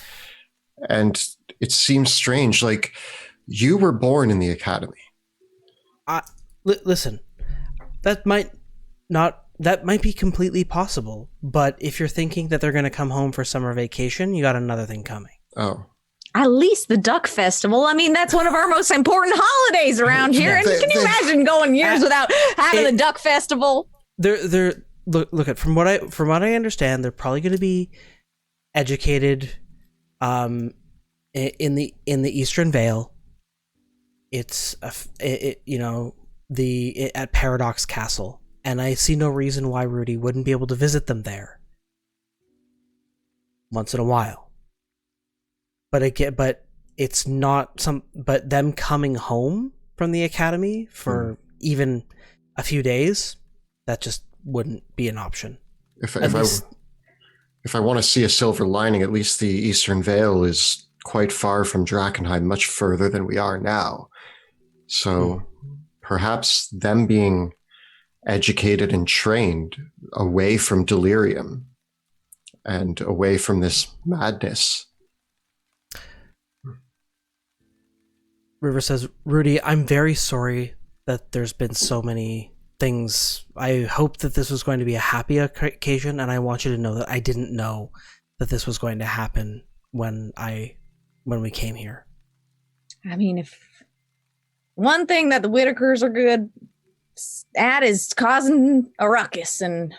And it seems strange, like you were born in the academy. Listen, that might be completely possible, but if you're thinking that they're going to come home for summer vacation, you got another thing coming. Oh. At least the Duck Festival. I mean, that's one of our most important holidays around here. And can you imagine going years without having the Duck Festival? Look at from what I understand, they're probably going to be educated in the Eastern Vale. It's at Paradox Castle, and I see no reason why Rudy wouldn't be able to visit them there once in a while. But it's not but them coming home from the academy for even a few days, that just wouldn't be an option. If I want to see a silver lining, at least the Eastern Vale is quite far from Drakkenheim, much further than we are now. So perhaps them being educated and trained away from delirium and away from this madness. River says, Rudy, I'm very sorry that there's been so many things. I hope that this was going to be a happy occasion, and I want you to know that I didn't know that this was going to happen when we came here. I mean, if one thing that the Whitakers are good at is causing a ruckus, and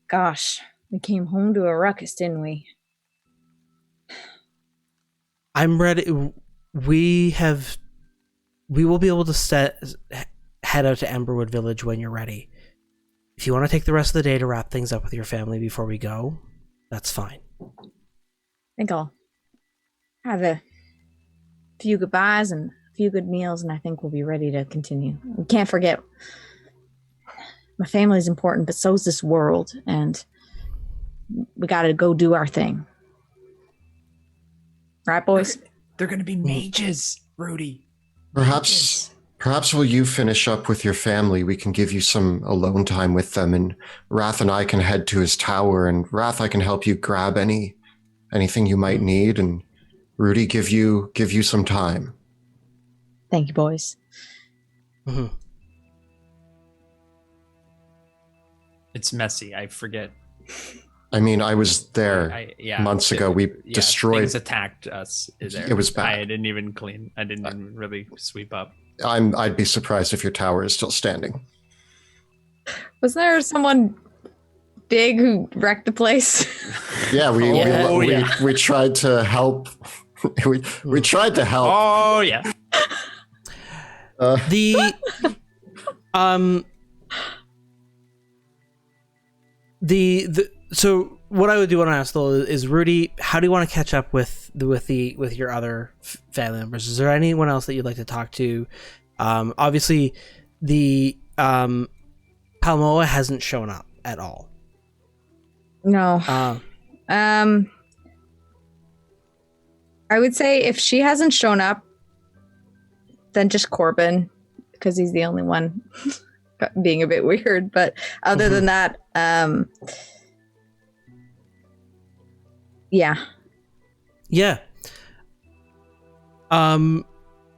gosh, we came home to a ruckus, didn't we? I'm ready. We will be able to head out to Emberwood Village when you're ready. If you want to take the rest of the day to wrap things up with your family before we go, that's fine. I think I'll have a few goodbyes and a few good meals, and I think we'll be ready to continue. We can't forget, my family's important, but so's this world, and we got to go do our thing. Right, boys? They're going to be mages, Rudy. Perhaps while you finish up with your family, we can give you some alone time with them, and Wrath and I can head to his tower, and Wrath, I can help you grab anything you might need, and Rudy, give you some time. Thank you, boys. Mm-hmm. It's messy. I forget. I mean, I was there months ago. We destroyed. Things attacked us. It was bad. I didn't even clean. I didn't even really sweep up. I'd be surprised if your tower is still standing. Was there someone big who wrecked the place? Yeah, we tried to help. we tried to help. Oh yeah. So what I would do want to ask though is, Rudy, how do you want to catch up with your other family members? Is there anyone else that you'd like to talk to? Obviously, the Palmoa hasn't shown up at all. No. I would say if she hasn't shown up, then just Corbin, because he's the only one being a bit weird. But other than that, yeah.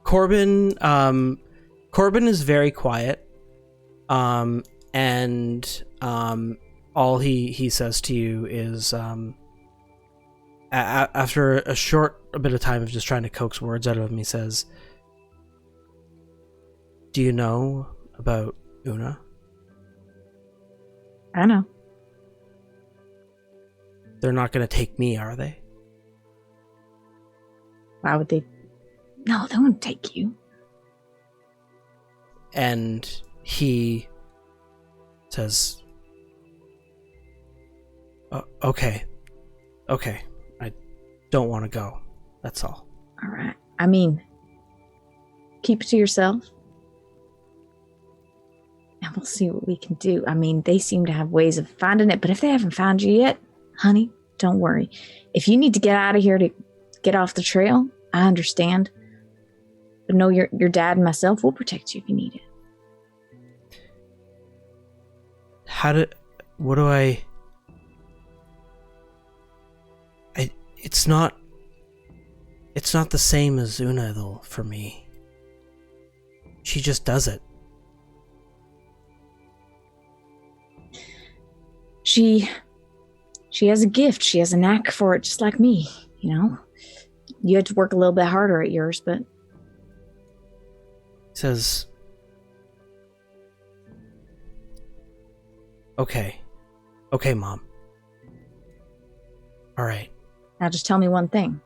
Corbin is very quiet. And all he says to you is, after a bit of time of just trying to coax words out of him, he says, "Do you know about Una?" I know. They're not going to take me, are they? Why would they? No, they won't take you. And he says, okay, I don't want to go. That's all. All right. I mean, keep it to yourself. And we'll see what we can do. I mean, they seem to have ways of finding it, but if they haven't found you yet, honey, don't worry. If you need to get out of here to get off the trail, I understand. But no, your dad and myself will protect you if you need it. It's not the same as Una, though, for me. She just does it. She has a gift. She has a knack for it, just like me, you know? You had to work a little bit harder at yours, but... Says, okay, Mom. All right. Now just tell me one thing.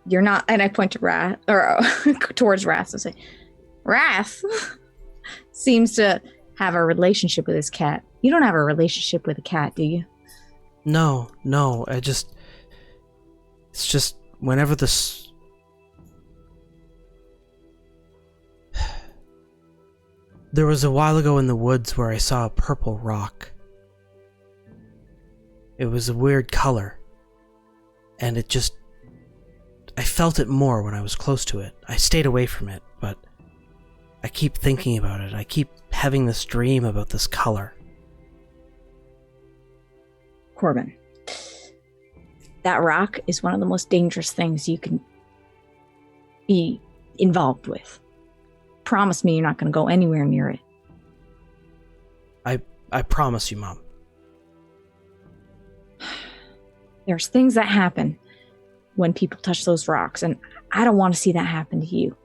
You're not, and I point to Wrath, or towards Wrath, so say, Wrath seems to have a relationship with his cat. You don't have a relationship with a cat, do you? No, it's just whenever there was a while ago in the woods where I saw a purple rock. It was a weird color, and I felt it more when I was close to it. I stayed away from it, but I keep thinking about it. I keep having this dream about this color. Corbin, that rock is one of the most dangerous things you can be involved with. Promise me you're not going to go anywhere near it. I promise you, Mom. There's things that happen when people touch those rocks, and I don't want to see that happen to you.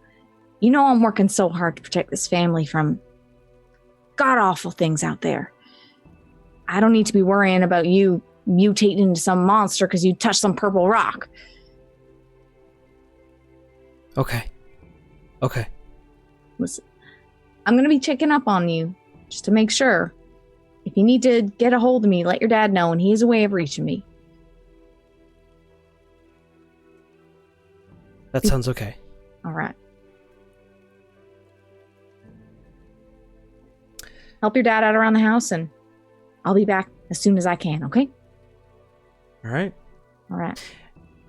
You know I'm working so hard to protect this family from god-awful things out there. I don't need to be worrying about you mutating into some monster because you touched some purple rock. Okay. Listen, I'm going to be checking up on you just to make sure. If you need to get a hold of me, let your dad know, and he has a way of reaching me. That sounds okay. All right. Help your dad out around the house, and I'll be back as soon as I can, okay? All right. All right.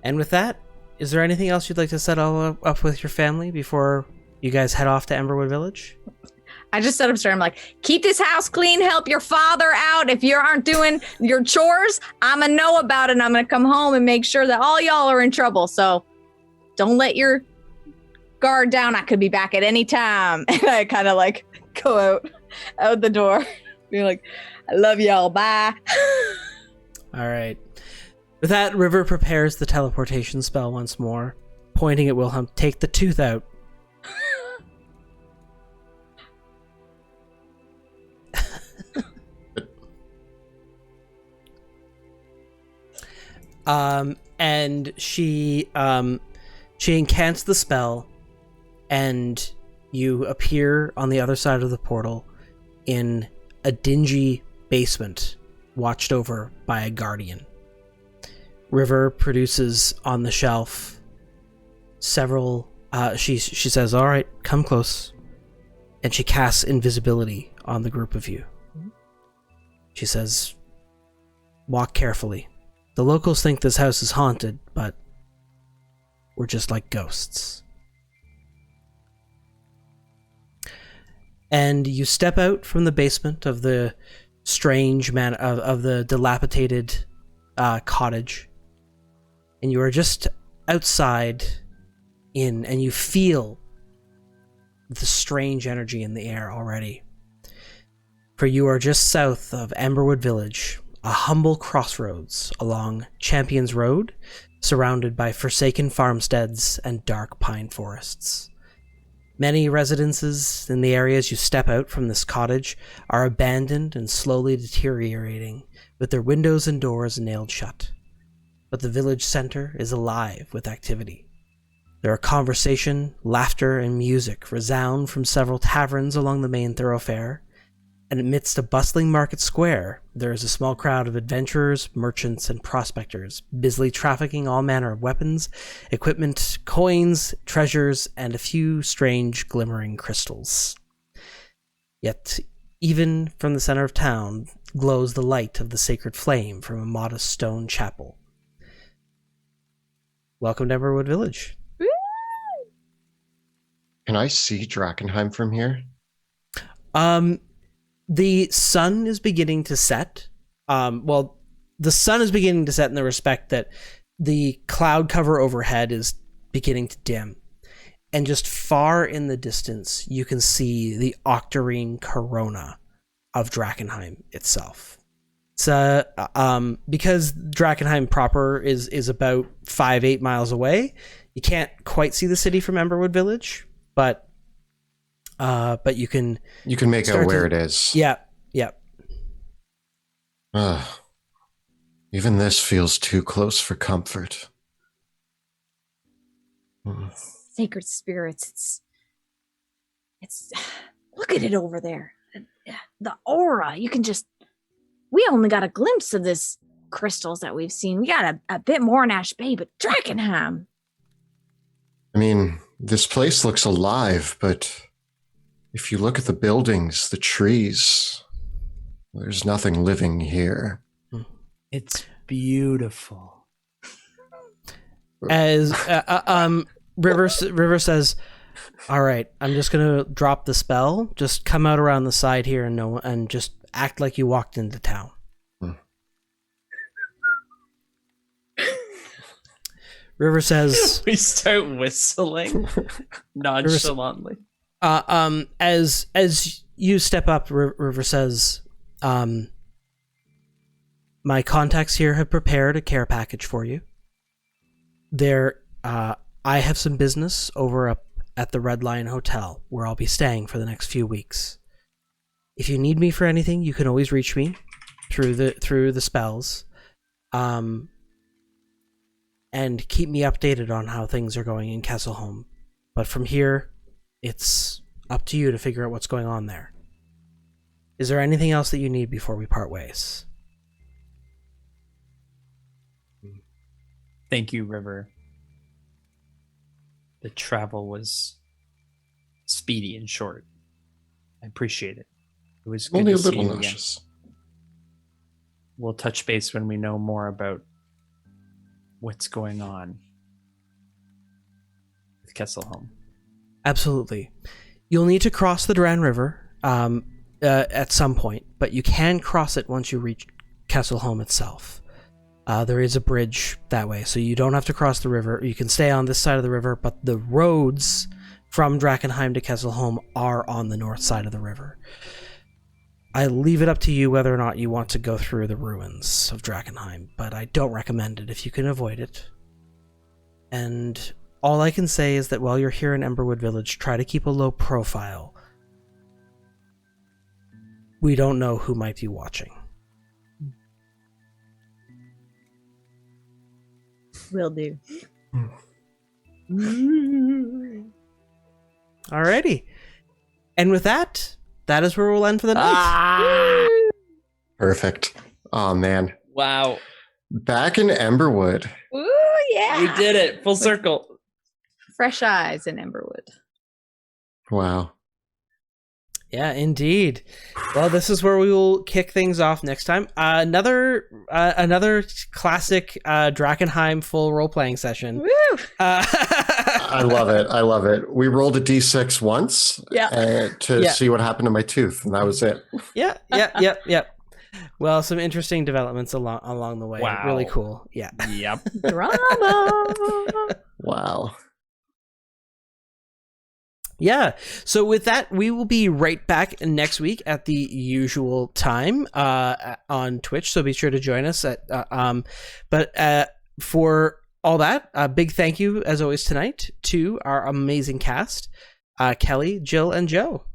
And with that, is there anything else you'd like to set all up with your family before you guys head off to Emberwood Village? I just set up straight. I'm like, keep this house clean, help your father out. If you aren't doing your chores, I'm going to know about it, and I'm going to come home and make sure that all y'all are in trouble. So don't let your guard down. I could be back at any time. And I kind of like go out the door. Be like, I love y'all. Bye. All right. With that, River prepares the teleportation spell once more, pointing at Wilhelm. Take the tooth out. And she incants the spell, and you appear on the other side of the portal in a dingy basement watched over by a guardian. River produces on the shelf several, she says, all right, come close. And she casts invisibility on the group of you. She says, walk carefully. The locals think this house is haunted, but we're just like ghosts. And you step out from the basement of the strange of the dilapidated cottage, and you are just outside and you feel the strange energy in the air already. For you are just south of Emberwood Village, a humble crossroads along Champions Road, surrounded by forsaken farmsteads and dark pine forests. Many residences in the areas you step out from this cottage are abandoned and slowly deteriorating, with their windows and doors nailed shut. but the village center is alive with activity. There are conversation, laughter, and music resound from several taverns along the main thoroughfare, and amidst a bustling market square, there is a small crowd of adventurers, merchants, and prospectors, busily trafficking all manner of weapons, equipment, coins, treasures, and a few strange glimmering crystals. Yet, even from the center of town, glows the light of the sacred flame from a modest stone chapel. Welcome to Emberwood Village. Can I see Drakkenheim from here? The sun is beginning to set. The sun is beginning to set in the respect that the cloud cover overhead is beginning to dim. And just far in the distance, you can see the octarine corona of Drakkenheim itself. It's because Drakenheim proper is about 5-8 miles away. You can't quite see the city from Emberwood Village, but you can make out where it is. Yeah. Even this feels too close for comfort. Sacred spirits. It's look at it over there. The aura. We only got a glimpse of this crystals that we've seen. We got a bit more in Ash Bay, but Drakenheim. I mean, this place looks alive, but if you look at the buildings, the trees, there's nothing living here. It's beautiful. As River says, "All right, I'm just gonna drop the spell. Just come out around the side here and just act like you walked into town." River says, We start whistling nonchalantly. As you step up, River says, "My contacts here have prepared a care package for you. I have some business over up at the Red Lion Hotel, where I'll be staying for the next few weeks. If you need me for anything, you can always reach me through the spells, and keep me updated on how things are going in Kesselholm. But from here, it's up to you to figure out what's going on there. Is there anything else that you need before we part ways?" Thank you, River. The travel was speedy and short. I appreciate it. It was good Only to a little see you again. nauseous. We'll touch base when we know more about what's going on with Kesselholm. Absolutely. You'll need to cross the Duran River at some point, but you can cross it once you reach Kesselholm itself. There is a bridge that way, so you don't have to cross the river. You can stay on this side of the river, but the roads from Drakkenheim to Kesselholm are on the north side of the river. I leave it up to you whether or not you want to go through the ruins of Drakkenheim, but I don't recommend it if you can avoid it. And all I can say is that while you're here in Emberwood Village, try to keep a low profile. We don't know who might be watching. Will do. Alrighty. And with that, that is where we'll end for the night. Perfect. Oh, man. Wow. Back in Emberwood. Ooh, yeah. We did it. Full circle. Fresh eyes in Emberwood. Wow. Yeah, indeed. Well, this is where we will kick things off next time. Another classic Drakenheim full role-playing session. Woo! I love it. I love it. We rolled a d6 once to see what happened to my tooth, and that was it. Yep. Well, some interesting developments along the way. Wow. Really cool. Yeah. Yep. Drama. Wow. Yeah. So with that, we will be right back next week at the usual time on Twitch. So be sure to join us at. But for all that, a big thank you as always tonight to our amazing cast, Kelly, Jill, and Joe.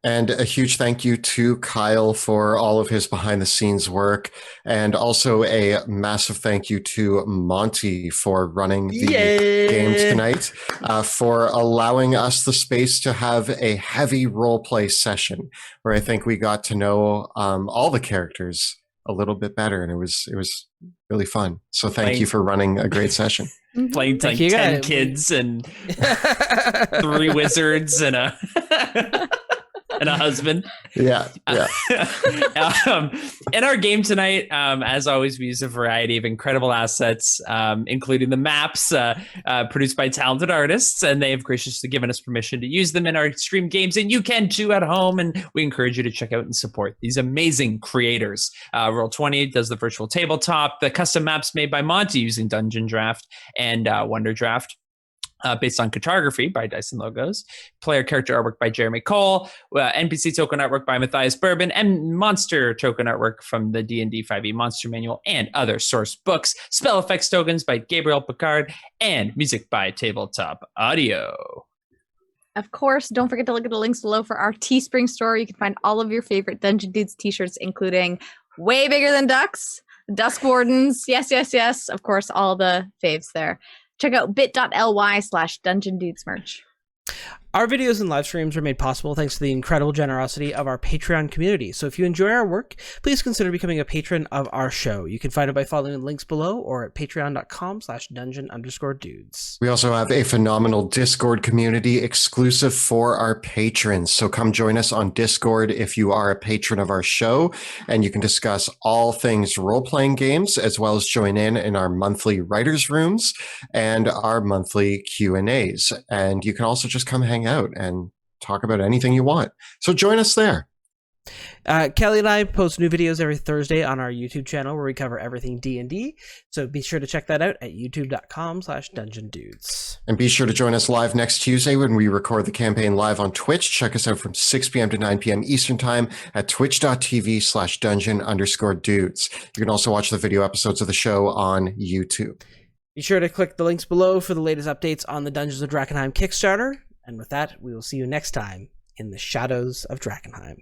And a huge thank you to Kyle for all of his behind the scenes work. And also a massive thank you to Monty for running the game tonight, for allowing us the space to have a heavy roleplay session where I think we got to know all the characters a little bit better. And it was really fun. So thank you for running a great session. Playing like 10 kids and 3 wizards and a husband. Yeah. In our game tonight, as always, we use a variety of incredible assets, including the maps produced by talented artists, and they have graciously given us permission to use them in our stream games, and you can too at home, and we encourage you to check out and support these amazing creators. Roll20 does the virtual tabletop, the custom maps made by Monty using Dungeon Draft and Wonder Draft. Based on cartography by Dyson Logos, player character artwork by Jeremy Cole, NPC token artwork by Matthias Bourbon, and monster token artwork from the D&D 5e Monster Manual and other source books, spell effects tokens by Gabriel Picard, and music by Tabletop Audio. Of course, don't forget to look at the links below for our Teespring store. You can find all of your favorite Dungeon Dudes t-shirts, including Way Bigger Than Ducks, Dusk Wardens, yes, of course, all the faves there. Check out bit.ly/Dungeon Dudes merch. Our videos and live streams are made possible thanks to the incredible generosity of our Patreon community. So if you enjoy our work, please consider becoming a patron of our show. You can find it by following the links below or at patreon.com/dungeon_dudes. We also have a phenomenal Discord community exclusive for our patrons. So come join us on Discord if you are a patron of our show, and you can discuss all things role-playing games, as well as join in our monthly writers' rooms and our monthly Q&As. And you can also just come hang out and talk about anything you want. So join us there. Kelly and I post new videos every Thursday on our YouTube channel where we cover everything D&D. So be sure to check that out at youtube.com/Dungeon Dudes. And be sure to join us live next Tuesday when we record the campaign live on Twitch. Check us out from 6 p.m. to 9 p.m. Eastern Time at twitch.tv/Dungeon_Dudes. You can also watch the video episodes of the show on YouTube. Be sure to click the links below for the latest updates on the Dungeons of Drakkenheim Kickstarter. And with that, we will see you next time in the shadows of Drakenheim.